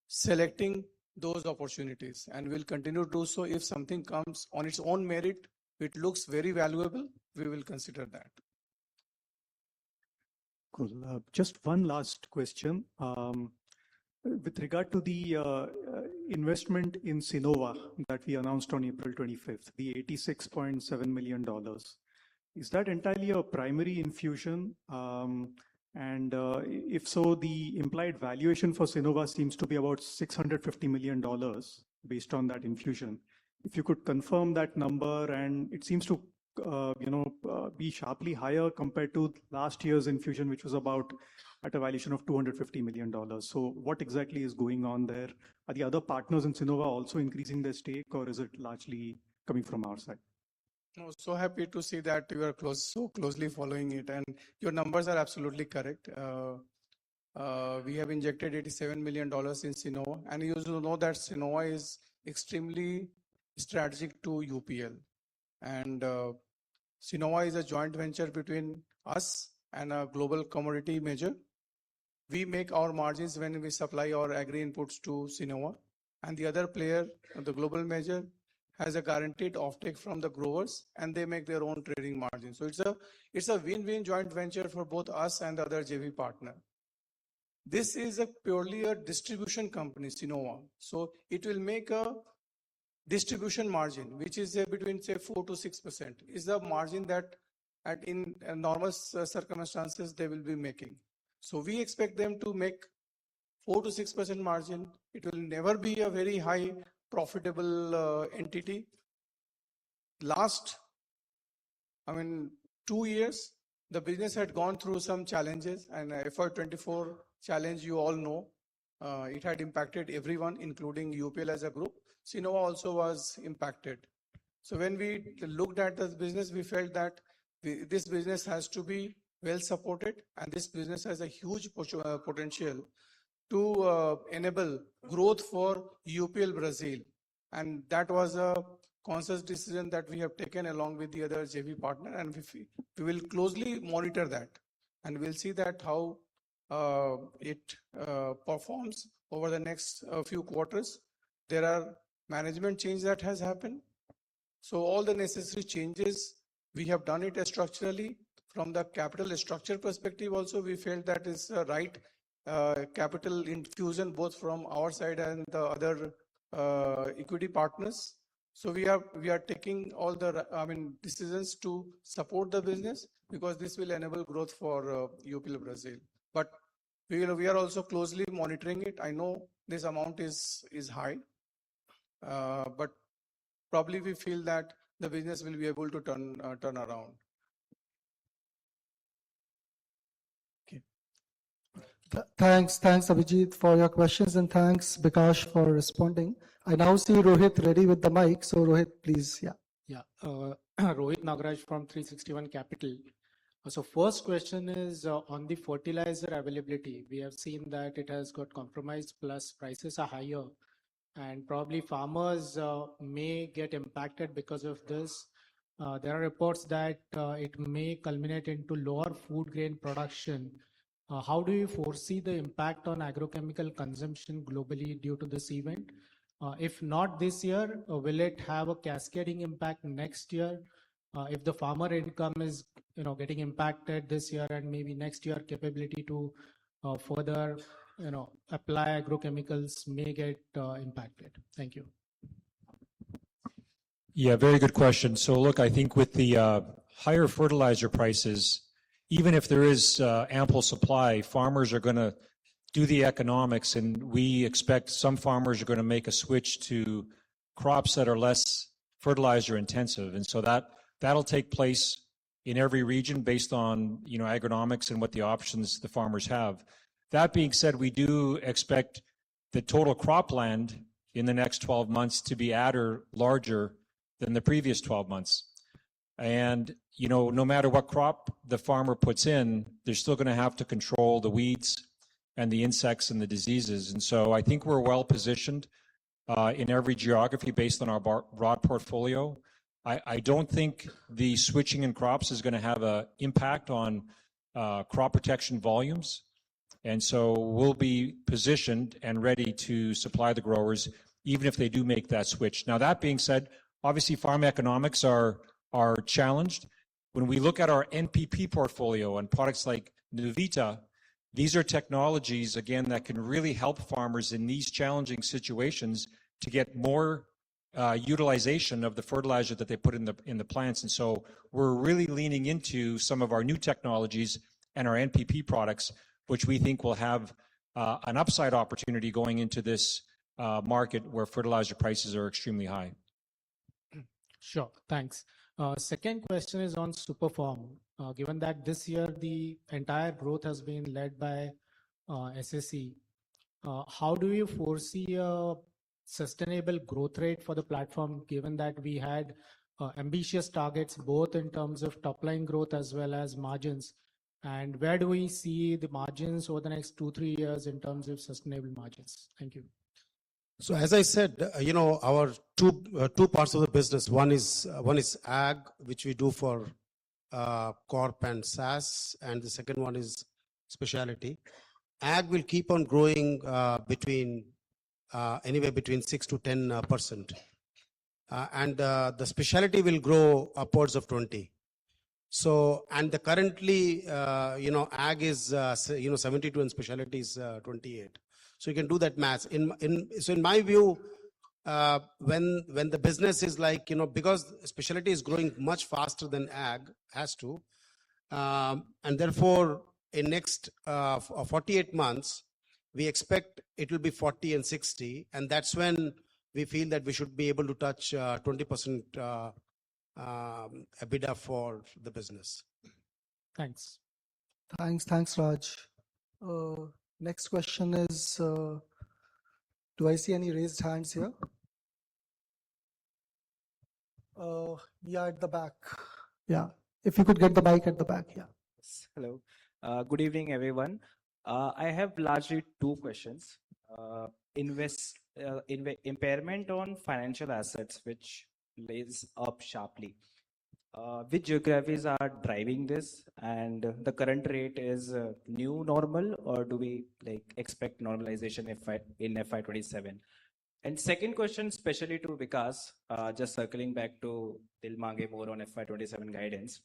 selecting those opportunities, and we'll continue to do so. If something comes on its own merit, it looks very valuable, we will consider that. Cool. Just one last question. With regard to the investment in Sinova that we announced on April 25th, the $86.7 million, is that entirely a primary infusion? And if so, the implied valuation for Sinova seems to be about $650 million based on that infusion. If you could confirm that number, and it seems to be sharply higher compared to last year's infusion, which was about at a valuation of $250 million. So what exactly is going on there? Are the other partners in Sinova also increasing their stake, or is it largely coming from our side? No, so happy to see that you are so closely following it, and your numbers are absolutely correct. We have injected $87 million in Sinova, and you know that Sinova is extremely strategic to UPL. And Sinova is a joint venture between us and a global commodity major. We make our margins when we supply our agri inputs to Sinova, and the other player, the global major, has a guaranteed offtake from the growers, and they make their own trading margin. So it's a win-win joint venture for both us and the other JV partner. This is purely a distribution company, Sinova. So it will make a distribution margin, which is between say 4 to 6%, is the margin that in normal circumstances they will be making. So we expect them to make 4 to 6% margin. It will never be a very high profitable entity. Last, 2 years, the business had gone through some challenges, and FY24 challenge, you all know, it had impacted everyone, including UPL as a group. Sinova also was impacted. So when we looked at this business, we felt that this business has to be well supported, and this business has a huge potential to enable growth for UPL Brazil. And that was a conscious decision that we have taken along with the other JV partner, and we will closely monitor that, and we'll see that how it performs over the next few quarters. There are management change that has happened. So all the necessary changes, we have done it structurally. From the capital structure perspective also, we felt that is right capital infusion both from our side and the other equity partners. So we are taking all the decisions to support the business, because this will enable growth for UPL Brazil. But we are also closely monitoring it. I know this amount is high, but probably we feel that the business will be able to turn around. Thanks, Abhijit, for your questions, and thanks, Bikash, for responding. I now see Rohit ready with the mic. So Rohit, please. Yeah. Rohit Nagaraj from 361 Capital. So first question is on the fertilizer availability. We have seen that it has got compromised, plus prices are higher, and probably farmers may get impacted because of this. There are reports that it may culminate into lower food grain production. How do you foresee the impact on agrochemical consumption globally due to this event? If not this year, will it have a cascading impact next year? If the farmer income is getting impacted this year, and maybe next year capability to further apply agrochemicals may get impacted. Thank you. Yeah, very good question. So look, I think with the higher fertilizer prices, even if there is ample supply, farmers are going to do the economics, and we expect some farmers are going to make a switch to crops that are less fertilizer intensive, and so that'll take place in every region based on agronomics and what the options the farmers have. That being said, we do expect the total cropland in the next 12 months to be at or larger than the previous 12 months. And no matter what crop the farmer puts in, they're still going to have to control the weeds and the insects and the diseases. And so I think we're well positioned in every geography based on our broad portfolio. I don't think the switching in crops is going to have an impact on crop protection volumes. And so we'll be positioned and ready to supply the growers, even if they do make that switch. Now, that being said, obviously farm economics are challenged. When we look at our NPP portfolio and products like Nuvita, These are technologies, again, that can really help farmers in these challenging situations to get more utilization of the fertilizer that they put in the plants. And so we're really leaning into some of our new technologies and our NPP products, which we think will have an upside opportunity going into this market where fertilizer prices are extremely high. Sure, thanks. Second question is on Superform. Given that this year the entire growth has been led by SSE, how do you foresee a sustainable growth rate for the platform, given that we had ambitious targets both in terms of top line growth as well as margins? And where do we see the margins over the next 2-3 years in terms of sustainable margins? Thank you. So as I said, our two parts of the business. One is ag, which we do for Corp and SaaS, and the second one is specialty. Ag will keep on growing anywhere between 6 to 10%, and the specialty will grow upwards of 20. So and currently, ag is 72 and specialty is 28. So you can do that math. So in my view, when the business is like, because specialty is growing much faster than ag has to, and therefore in next 48 months, we expect it will be 40 and 60. And that's when we feel that we should be able to touch 20% EBITDA for the business. Thanks. Thanks, Raj. Next question is, do I see any raised hands here? Yeah, at the back. Yeah, if you could get the mic at the back, yeah. Hello. Good evening, everyone. I have largely two questions. Impairment on financial assets, which lays up sharply. Which geographies are driving this, and the current rate is new normal, or do we expect normalization in FY27? And second question, especially to Vikas, just circling back to Dil Mange more on FY27 guidance.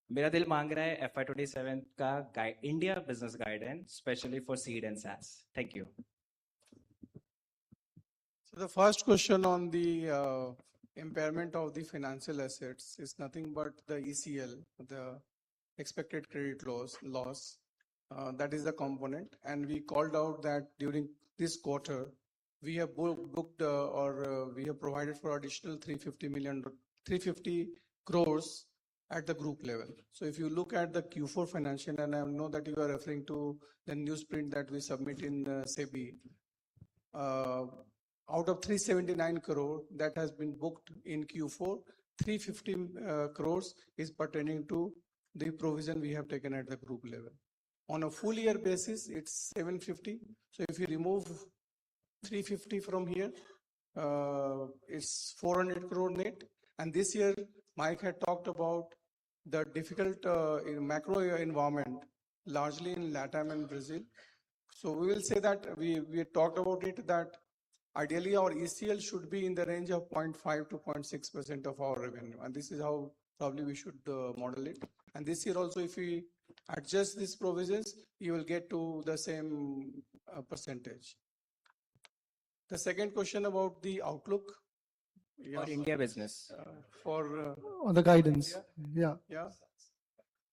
मेरा दिल मांग रहा है FY27 का India business guidance, especially for seed and SaaS. Thank you. So the first question on the impairment of the financial assets is nothing but the ECL, the expected credit loss. That is the component, and we called out that during this quarter we have booked we have provided for additional 350 crores at the group level. So if you look at the Q4 financial, and I know that you are referring to the newsprint that we submit in SEBI, out of 379 crore that has been booked in Q4, 350 crores is pertaining to the provision we have taken at the group level. On a full year basis, it's 750. So if you remove 350 from here, it's 400 crore net. And this year, Mike had talked about the difficult macro environment, largely in LATAM and Brazil. So we will say that we talked about it, that ideally our ECL should be in the range of 0.5 to 0.6% of our revenue. And this is how probably we should model it. And this year also, if we adjust these provisions, you will get to the same percentage. The second question about the outlook. For India business. On the guidance. Yeah.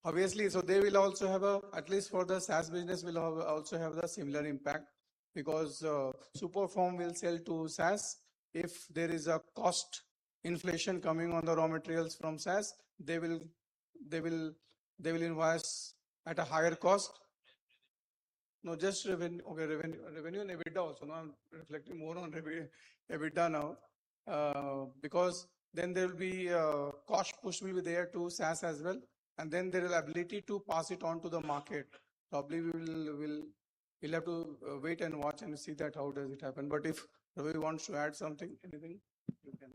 Obviously, so they will also have at least for the SaaS business, will also have the similar impact, because Superform will sell to SaaS. If there is a cost inflation coming on the raw materials from SaaS, they will invoice at a higher cost. No, just revenue. Okay, revenue and EBITDA also. Now I'm reflecting more on EBITDA now, because then there will be cost push will be there to SaaS as well, and then there is ability to pass it on to the market. Probably we'll have to wait and watch and see that how does it happen. But if Ravi wants to add something, anything, you can.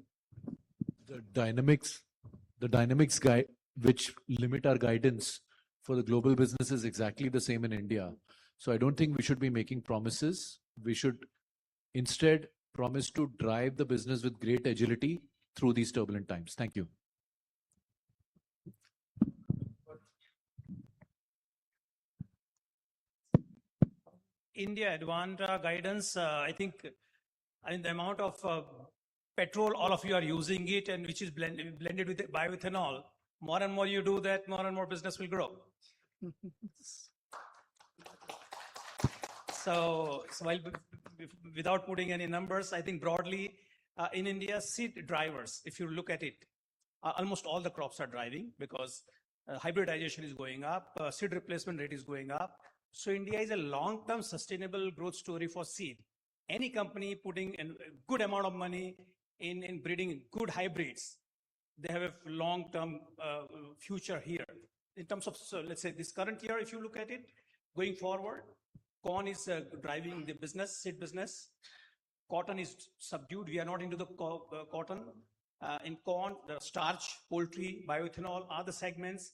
The dynamics guide which limit our guidance for the global business is exactly the same in India. So I don't think we should be making promises. We should instead promise to drive the business with great agility through these turbulent times. Thank you. India Advanta guidance, I think the amount of petrol all of you are using it and which is blended with bioethanol, more and more you do that, more and more business will grow. So while without putting any numbers, I think broadly in India, seed drivers, if you look at it, almost all the crops are driving because hybridization is going up, seed replacement rate is going up. So India is a long-term sustainable growth story for seed. Any company putting a good amount of money in breeding good hybrids, they have a long-term future here. In terms of, so let's say this current year, if you look at it, going forward, corn is driving the business, seed business. Cotton is subdued. We are not into the cotton. In corn, the starch, poultry, bioethanol are the segments.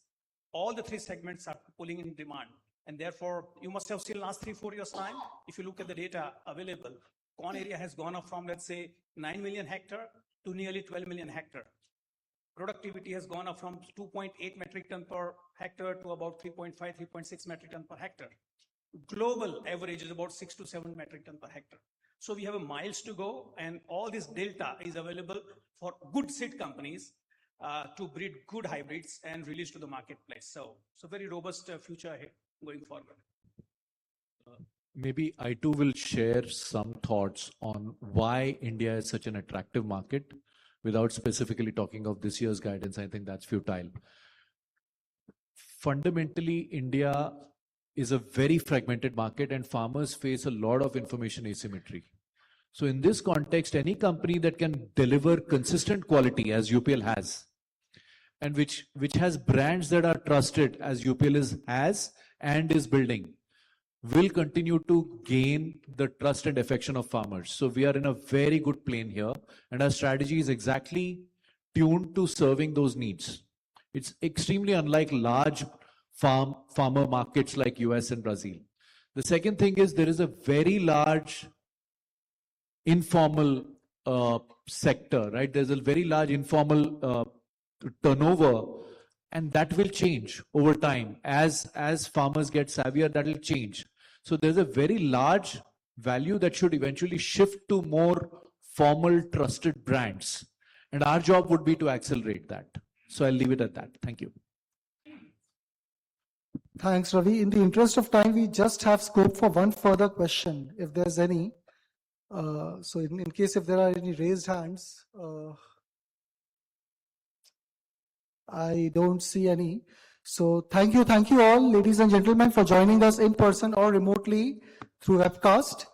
All the three segments are pulling in demand. And therefore, you must have seen last 3-4 years' time, if you look at the data available, corn area has gone up from, let's say, 9 million hectare to nearly 12 million hectare. Productivity has gone up from 2.8 metric ton per hectare to about 3.5, 3.6 metric ton per hectare. Global average is about 6 to 7 metric ton per hectare. So we have a miles to go, and all this data is available for good seed companies to breed good hybrids and release to the marketplace. So very robust future ahead going forward. Maybe I too will share some thoughts on why India is such an attractive market without specifically talking of this year's guidance. I think that's futile. Fundamentally, India is a very fragmented market and farmers face a lot of information asymmetry. So in this context, any company that can deliver consistent quality as UPL has, and which has brands that are trusted as UPL has and is building, will continue to gain the trust and affection of farmers. So we are in a very good plane here, and our strategy is exactly tuned to serving those needs. It's extremely unlike large farmer markets like US and Brazil. The second thing is there is a very large informal sector, right? There's a very large informal turnover, and that will change over time. As farmers get savvier, that will change. So there's a very large value that should eventually shift to more formal, trusted brands. And our job would be to accelerate that. So I'll leave it at that. Thank you. Thanks, Ravi. In the interest of time, we just have scope for one further question, if there's any. So in case if there are any raised hands, I don't see any. So thank you all, ladies and gentlemen, for joining us in person or remotely through webcast.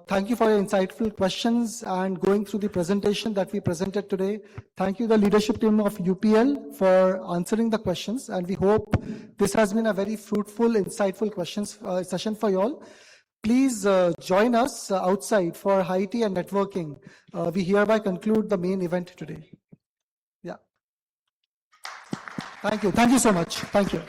Thank you for your insightful questions and going through the presentation that we presented today. Thank you, the leadership team of UPL, for answering the questions. And we hope this has been a very fruitful, insightful questions session for you all. Please join us outside for high tea and networking. We hereby conclude the main event today. Yeah. Thank you. Thank you so much. Thank you.